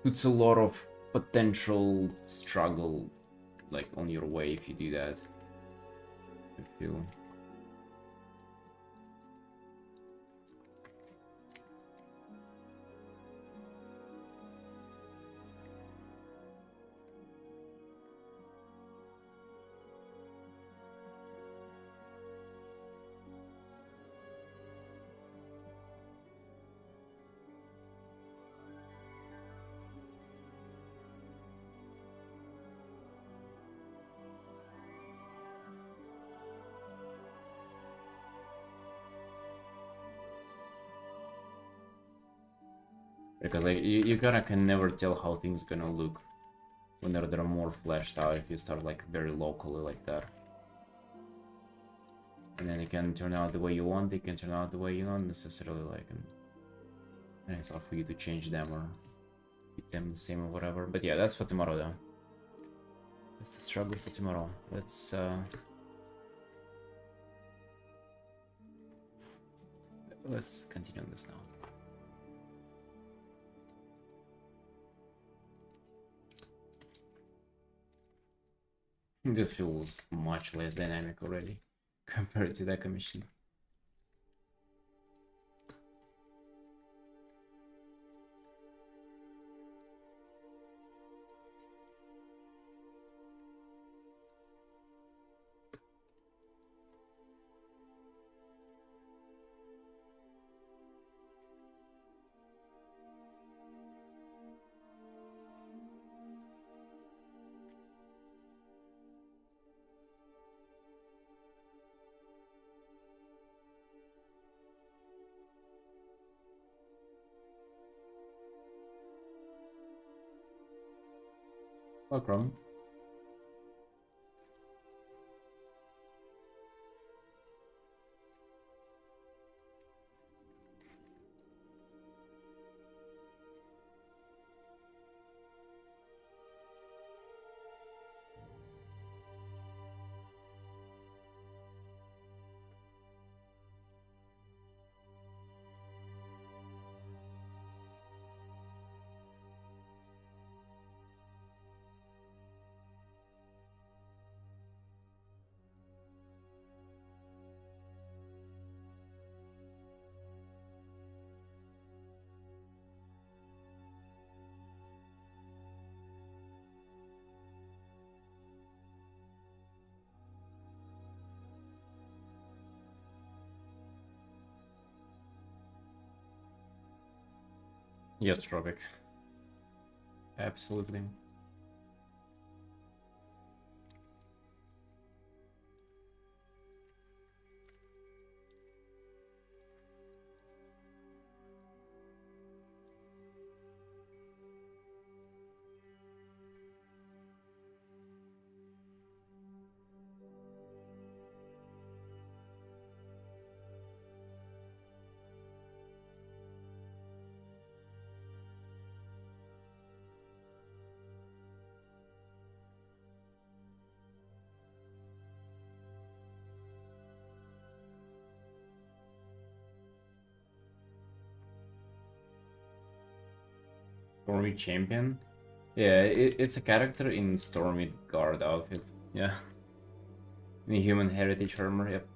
puts a lot of potential struggle like on your way if you do that. I feel. Because like you kind of can never tell how things gonna look when they're more fleshed out if you start like very locally like that. And then it can turn out the way you want, it can turn out the way you don't necessarily like, and it's up for you to change them or keep them the same or whatever. But yeah, that's for tomorrow though. That's the struggle for tomorrow. Let's continue on this now. This feels much less dynamic already compared to that commission. Welcome. Yes, Tropic. Absolutely. Stormy Champion. Yeah, it's a character in Stormy Guard outfit. Yeah. In human heritage armor, yep.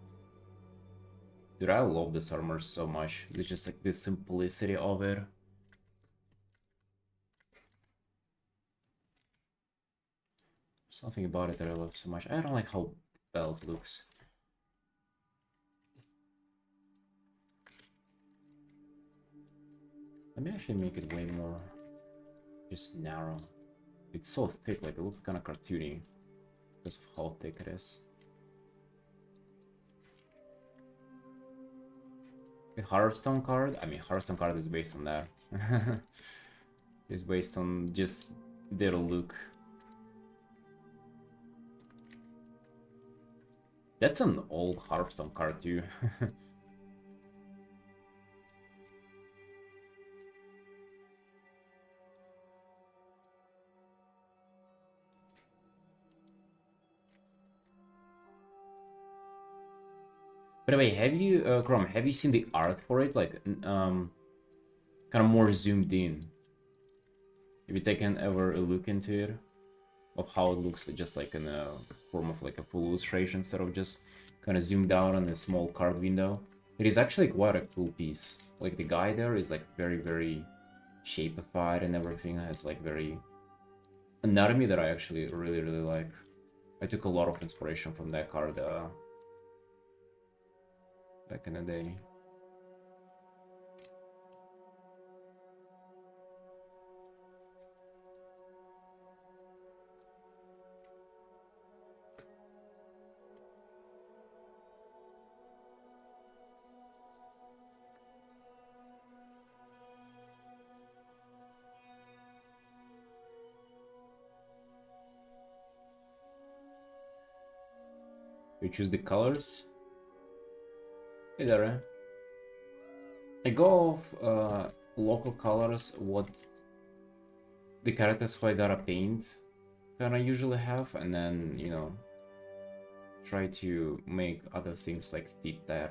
Dude, I love this armor so much. It's just like the simplicity of it. Something about it that I love so much. I don't like how belt looks. Let me actually make it way more just narrow. It's so thick, like it looks kind of cartoony because of how thick it is. The Hearthstone card? I mean, Hearthstone card is based on that. It's based on just their look. That's an old Hearthstone card too. By the way, have you, Chrome, have you seen the art for it? Like, kind of more zoomed in. Have you taken ever a look into it? Of how it looks just like in a form of like a full illustration instead of just kind of zoomed out on a small card window? It is actually quite a cool piece. Like the guy there is like very, very shapeified and everything. Has like very anatomy that I actually really, really like. I took a lot of inspiration from that card back in the day. We choose the colors. Hey there, eh? I go off local colors, what the characters who I gotta paint kind of usually have, and then, you know, try to make other things like fit there.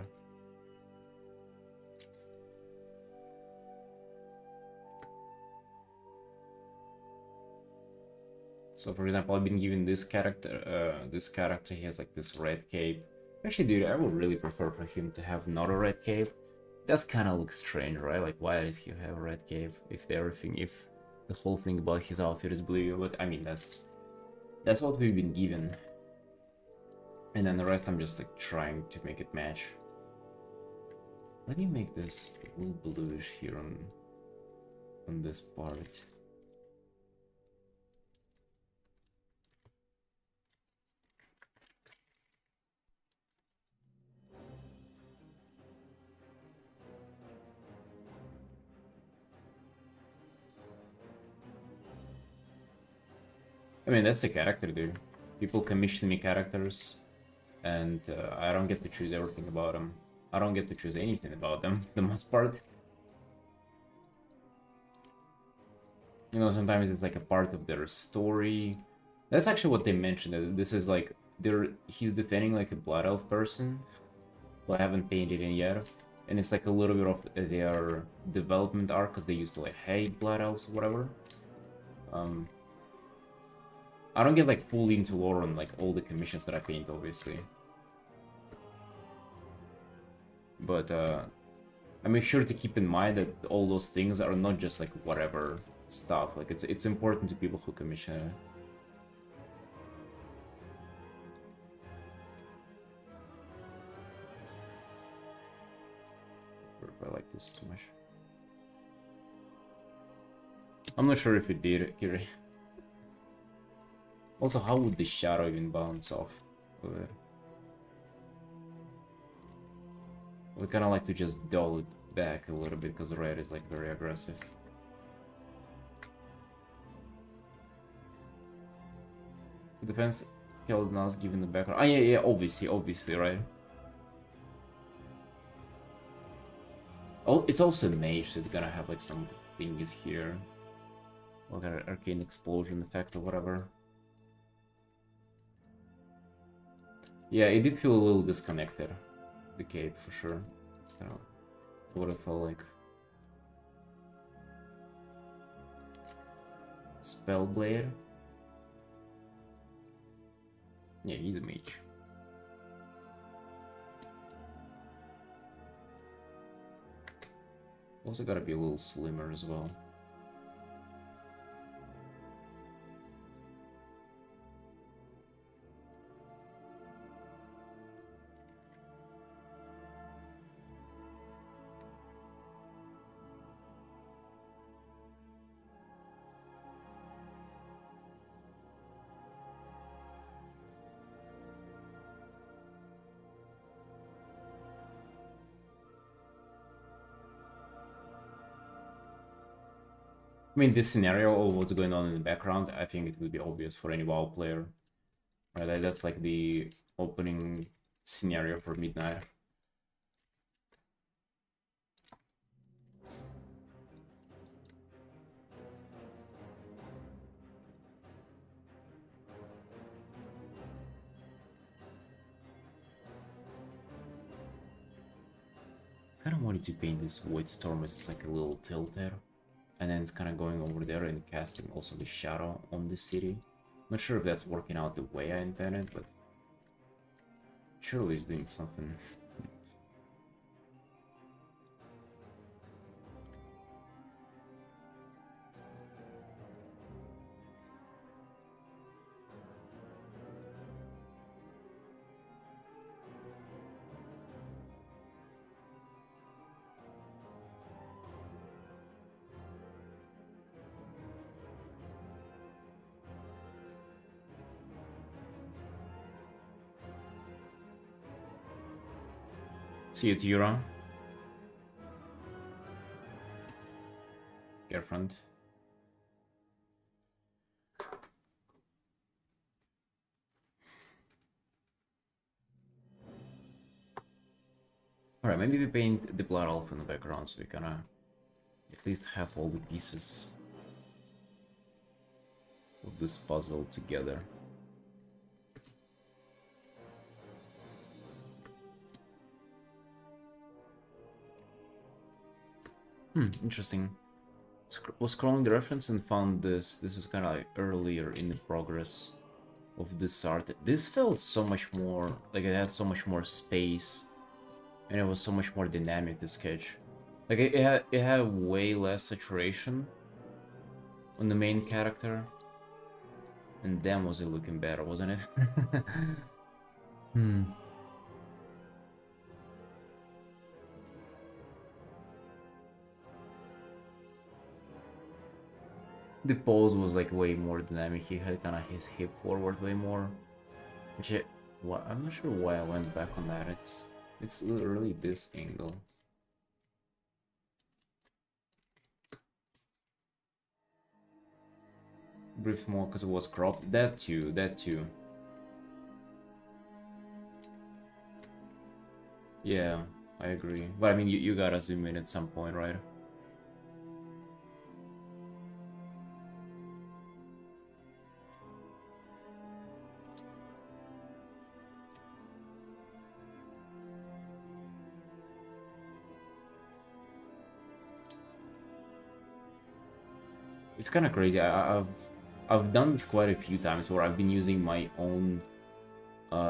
So for example, I've been given this character, he has like this red cape. Actually, dude, I would really prefer for him to have not a red cape. Does kind of look strange, right? Like, why does he have a red cape if the whole thing about his outfit is blue? But I mean, that's what we've been given. And then the rest I'm just like trying to make it match. Let me make this a little bluish here on this part. I mean, that's the character, dude. People commission me characters, and I don't get to choose everything about them. I don't get to choose anything about them, for the most part. You know, sometimes it's like a part of their story. That's actually what they mentioned, that this is like, he's defending like a Blood Elf person, who I haven't painted in yet. And it's like a little bit of their development arc, because they used to like hate Blood Elves or whatever. I don't get like fully into lore on like all the commissions that I paint, obviously. But I make sure to keep in mind that all those things are not just like whatever stuff. Like it's important to people who commission it. Or if I like this too much. I'm not sure if it did, Kiri. Also, how would the shadow even bounce off of it? We kind of like to just dull it back a little bit because the red is like very aggressive. The defense killed Nas given the background. Oh yeah, obviously, right? Oh, it's also a mage, so it's gonna have like some thingies here. Like an arcane explosion effect or whatever. Yeah, it did feel a little disconnected, the cape, for sure. That's kind of what it felt like. Spellblade. Yeah, he's a mage. Also gotta be a little slimmer as well. I mean, this scenario of what's going on in the background, I think it would be obvious for any WoW player. Right, that's like the opening scenario for Midnight. I kind of wanted to paint this Void Storm as like a little tilt there. And then it's kind of going over there and casting also the shadow on the city. Not sure if that's working out the way I intended, but surely it's doing something. See you, Tira. Girlfriend. Alright, maybe we paint the Blood Elf in the background so we kind of at least have all the pieces of this puzzle together. Interesting. Was scrolling the reference and found this. This is kind of like earlier in the progress of this art. This felt so much more, like it had so much more space. And it was so much more dynamic, the sketch. Like it had way less saturation on the main character. And damn was it looking better, wasn't it? The pose was like way more dynamic. He had kind of his hip forward way more. Which I'm not sure why I went back on that. It's literally this angle. Brief more because it was cropped. That too, that too. Yeah, I agree. But I mean, you gotta zoom in at some point, right? It's kind of crazy. I've done this quite a few times where I've been using my own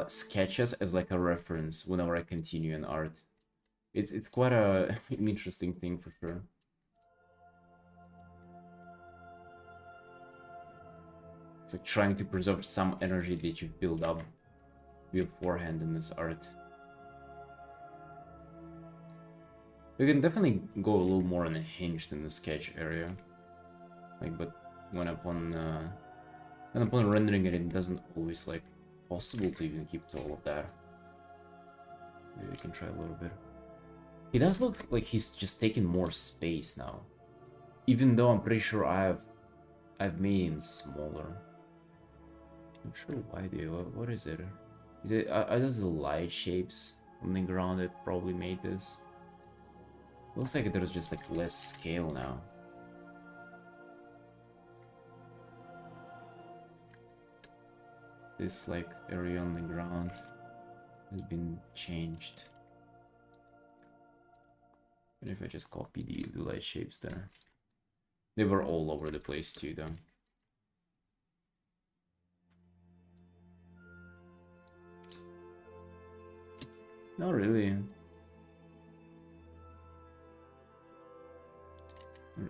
sketches as like a reference whenever I continue in art. It's quite an interesting thing for sure. It's like trying to preserve some energy that you've built up beforehand in this art. You can definitely go a little more unhinged in the sketch area. Like, but when upon rendering it, it doesn't always like possible to even keep to all of that. Maybe we can try a little bit. He does look like he's just taking more space now, even though I'm pretty sure I've made him smaller. I'm sure why though. What is it? Is it are those the light shapes on the ground that probably made this? Looks like there's just like less scale now. This like area on the ground has been changed. And if I just copy the light shapes there, they were all over the place too, though. Not really.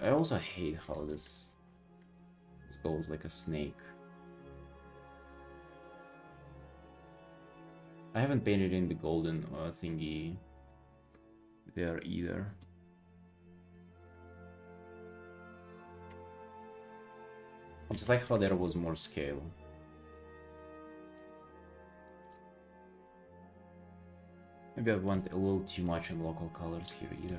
I also hate how this goes like a snake. I haven't painted in the golden thingy there either. I just like how there was more scale. Maybe I went a little too much in local colors here either.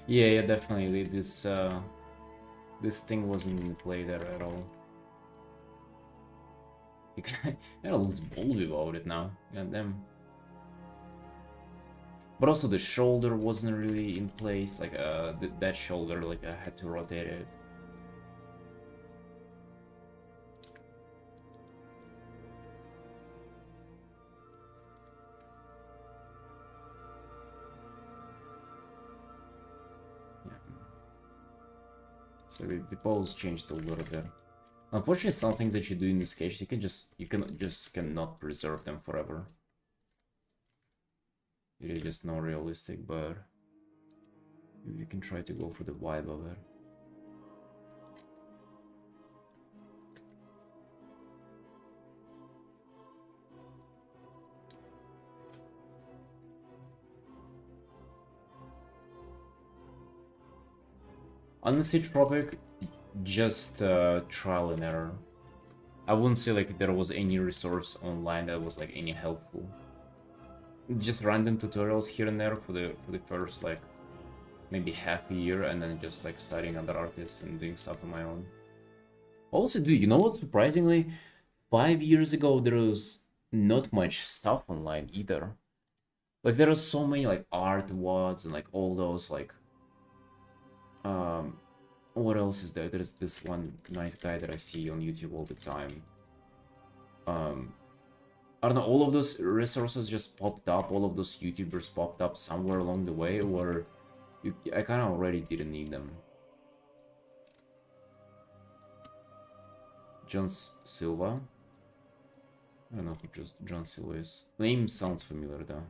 Yeah, definitely. This thing wasn't in play there at all. It kind of looks bold without it now. God damn. But also the shoulder wasn't really in place. Like that shoulder, like I had to rotate it. So the pose changed a little bit. Unfortunately, some things that you do in this sketch, you cannot preserve them forever. It is just not realistic, but you can try to go for the vibe of it. Honestly, Tropic, just trial and error. I wouldn't say like there was any resource online that was like any helpful. Just random tutorials here and there for the first like maybe half a year, and then just like studying other artists and doing stuff on my own. Also, dude, you know what? Surprisingly, 5 years ago there was not much stuff online either. Like there are so many like art wads and like all those like what else is there? There's this one nice guy that I see on YouTube all the time. I don't know, all of those resources just popped up, all of those YouTubers popped up somewhere along the way, or I kind of already didn't need them. John Silva? I don't know who just John Silva is. Name sounds familiar though.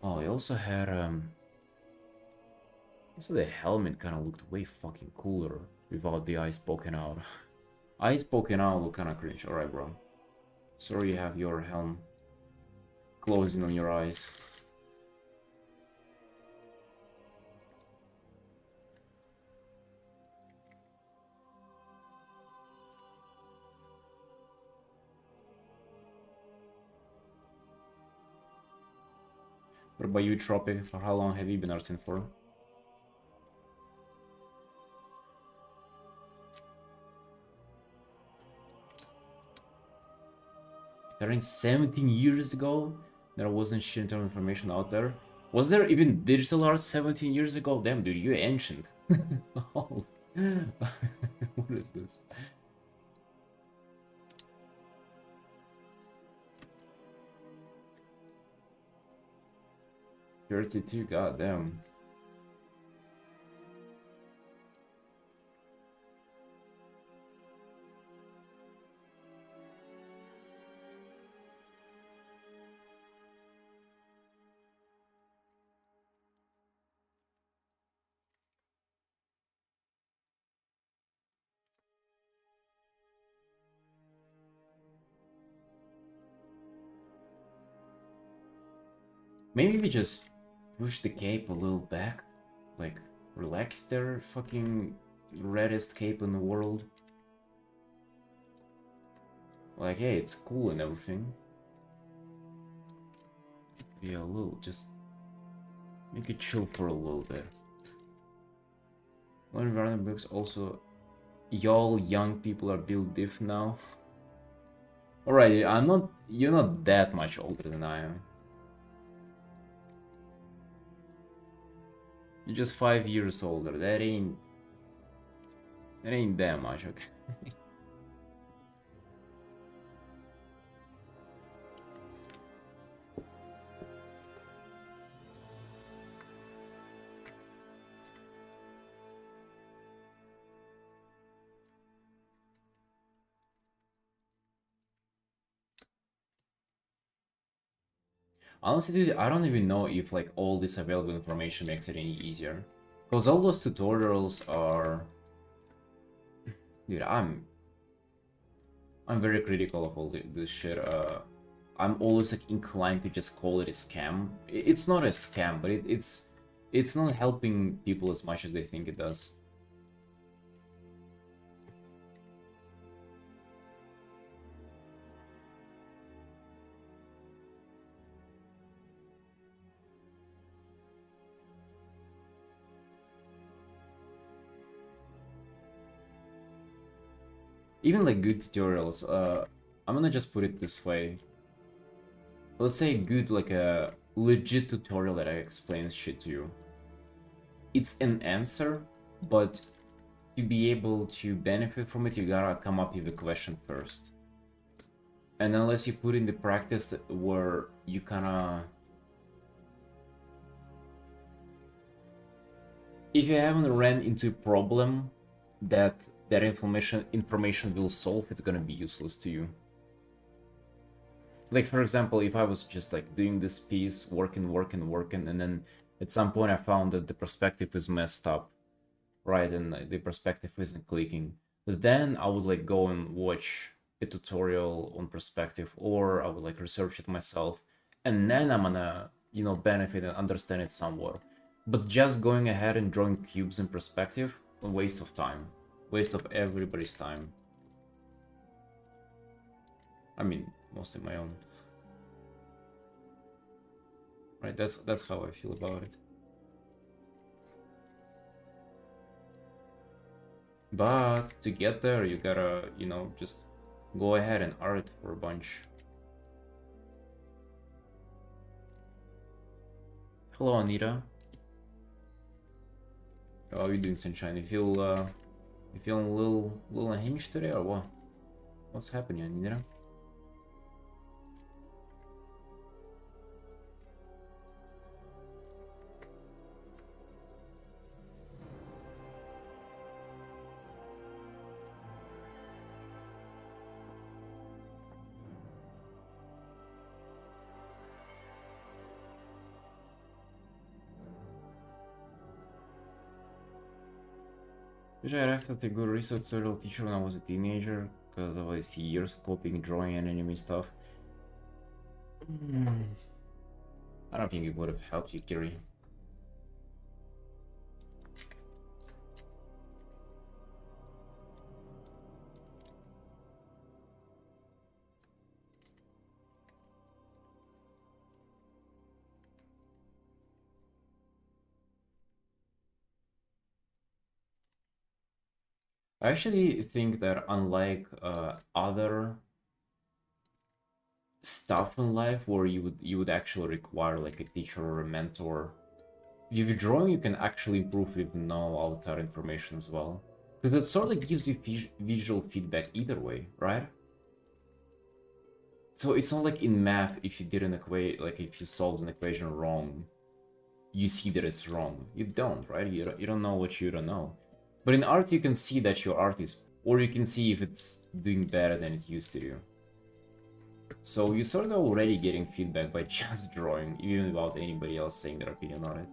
Oh, he also had also the helmet kind of looked way fucking cooler without the eyes poking out. Eyes poking out look kind of cringe. Alright, bro. Sorry you have your helm closing on your eyes. What about you, Tropic? For how long have you been arting for? Starting 17 years ago? There wasn't shit ton of information out there. Was there even digital art 17 years ago? Damn, dude, you're ancient. Oh. What is this? $32, goddamn. Maybe we just push the cape a little back. Like, relax their fucking reddest cape in the world. Like, hey, it's cool and everything. Yeah, a little, just make it chill for a little bit. One random books also, y'all young people are built diff now. Alright, you're not that much older than I am. You're just 5 years older. That ain't that much, okay? Honestly, dude, I don't even know if like all this available information makes it any easier. Because all those tutorials are... Dude, I'm very critical of all this shit. I'm always like inclined to just call it a scam. It's not a scam, but it's not helping people as much as they think it does. Even like good tutorials, I'm gonna just put it this way. Let's say good, like a legit tutorial that explains shit to you. It's an answer, but to be able to benefit from it, you gotta come up with a question first. And unless you put in the practice where you kinda... If you haven't ran into a problem that information will solve, it's gonna be useless to you. Like, for example, if I was just like doing this piece, working, and then at some point I found that the perspective is messed up, right? And the perspective isn't clicking. But then I would like go and watch a tutorial on perspective, or I would like research it myself, and then I'm gonna, you know, benefit and understand it somewhat. But just going ahead and drawing cubes in perspective, a waste of time. Waste of everybody's time. I mean, mostly my own. Right, that's how I feel about it. But to get there, you gotta, you know, just go ahead and art for a bunch. Hello, Anita. How are you doing, Sunshine? You feeling a little unhinged today, or what? What's happening, Anita? Wish I had access to a good research tutorial teacher when I was a teenager, because I was years copying, drawing, and anime stuff. I don't think it would have helped you, Kiri. I actually think that unlike other stuff in life where you would actually require like a teacher or a mentor, if you're drawing, you can actually improve with no outside information as well, because it sort of gives you visual feedback either way, right? So it's not like in math, if you did an equation, like if you solved an equation wrong, you see that it's wrong. You don't, right? You don't know what you don't know. But in art, you can see that your art is, or you can see if it's doing better than it used to do. So you're sort of already getting feedback by just drawing, even without anybody else saying their opinion on it.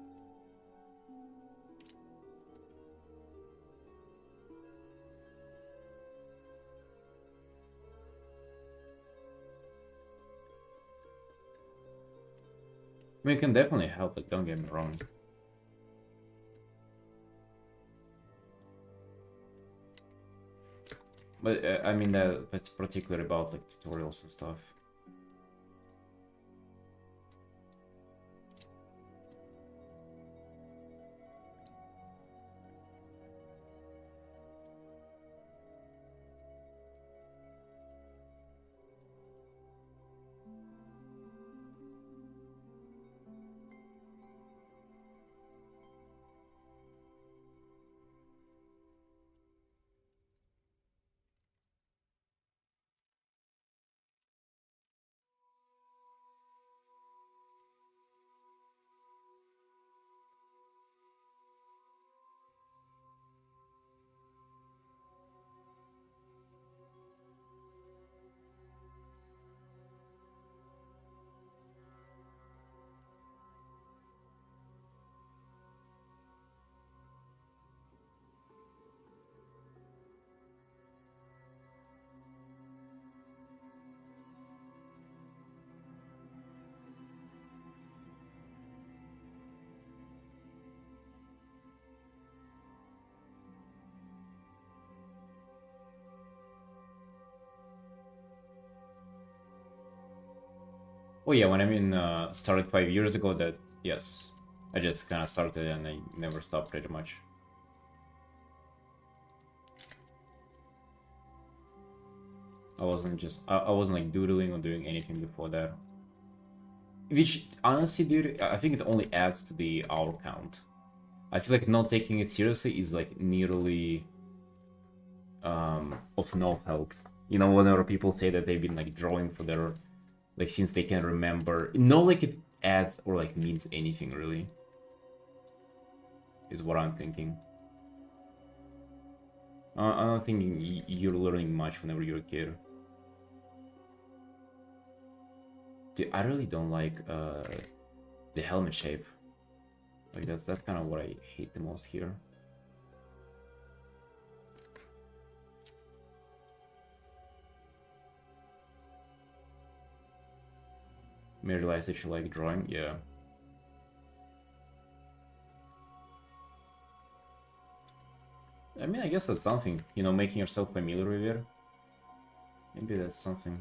I mean, it can definitely help, like, don't get me wrong. But I mean, that's particularly about like tutorials and stuff. Oh yeah, when I mean started 5 years ago, that yes, I just kind of started and I never stopped pretty much. I wasn't like doodling or doing anything before that. Which honestly, dude, I think it only adds to the hour count. I feel like not taking it seriously is like nearly of no help. You know, whenever people say that they've been like drawing for their like since they can remember, no, like it adds or like means anything really. Is what I'm thinking. I'm not thinking you're learning much whenever you're a kid. Dude, I really don't like the helmet shape. Like that's kind of what I hate the most here. May realize that you like drawing, yeah. I mean, I guess that's something, you know, making yourself familiar with it. Maybe that's something.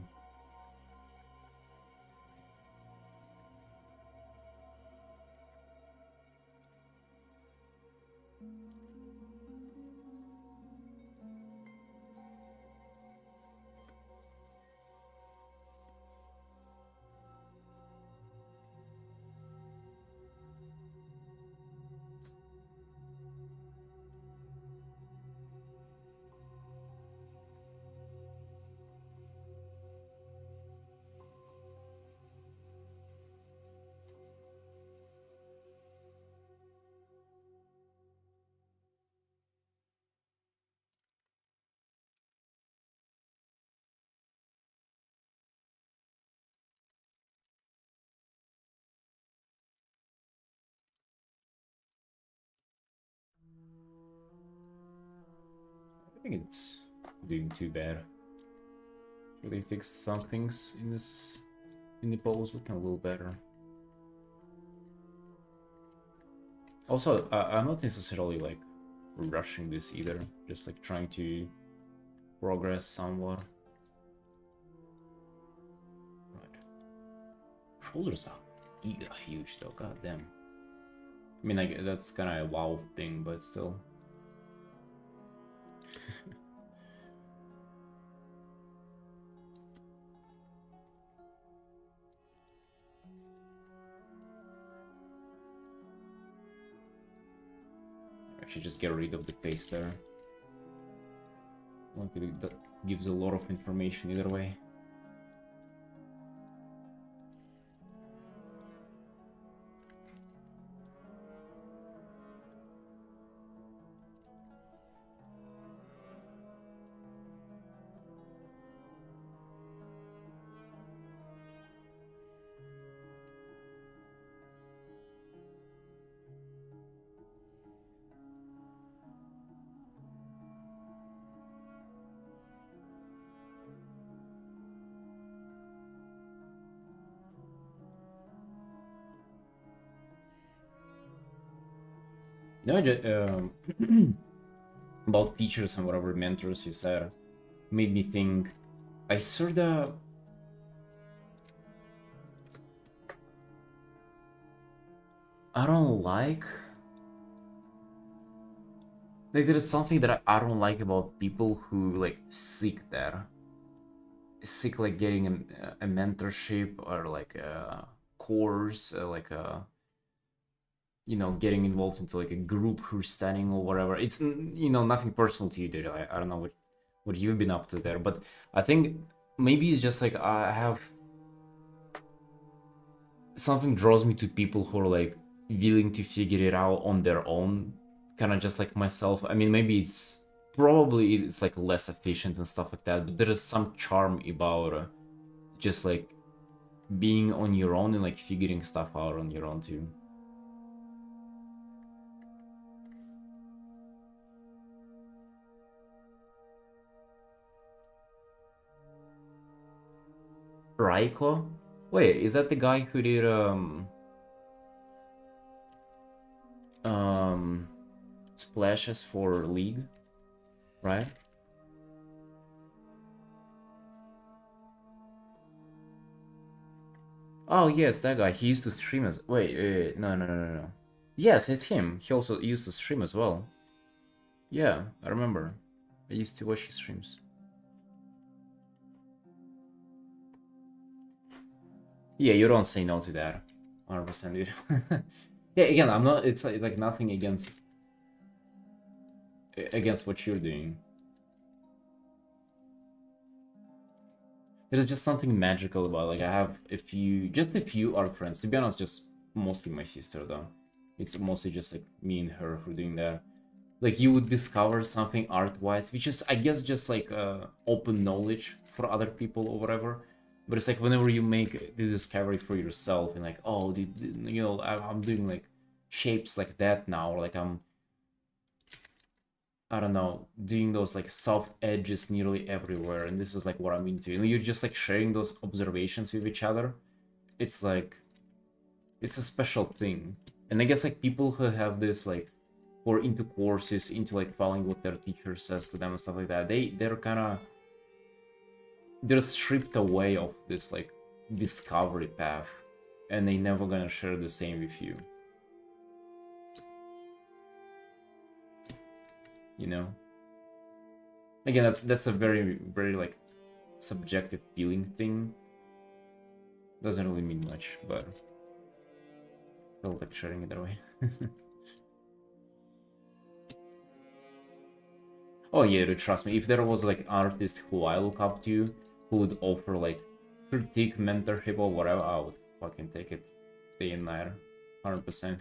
I think it's doing too bad. Should they fix some things in this in the polls looking a little better? Also, I'm not necessarily like rushing this either, just like trying to progress somewhat. Right. Shoulders are giga huge though, god damn. I mean, like, that's kind of a wow thing, but still. I should just get rid of the paste there. That gives a lot of information either way. No, about teachers and whatever mentors you said made me think. I sorta I don't like there is something that I don't like about people who like seek like getting a mentorship or like a course, like a you know getting involved into like a group who's studying or whatever. It's you know nothing personal to you, dude. I don't know what you've been up to there, but I think maybe it's just like I have something draws me to people who are like willing to figure it out on their own, kind of just like myself. I mean, maybe it's like less efficient and stuff like that, but there is some charm about just like being on your own and like figuring stuff out on your own too. Raiko? Wait, is that the guy who did um splashes for League, right? Oh, yeah, it's that guy. He used to stream as... Wait, no, no, no, no, no. Yes, it's him. He also used to stream as well. Yeah, I remember. I used to watch his streams. Yeah, you don't say no to that. 100%, dude. Yeah, again, I'm not... It's like nothing against what you're doing. There's just something magical about, like, I have just a few art friends. To be honest, just mostly my sister, though. It's mostly just, like, me and her who are doing that. Like, you would discover something art-wise, which is, I guess, just, like, open knowledge for other people or whatever. But it's like, whenever you make the discovery for yourself, and like, oh, you know, I'm doing, like, shapes like that now, or, like, I don't know, doing those like soft edges nearly everywhere, and this is like what I'm into. And you're just like sharing those observations with each other. It's like, it's a special thing. And I guess like people who have this like, who are into courses, into like following what their teacher says to them and stuff like that, they're kind of, they're stripped away of this like discovery path, and they never gonna share the same with you. You know? Again, that's a very, very like subjective feeling thing. Doesn't really mean much, but I felt like sharing it that way. Oh yeah, dude, trust me, if there was like an artist who I look up to, who would offer like critique, mentorship or whatever, I would fucking take it day and night. 100%.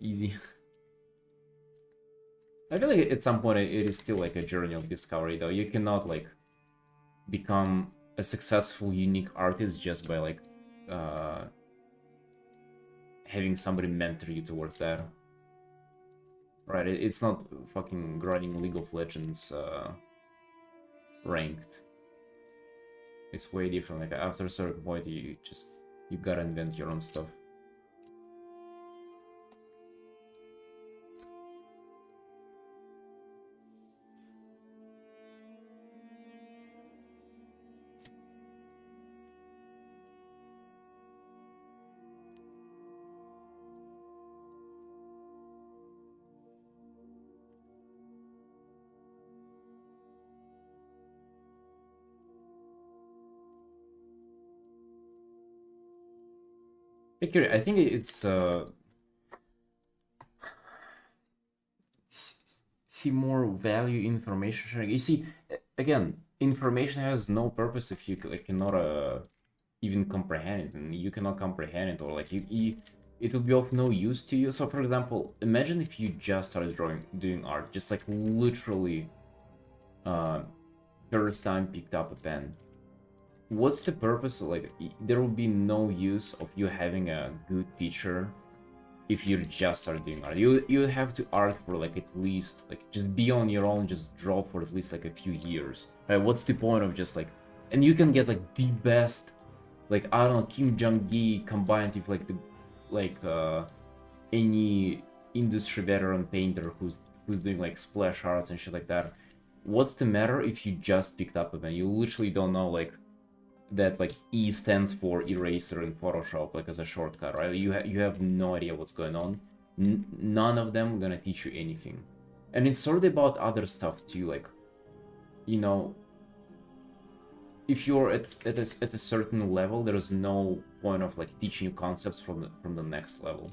Easy. I feel like at some point it is still like a journey of discovery, though. You cannot like become a successful, unique artist just by like having somebody mentor you towards that. Right? It's not fucking grinding League of Legends ranked. It's way different. Like after a certain point, you gotta invent your own stuff. I think it's see more value in information sharing. You see, again, information has no purpose if you like cannot even comprehend it, and you cannot comprehend it, or like it will be of no use to you. So, for example, imagine if you just started doing art, just like literally, first time picked up a pen. What's the purpose? Like, there will be no use of you having a good teacher if you just start doing art. You have to art for like at least like just be on your own, just draw for at least like a few years. Right? What's the point of just like, and you can get like the best, like I don't know, Kim Jong-gi combined with like the any industry veteran painter who's doing like splash arts and shit like that. What's the matter if you just picked up a pen? You literally don't know like that like E stands for eraser in Photoshop, like as a shortcut, right? You have no idea what's going on. None of them are gonna teach you anything. And it's sort of about other stuff too, like, you know, if you're at a certain level, there is no point of like teaching you concepts from the next level.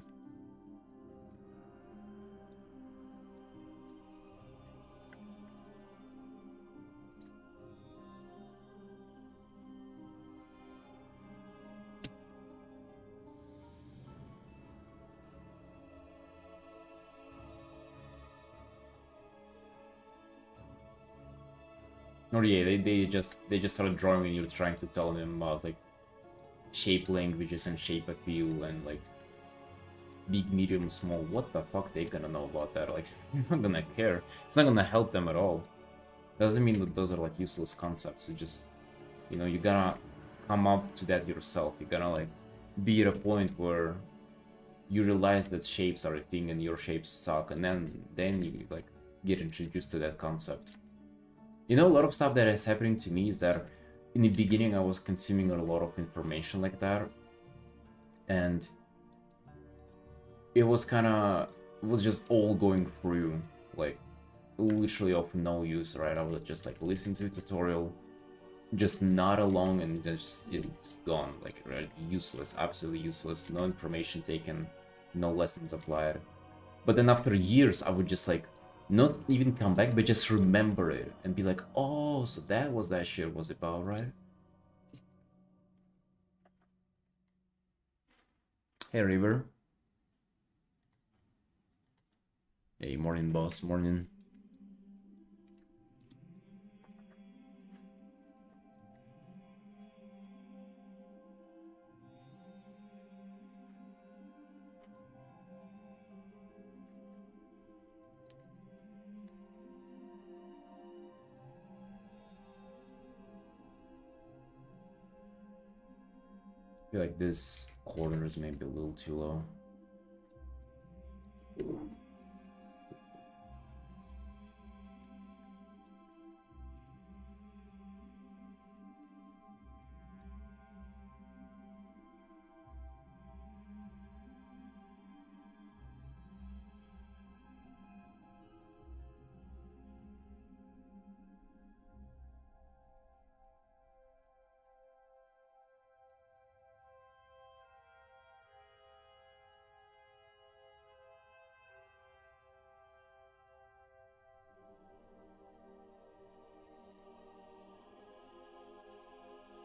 Or yeah, they just started drawing and you're trying to tell them about like shape languages and shape appeal and like big, medium, small. What the fuck they gonna know about that? Like, you're not gonna care. It's not gonna help them at all. Doesn't mean that those are like useless concepts. It just, you know, you gotta come up to that yourself. You gotta like be at a point where you realize that shapes are a thing and your shapes suck, and then you like get introduced to that concept. You know, a lot of stuff that is happening to me is that in the beginning I was consuming a lot of information like that, and it was kind of, it was just all going through, like, literally of no use, right? I would just like listen to a tutorial, just nod along, and it's gone, like, right? Useless, absolutely useless, no information taken, no lessons applied. But then after years I would just like not even come back, but just remember it and be like, oh, so that was that shit was about, right? Hey River. Hey, morning boss, morning. I feel like this corner is maybe a little too low.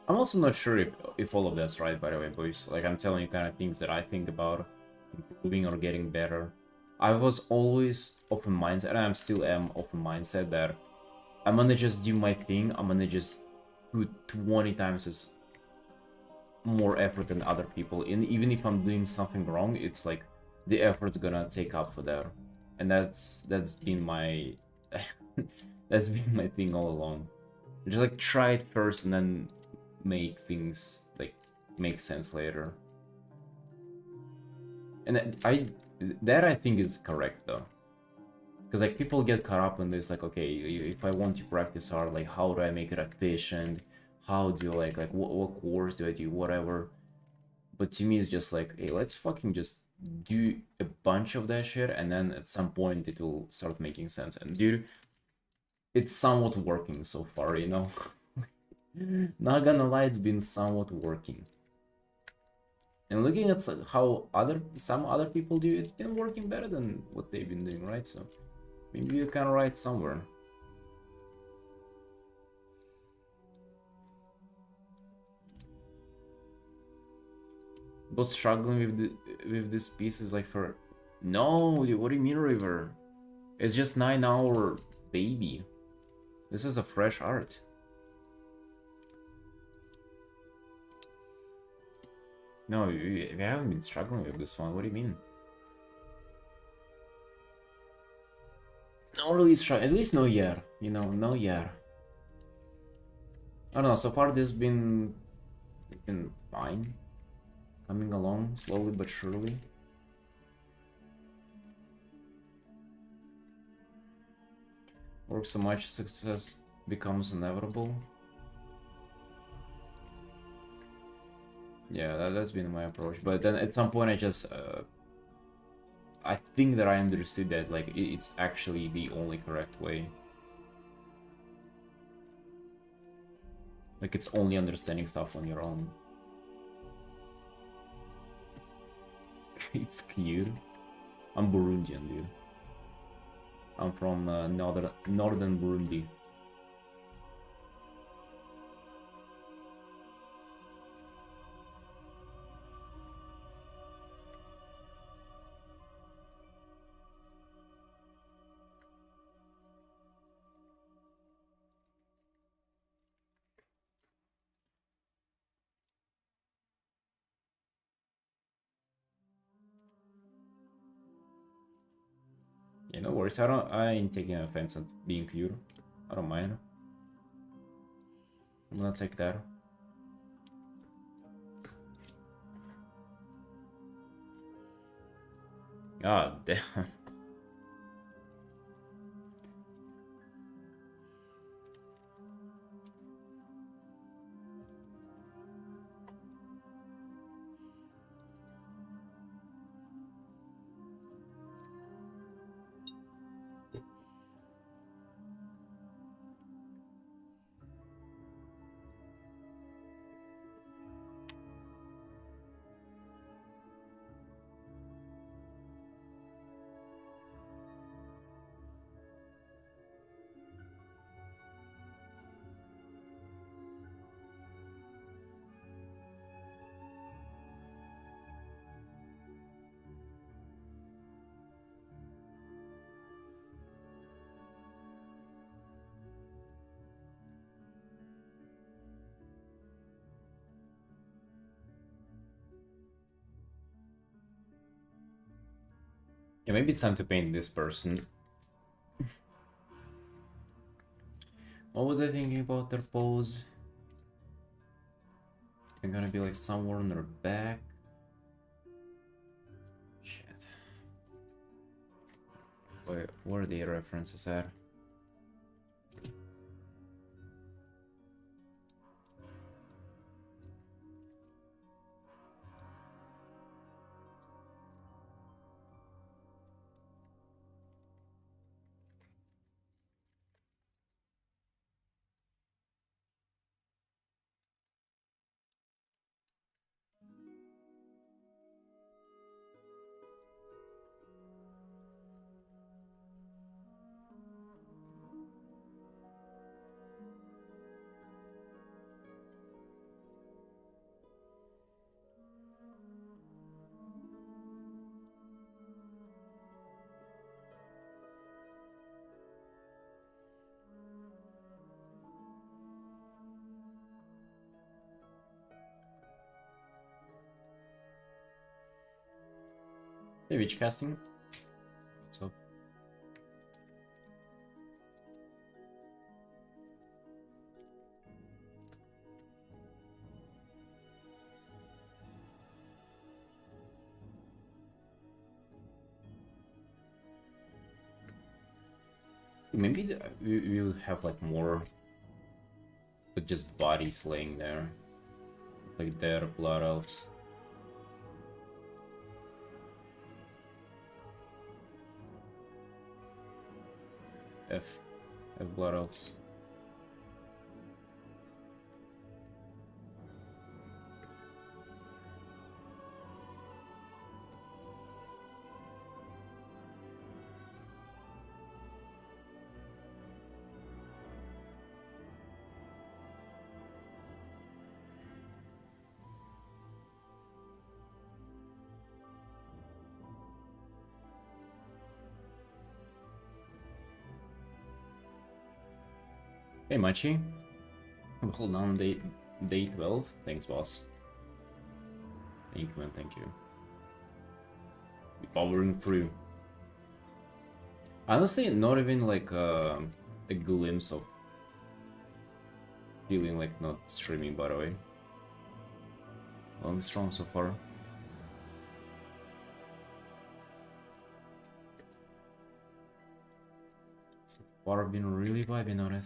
I'm also not sure if all of that's right, by the way, boys. Like, I'm telling you kind of things that I think about improving or getting better. I was always open mindset, and I still am open mindset that I'm gonna just do my thing. I'm gonna just put 20 times as more effort than other people. And even if I'm doing something wrong, it's like the effort's gonna take up for that. And that's been my that's been my thing all along. Just like try it first and then make things like make sense later. And I think is correct though. Because like people get caught up in this, like, okay, if I want to practice art, like how do I make it efficient? How do like what course do I do, whatever. But to me it's just like, hey, let's fucking just do a bunch of that shit, and then at some point it will start making sense. And dude, it's somewhat working so far, you know. Not gonna lie, it's been somewhat working. And looking at how some other people do, it's been working better than what they've been doing, right? So maybe you're kind of right somewhere. But struggling with this piece is like for no, what do you mean, River? It's just 9 hour baby. This is a fresh art. No, we haven't been struggling with this one. What do you mean? Not really struggling. At least no year. You know, no year. I don't know. So far, this been fine. Coming along slowly but surely. Work so much, success becomes inevitable. Yeah, that's been my approach. But then at some point, I think that I understood that like it's actually the only correct way. Like it's only understanding stuff on your own. It's cute. I'm Burundian, dude. I'm from northern Burundi. Yeah, no worries. I ain't taking offense at being cute. I don't mind. I'm gonna take that. God damn. Yeah, maybe it's time to paint this person. What was I thinking about their pose? They're gonna be like somewhere on their back. Shit. Wait, where are the references at? Hey, witch casting. So maybe we will have like more, but just bodies laying there, like their blood elves. F blood elves. Hey, Machi. Hold on, day 12. Thanks, boss. Thank you, man. Thank you. Powering through. Honestly, not even like a glimpse of feeling like not streaming, by the way. Going strong so far. So far, I've been really vibing on it.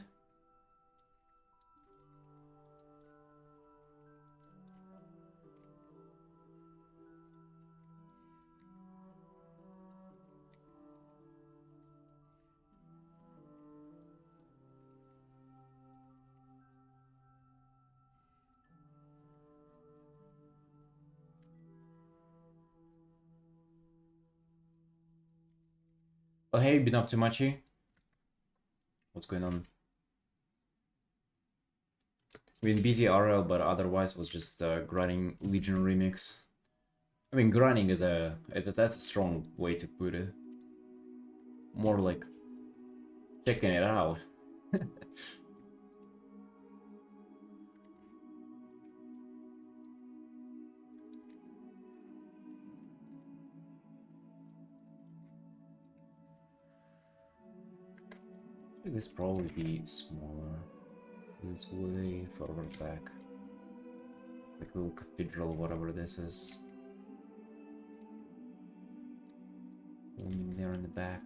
Oh, hey, been up to Machi? What's going on? Been busy RL, but otherwise was just grinding Legion remix. I mean, grinding is that's a strong way to put it. More like checking it out. This probably be smaller. This way further back. Like a little cathedral, whatever this is. There in the back.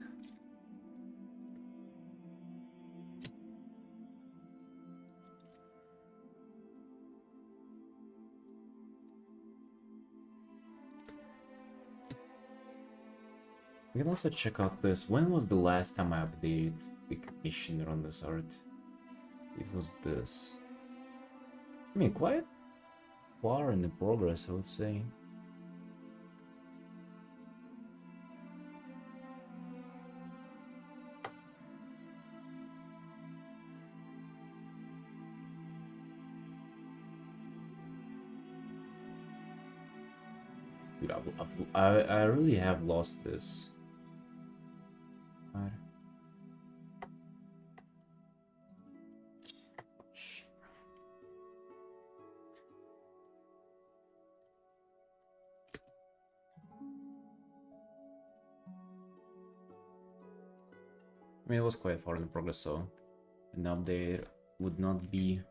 We can also check out this. When was the last time I updated the commissioner on this art? It was this. I mean, quite far in the progress, I would say. Dude, I really have lost this. I mean, it was quite far in progress, so an update would not be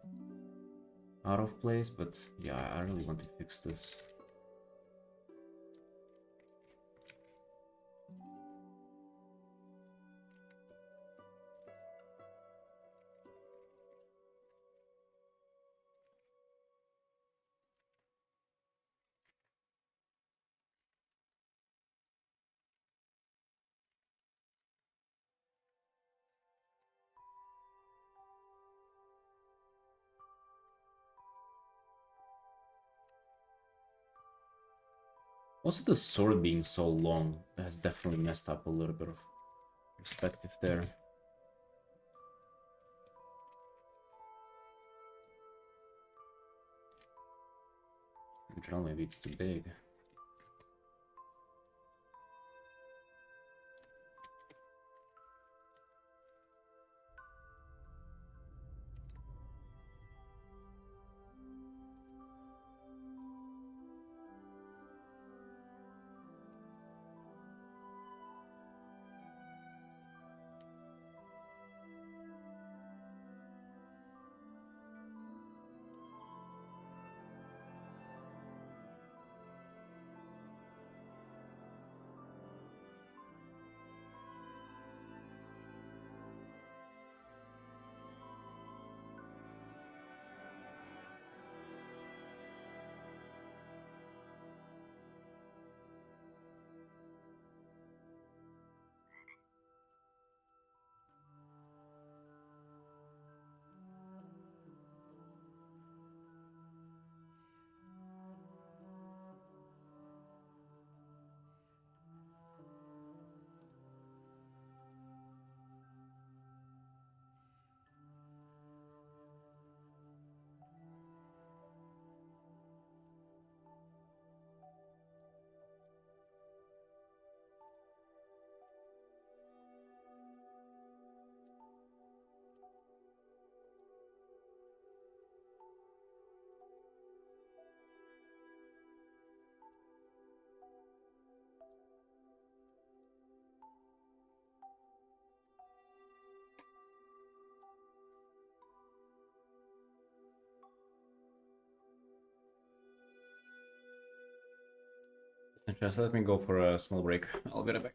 out of place, but yeah, I really want to fix this. Also, the sword being so long has definitely messed up a little bit of perspective there. In general, maybe it's too big. Just let me go for a small break. I'll be right back.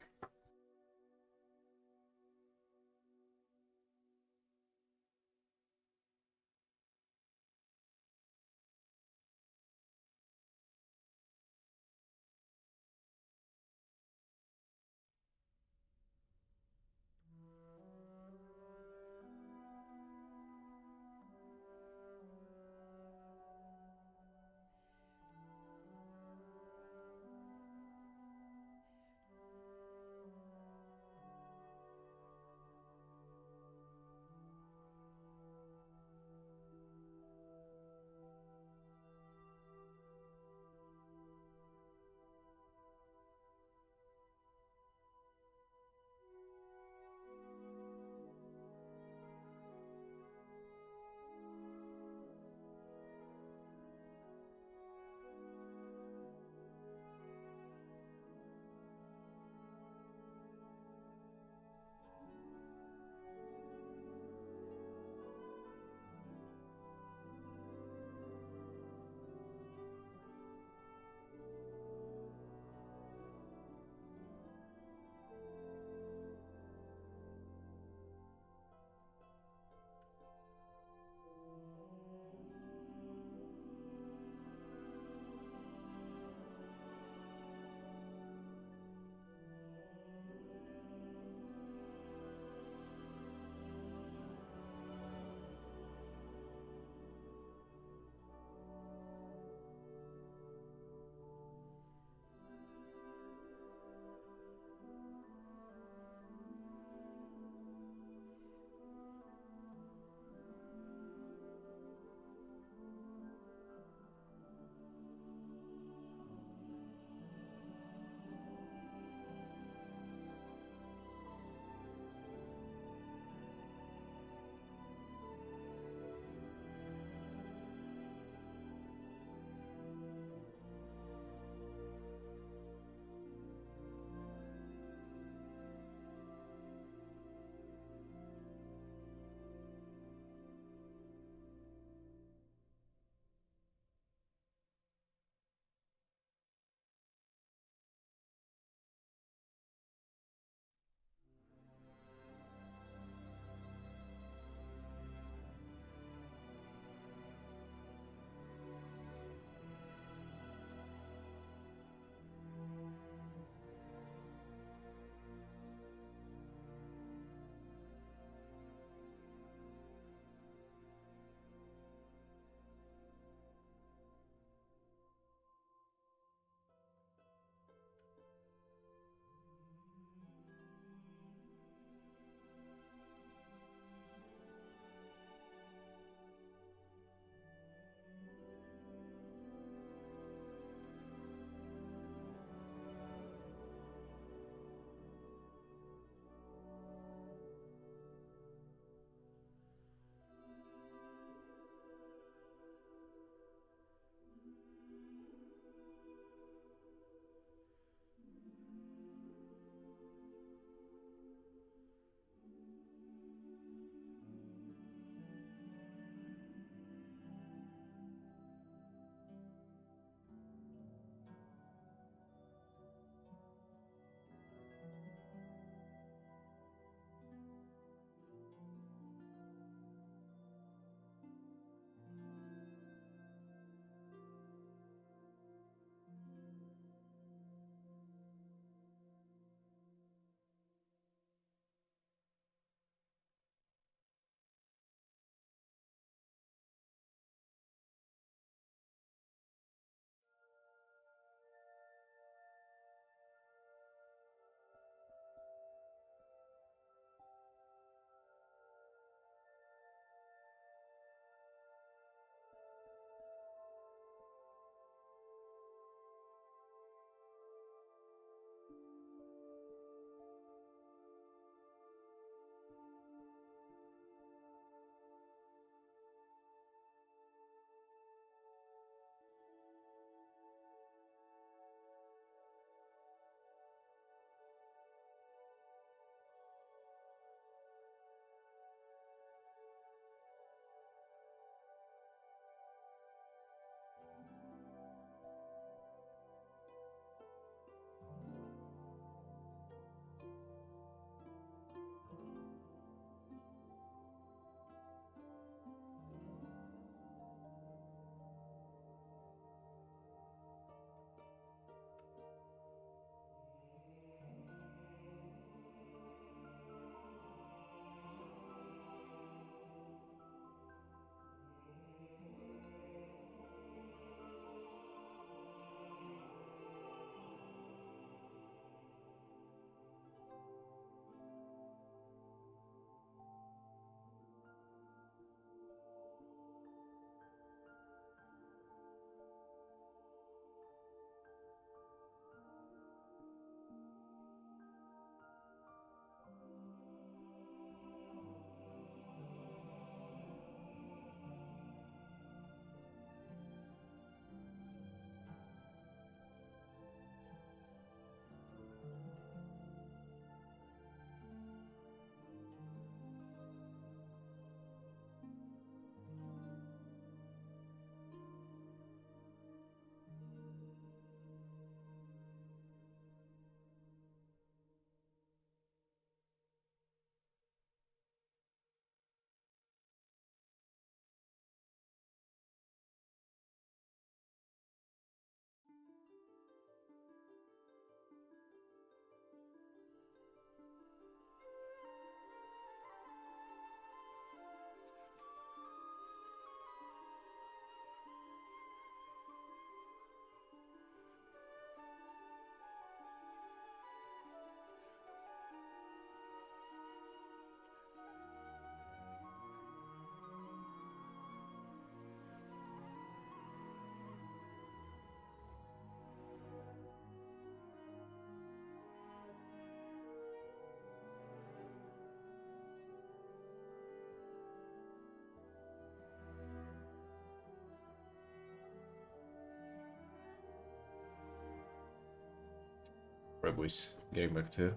Right, boys. Getting back to it.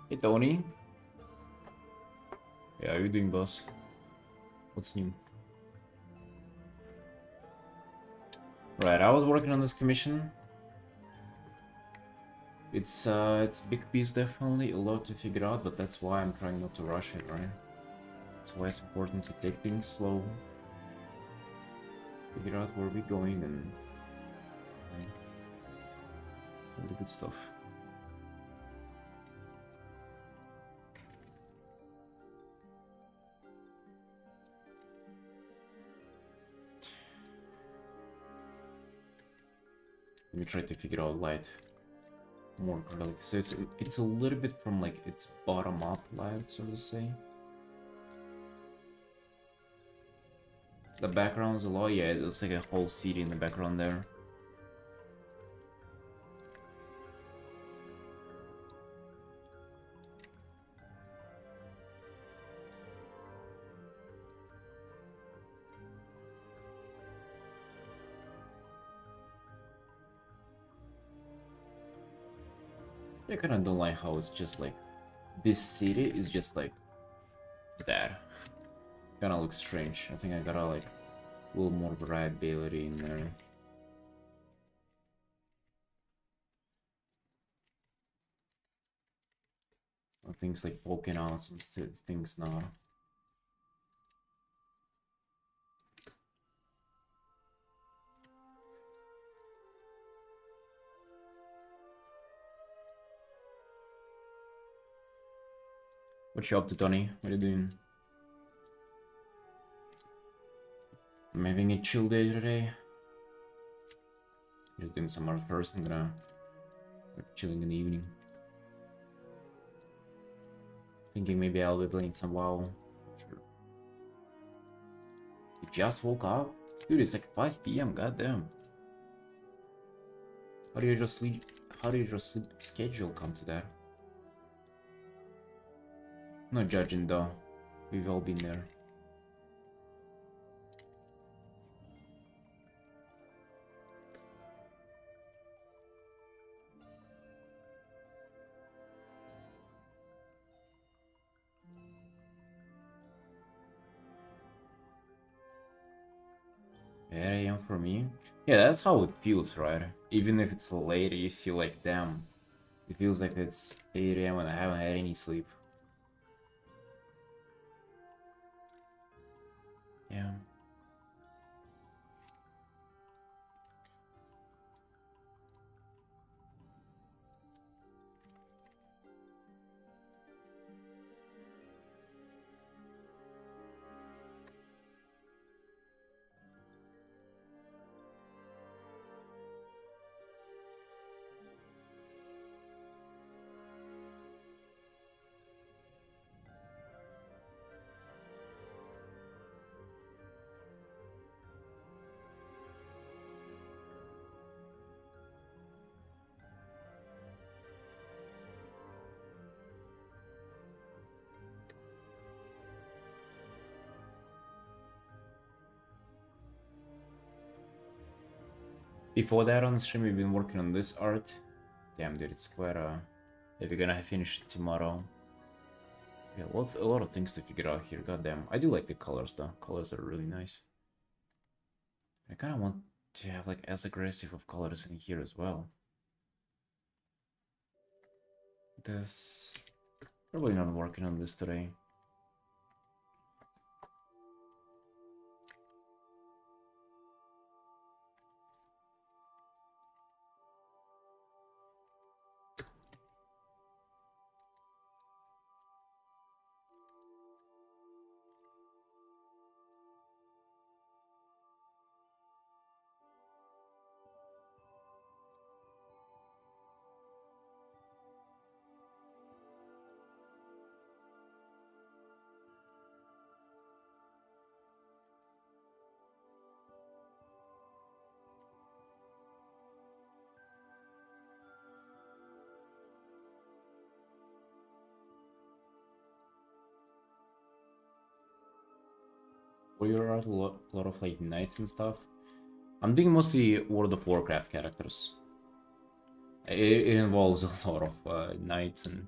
Hey, Tony. Yeah, how you doing, boss? What's new? Right, I was working on this commission. It's a big piece, definitely, a lot to figure out, but that's why I'm trying not to rush it, right? That's why it's important to take things slow, figure out where we're going, and all the good stuff. Let me try to figure out light more clearly. So it's a little bit from like its bottom up light, so to say. The background's a lot, yeah, it's like a whole city in the background there. I kinda don't like how it's just like this city is just like that. Kinda looks strange. I think I gotta like a little more variability in there. Things like poking out, some things not. What you up to, Tony? What are you doing? I'm having a chill day today. Just doing some art first and gonna start chilling in the evening. Thinking maybe I'll be playing some WoW. Sure. You just woke up? Dude, it's like 5 PM, goddamn. How do you just sleep? How did your sleep schedule come to that? No judging though. We've all been there. Yeah, AM for me. Yeah, that's how it feels, right? Even if it's late, you feel like, damn. It feels like it's 8 AM and I haven't had any sleep. Yeah. Before that on stream, we've been working on this art. Damn, dude, it's quite if we're gonna finish it tomorrow. Yeah, a lot of things to figure out here. Goddamn, I do like the colors though. Colors are really nice. I kind of want to have like as aggressive of colors in here as well. This probably not working on this today. Were you out a lot of like nights and stuff? I'm doing mostly World of Warcraft characters. It involves a lot of knights and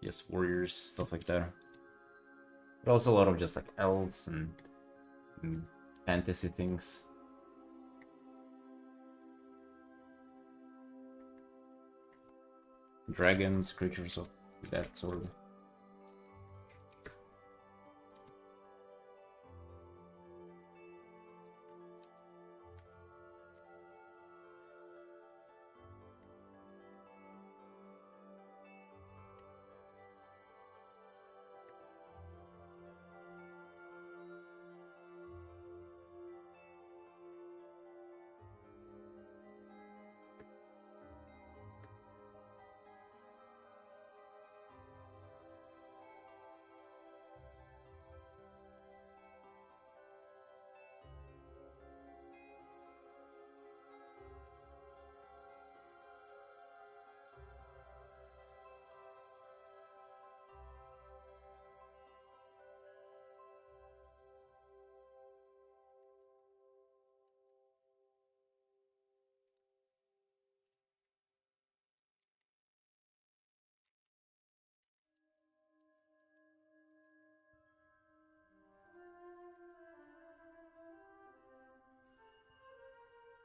yes, warriors, stuff like that. But also a lot of just like elves and fantasy things. Dragons, creatures of that sort.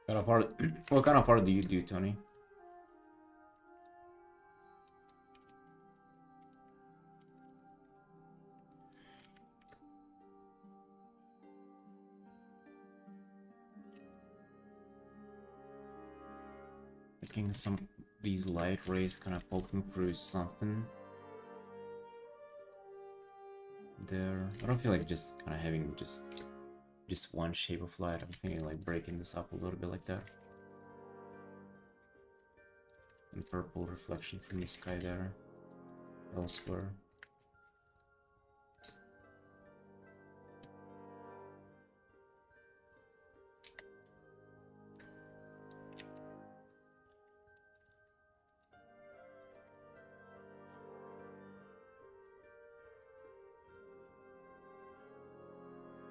Kind of art. What kind of art do you do, Tony? Making some these light rays kind of poking through something there. I don't feel like just kind of having just one shape of light. I'm thinking like breaking this up a little bit like that. And purple reflection from the sky there. Elsewhere.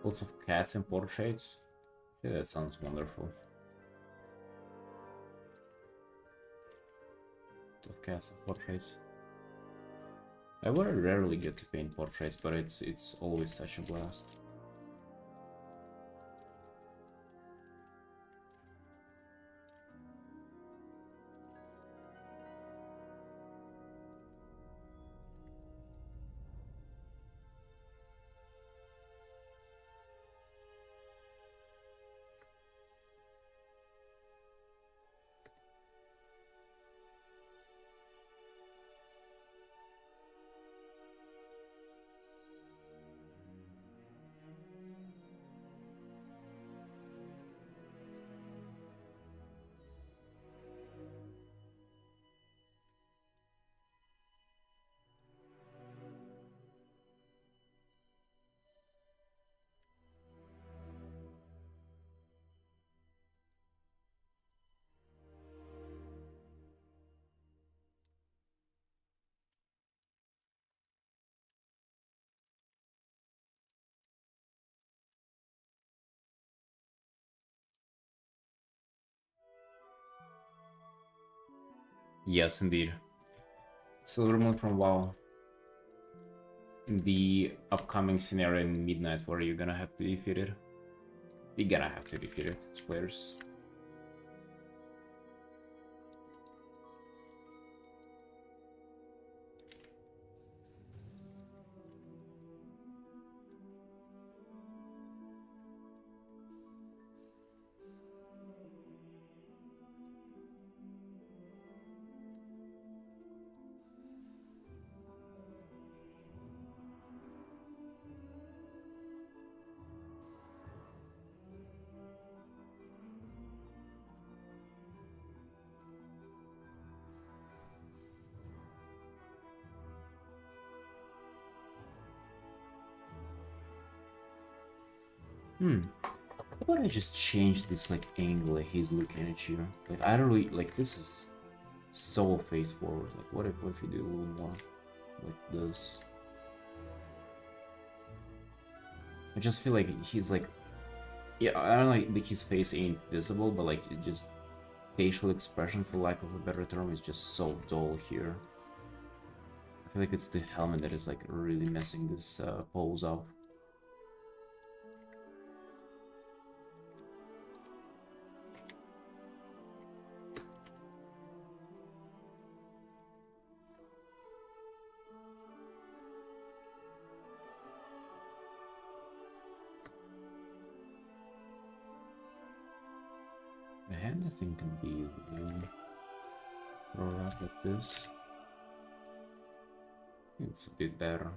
Lots of cats and portraits. Yeah, that sounds wonderful. Lots of cats and portraits. I very rarely get to paint portraits, but it's always such a blast. Yes, indeed. Silver Moon from WoW. In the upcoming scenario in Midnight where you're gonna have to defeat it. You're gonna have to defeat it as players. How about I just change this like angle that he's looking at you? Like I don't really like this is so face forward. Like what if you do a little more like this? I just feel like he's like Yeah, I don't like his face ain't visible, but like it just facial expression, for lack of a better term, is just so dull here. I feel like it's the helmet that is like really messing this pose up. The hand, I think, can be really rolled up like this. It's a bit better.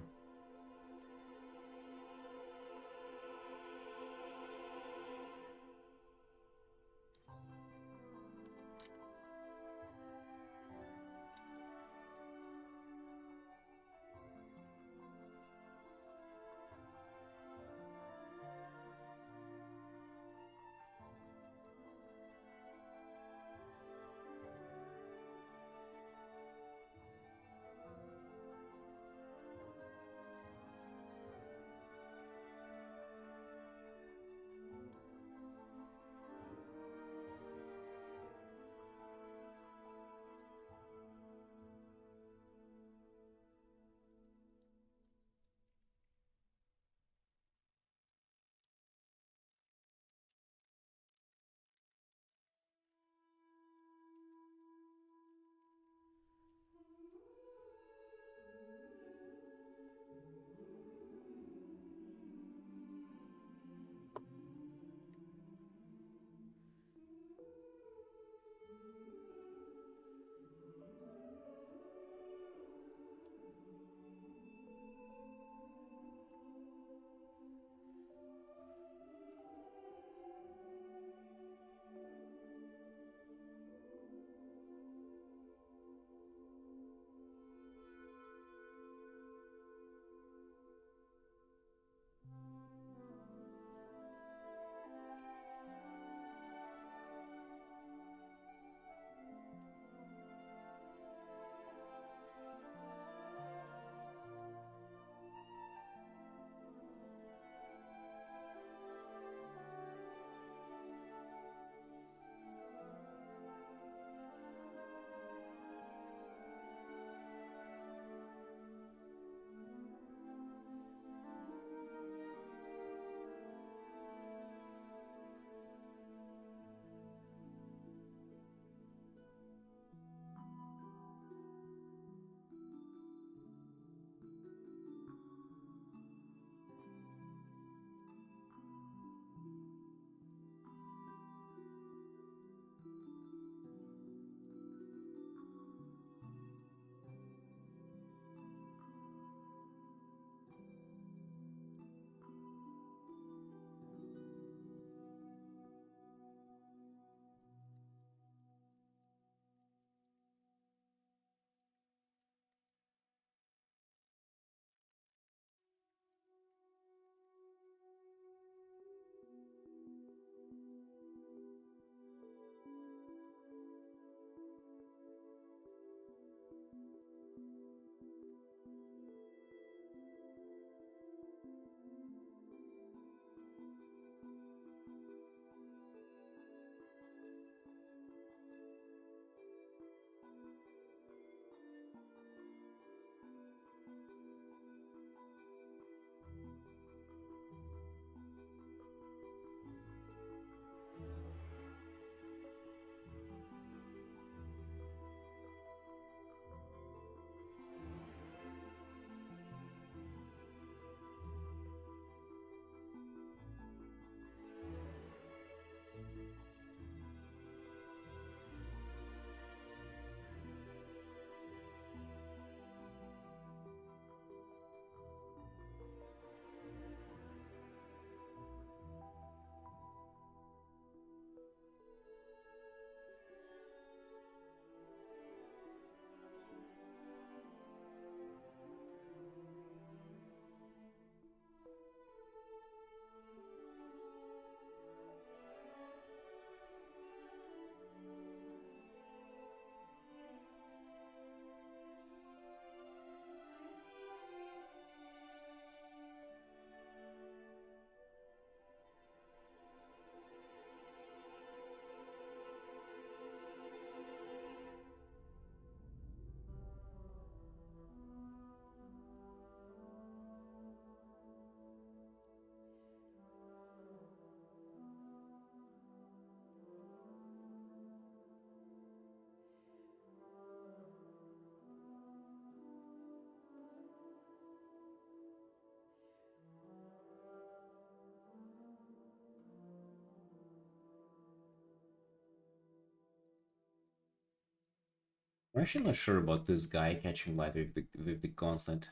I'm actually not sure about this guy catching light with the gauntlet.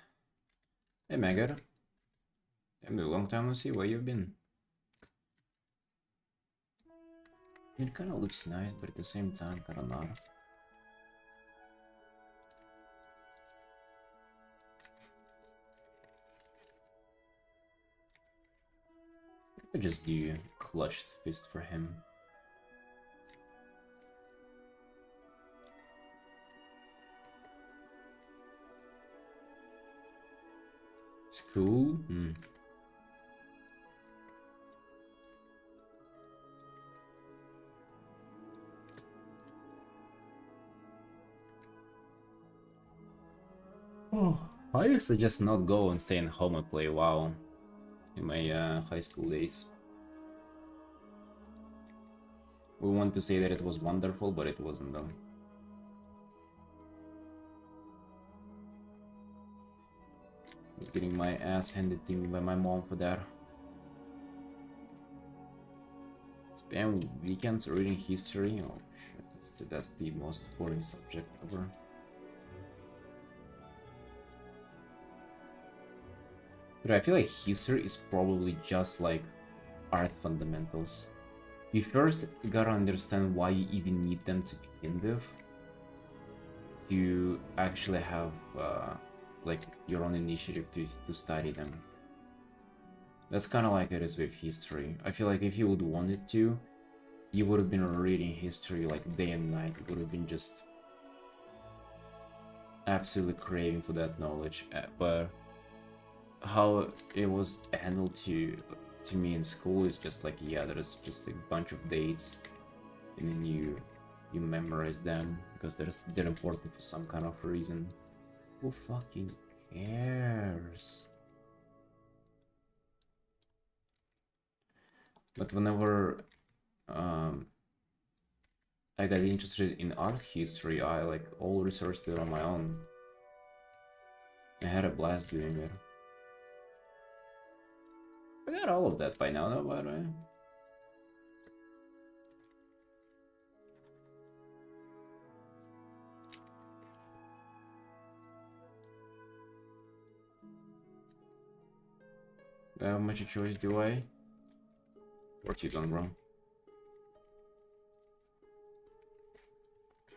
Hey Maggot. It's been a long time no see, where you've been? It kinda looks nice, but at the same time kinda not. I could just do clutched fist for him. School? Hmm. Oh, I used to just not go and stay in home and play WoW in my high school days. We want to say that it was wonderful, but it wasn't though. I was getting my ass handed to me by my mom for that. Spam weekends reading history? Oh shit, that's the most boring subject ever. But I feel like history is probably just like art fundamentals. You first gotta understand why you even need them to begin with, to actually have like your own initiative to study them. That's kind of like it is with history. I feel like if you would wanted to, you would have been reading history like day and night. It would have been just absolutely craving for that knowledge. But how it was handled to me in school is just like, yeah, there's just a bunch of dates, and then you memorize them because they're important for some kind of reason. Who fucking cares? But whenever I got interested in art history, I like all researched it on my own. I had a blast doing it. I got all of that by now, though, by the way. How much a choice do I? What you done, bro?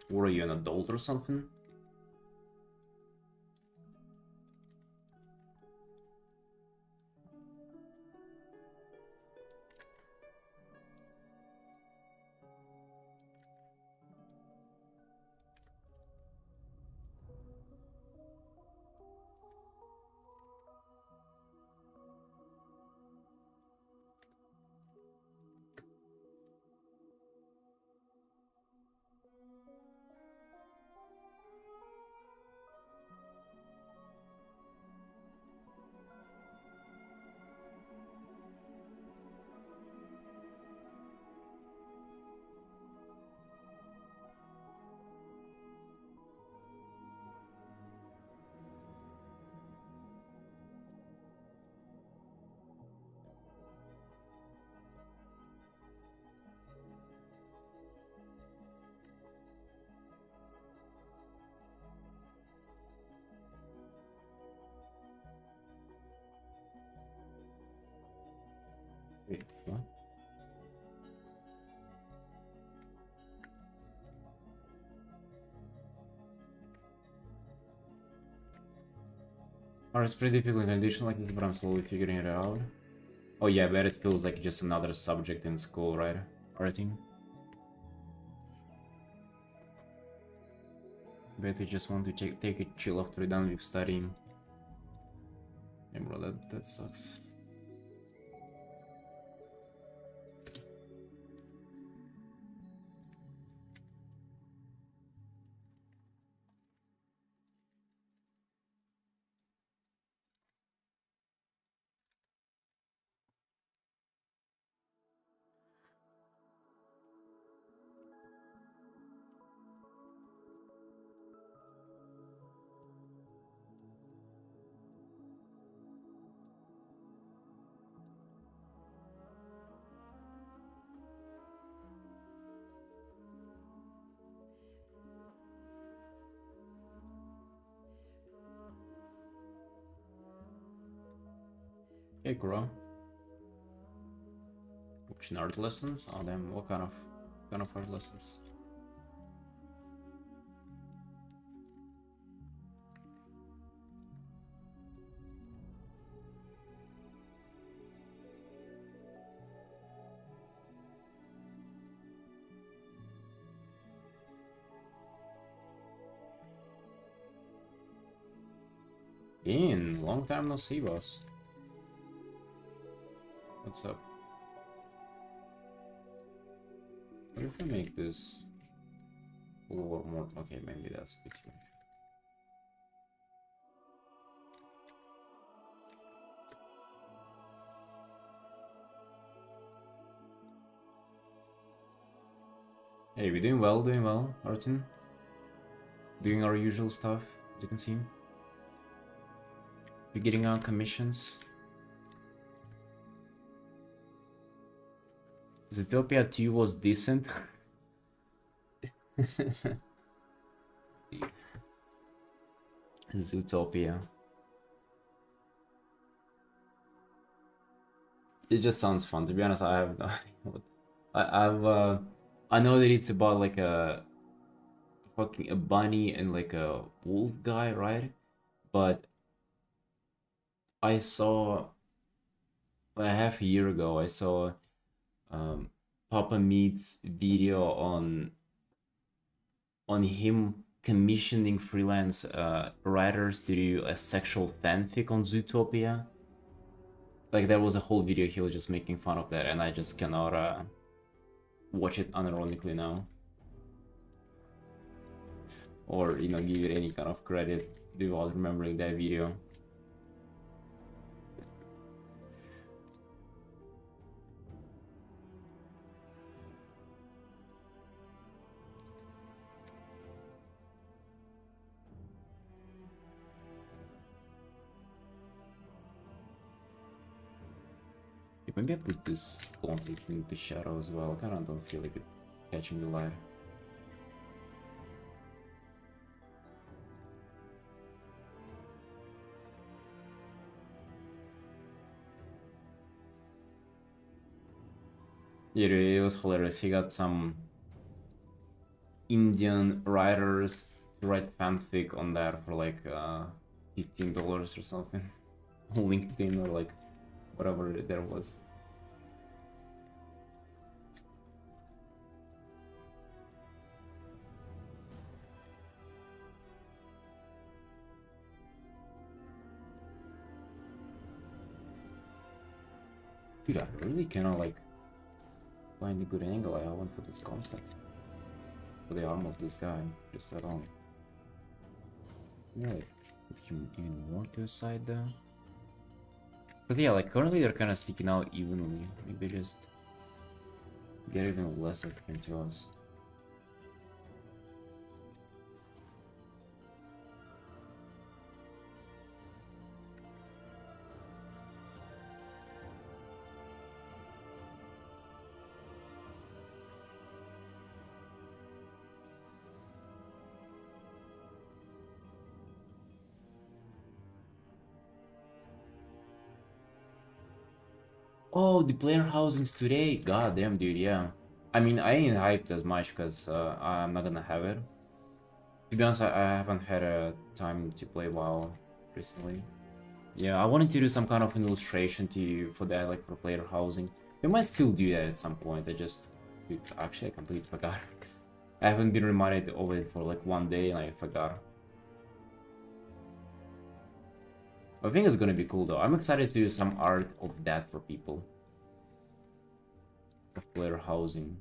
Were you an adult or something? Wait, what? Oh, it's pretty difficult in addition like this, but I'm slowly figuring it out. Oh yeah, I bet it feels like just another subject in school, right? Artin? Bet you just want to take a chill after you're done with studying. Yeah, bro, that sucks. Okay, Kuro. Watching art lessons? Oh damn, what kind of art lessons? In long time no see, boss. What's up? What if I make this a little more? Okay, maybe that's a bit too much. Hey, we're doing well, Artin. Doing our usual stuff, as you can see. We're getting our commissions. Zootopia 2 was decent. Zootopia. It just sounds fun. To be honest, I have no idea what I know that it's about like a fucking a bunny and like a wolf guy, right? But I saw like half a year ago, I saw Papa Meat's video on him commissioning freelance writers to do a sexual fanfic on Zootopia. Like there was a whole video he was just making fun of that, and I just cannot watch it unironically now, or you know, give it any kind of credit without remembering that video. Maybe I put this gauntlet into shadow as well. I kinda don't feel like it catching the light. Yeah, it was hilarious. He got some Indian writers to write fanfic on that for like $15 or something. On LinkedIn or like whatever there was. Dude, I really cannot like find a good angle I want for this conflict. For the arm of this guy, just at all. Yeah, like, put him even more to the side there. Because yeah, like currently they're kind of sticking out evenly. Maybe just get even less of him to us. Oh, the player housings today. God damn, dude, yeah. I mean, I ain't hyped as much because I'm not gonna have it. To be honest, I haven't had a time to play WoW recently. Yeah, I wanted to do some kind of an illustration to for that, like for player housing. We might still do that at some point. Dude, actually, I completely forgot. I haven't been reminded of it for like one day, and I forgot. I think it's gonna be cool though. I'm excited to do some art of that for people. Of player housing.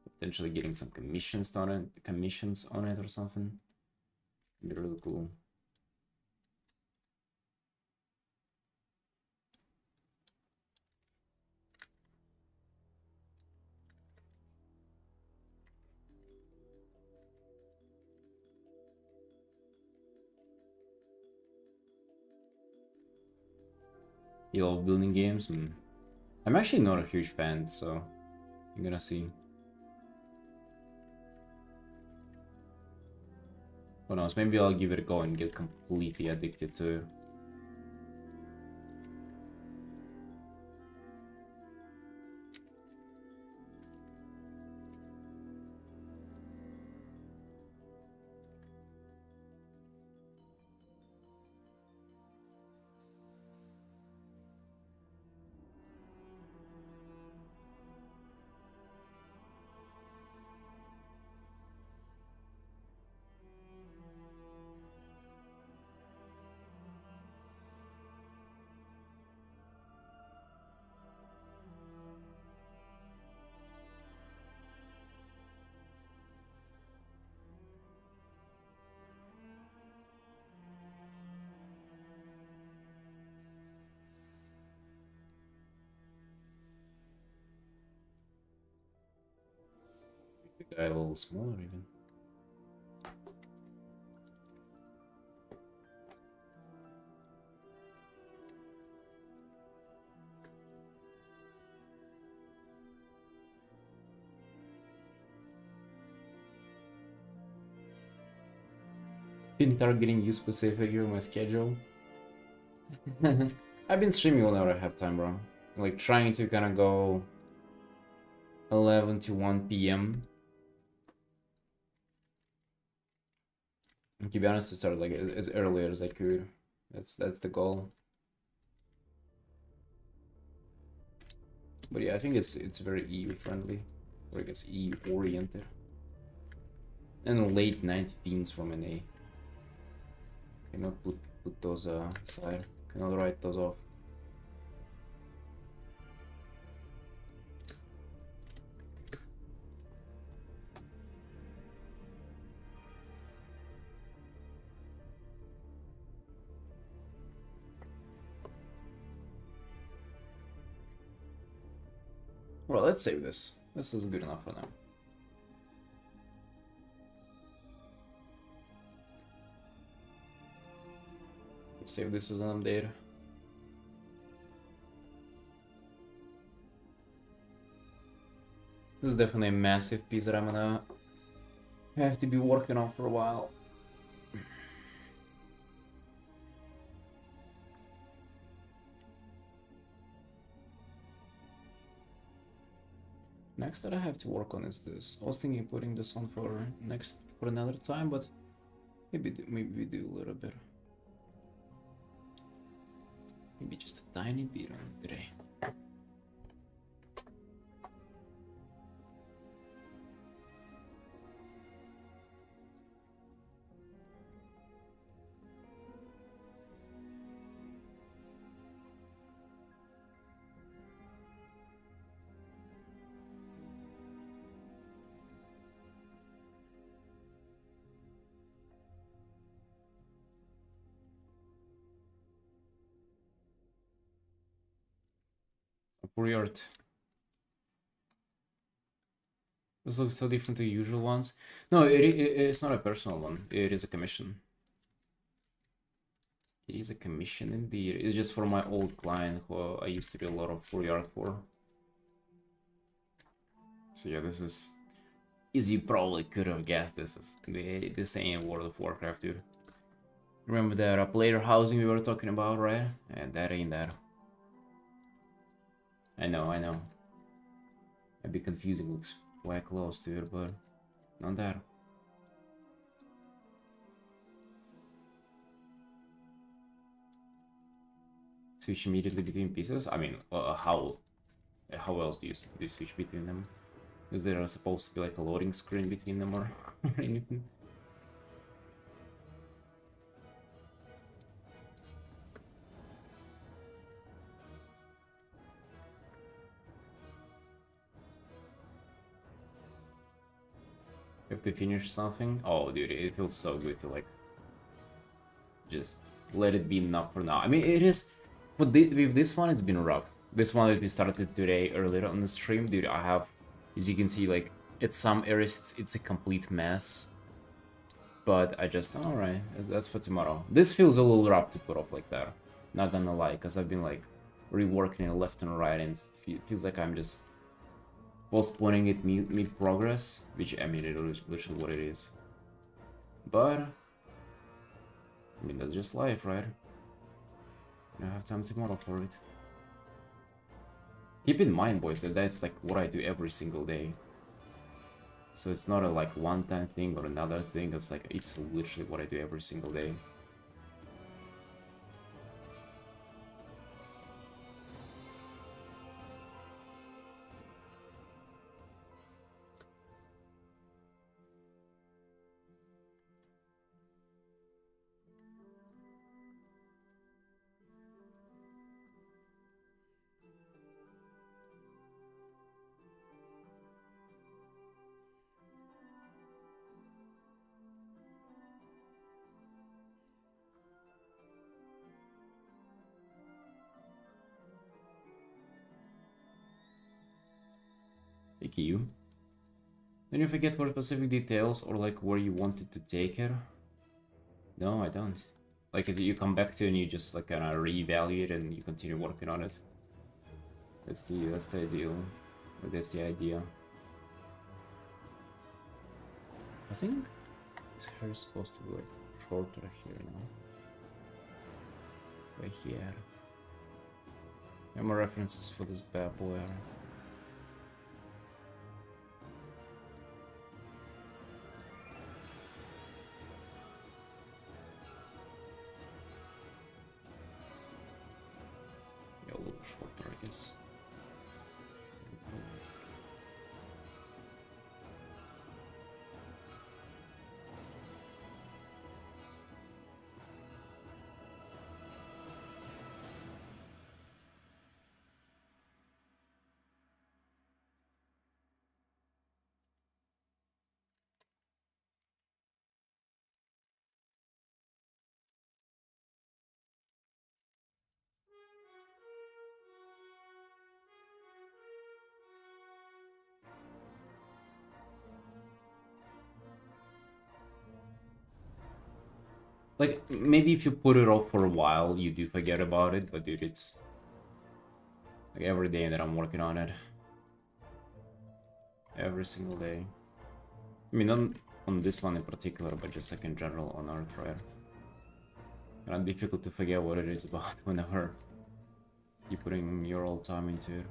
Potentially getting some commissions on it or something. It'd be really cool. You love building games? I'm actually not a huge fan, so I'm gonna see. Who knows, maybe I'll give it a go and get completely addicted to it. guy a little smaller even. Been targeting you specifically on my schedule. I've been streaming whenever I have time, bro. Like trying to kind of go 11 to 1 p.m. To be honest, to start like as early as I could. That's the goal. But yeah, I think it's very EU friendly, or I guess EU oriented. And late night themes from NA. Cannot put those aside. Cannot write those off. Well, let's save this. This is good enough for now. Save this as an update. This is definitely a massive piece that I'm gonna have to be working on for a while. Next that I have to work on is this. I was thinking of putting this on for another time, but maybe we do a little bit. Maybe just a tiny bit on it today. Art. This looks so different to the usual ones. No, it's not a personal one. It is a commission. It is a commission indeed. It's just for my old client who I used to do a lot of free art for. So yeah, this is, as you probably could have guessed, this ain't World of Warcraft, dude. Remember that player housing we were talking about, right? And that ain't that. I know. A bit confusing, looks way close to it, but not that. Switch immediately between pieces? I mean, how else do you switch between them? Is there supposed to be like a loading screen between them or anything? You have to finish something? Oh, dude, it feels so good to like just let it be enough for now. I mean, it is, but with this one, it's been rough. This one that we started today earlier on the stream, dude, I have, as you can see, like at some areas it's a complete mess. But I just, alright, that's for tomorrow. This feels a little rough to put off like that. Not gonna lie, because I've been like reworking it left and right, and it feels like I'm just postponing it mid-progress, which, I mean, it is literally what it is. But, I mean, that's just life, right? I have time tomorrow for it. Keep in mind, boys, that that's like what I do every single day. So it's not a like one-time thing or another thing, it's like, it's literally what I do every single day. Thank you. Don't you forget more specific details or like where you wanted to take her? No, I don't. Like you come back to and you just like kind of reevaluate and you continue working on it. That's the ideal. Like, that's the idea. I think his hair is supposed to be like shorter here now. Right here. There are more references for this bad boy. Yeah, a little shorter, I guess. Like, maybe if you put it off for a while, you do forget about it, but dude, it's like every day that I'm working on it. Every single day. I mean, not on this one in particular, but just like in general on art, right? Kind of difficult to forget what it is about whenever you're putting your all time into it.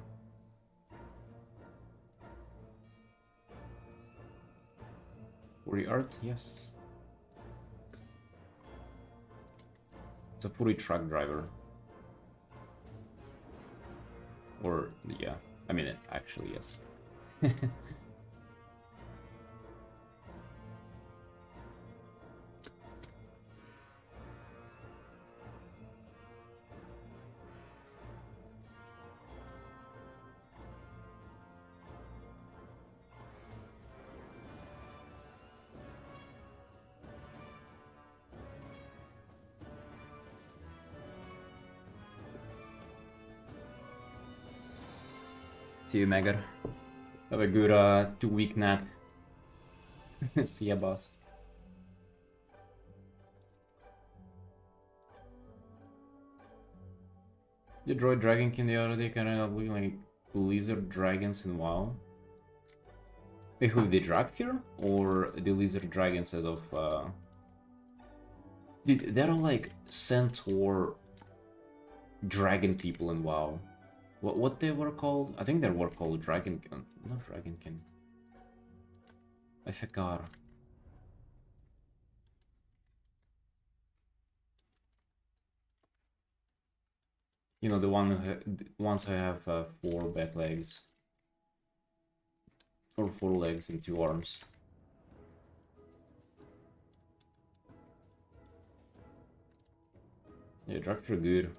Furry art, yes. It's a furry truck driver. Or, yeah. I mean, actually, yes. See you, Megar. Have a good 2-week nap. See ya, boss. The droid dragonkin the other day kind of looking like lizard dragons in WoW. Wait, who, the Dragfear? Or the lizard dragons as of Dude, they're all like centaur dragon people in WoW. What they were called? I think they were called Dragonkin. Not Dragonkin. I forgot. You know, the ones who have 4 back legs. Or 4 legs and 2 arms. Yeah, Dragfear good.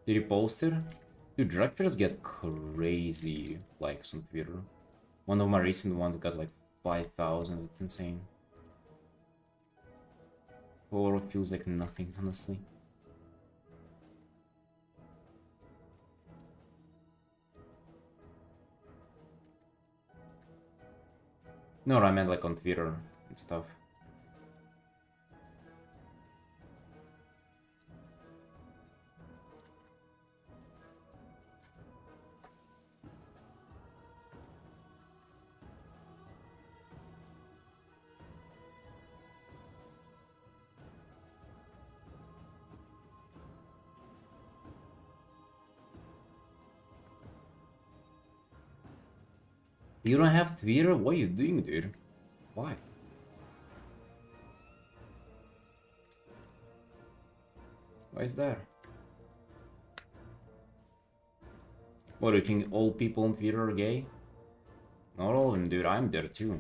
Did he post it? Dude, Dragfears get crazy likes on Twitter. One of my recent ones got like 5,000, it's insane. 4 feels like nothing, honestly. No, I meant like on Twitter and stuff. You don't have Twitter? What are you doing, dude? Why? Why is that? What, do you think all people on Twitter are gay? Not all of them, dude. I'm there too.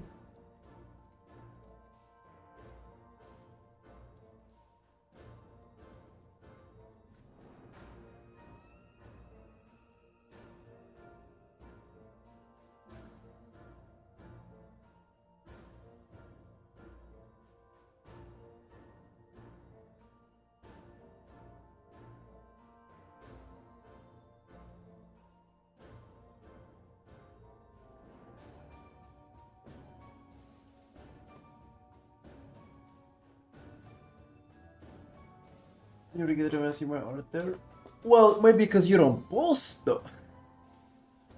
You regret erasing my art there? Well, maybe because you don't post though.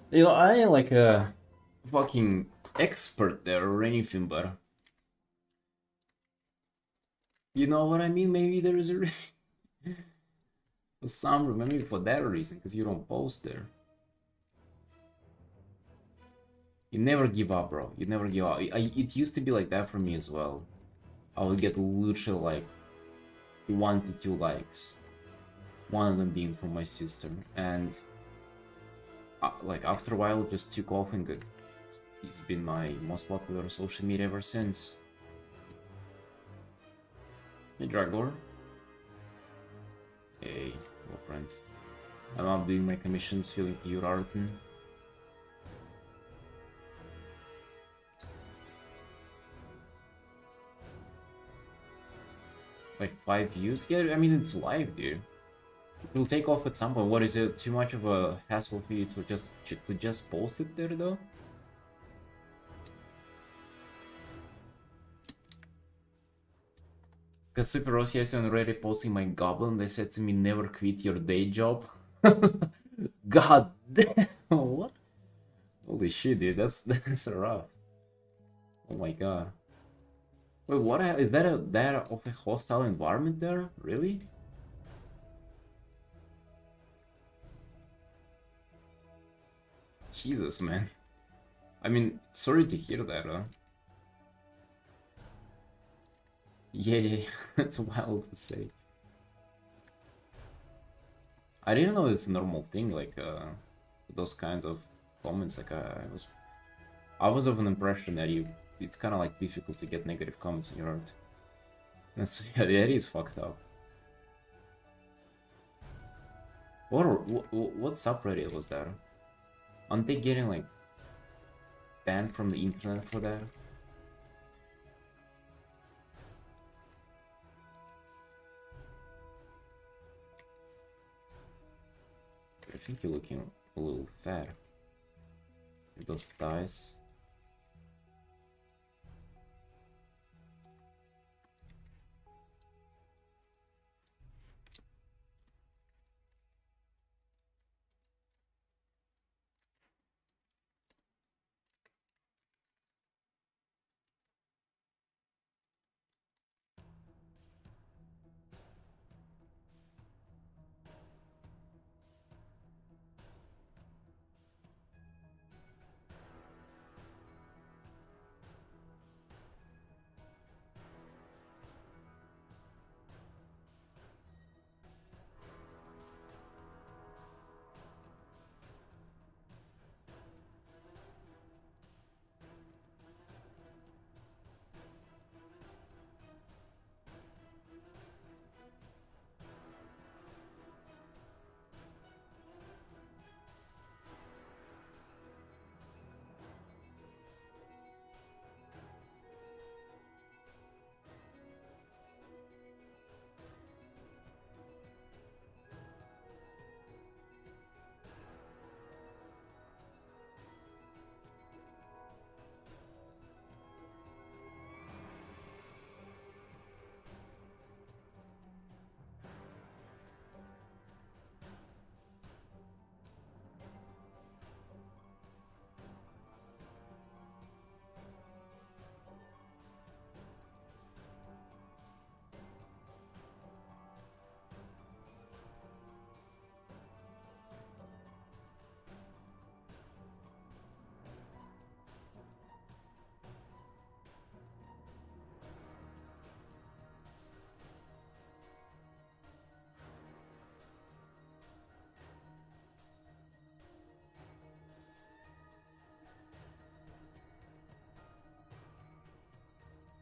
You know, I ain't like a fucking expert there or anything, but you know what I mean? Maybe there is a some maybe for that reason, because you don't post there. You never give up, bro. You never give up. It used to be like that for me as well. I would get literally like 1 to 2 likes. One of them being from my sister, and like after a while, it just took off, and it's been my most popular social media ever since. Hey, Dragor. Hey, hello, friend. I'm out doing my commissions, feeling pure Artin. Like 5 views? Yeah, I mean, it's live, dude. It will take off at some point. What is it? Too much of a hassle for you to just post it there, though? Because Super Rossi is already posting my goblin. They said to me, never quit your day job. God damn, what? Holy shit, dude, that's rough. Oh my god. Wait, what is that that of a hostile environment there? Really? Jesus, man. I mean, sorry to hear that, Yeah, that's wild to say. I didn't know it's a normal thing, like, those kinds of comments, like, I was of an impression that it's kind of like difficult to get negative comments on your art. That's, yeah, that is fucked up. What subreddit was that? Aren't they getting, like, banned from the internet for that? I think you're looking a little fat. Those thighs.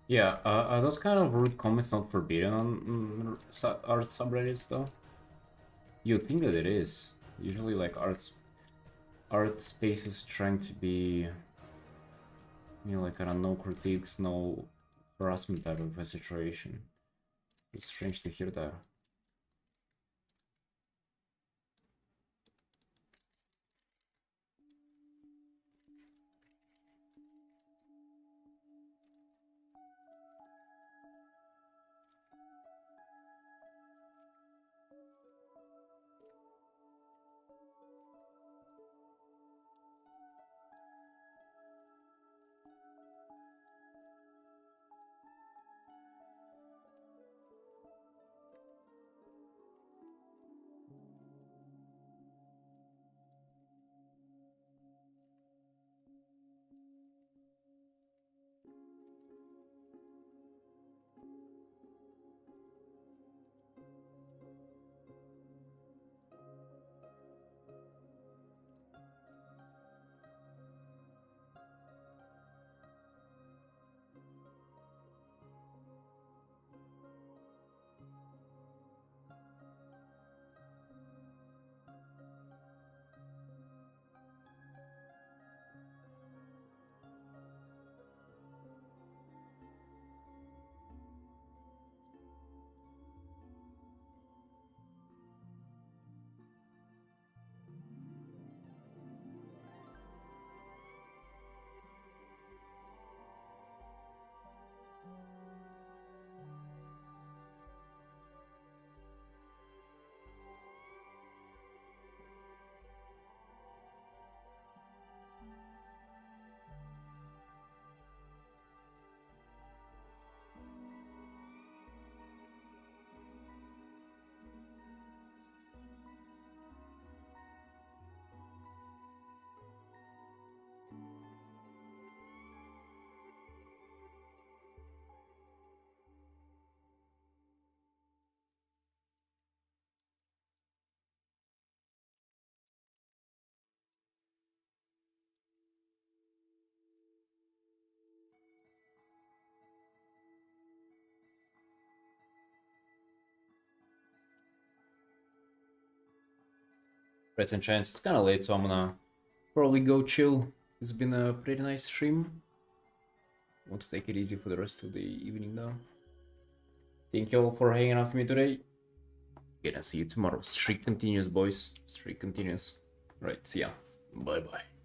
Yeah, are those kind of rude comments not forbidden on art subreddits though? You'd think that it is. Usually, like art spaces trying to be, like, I don't know, critiques, no harassment type of a situation. It's strange to hear that. present chance. It's kind of late, so I'm gonna probably go chill. It's been a pretty nice stream. Want to take it easy for the rest of the evening now. Thank you all for hanging out with me today. Gonna see you tomorrow. Streak continues, boys. Streak continues. Right, see ya. Bye bye.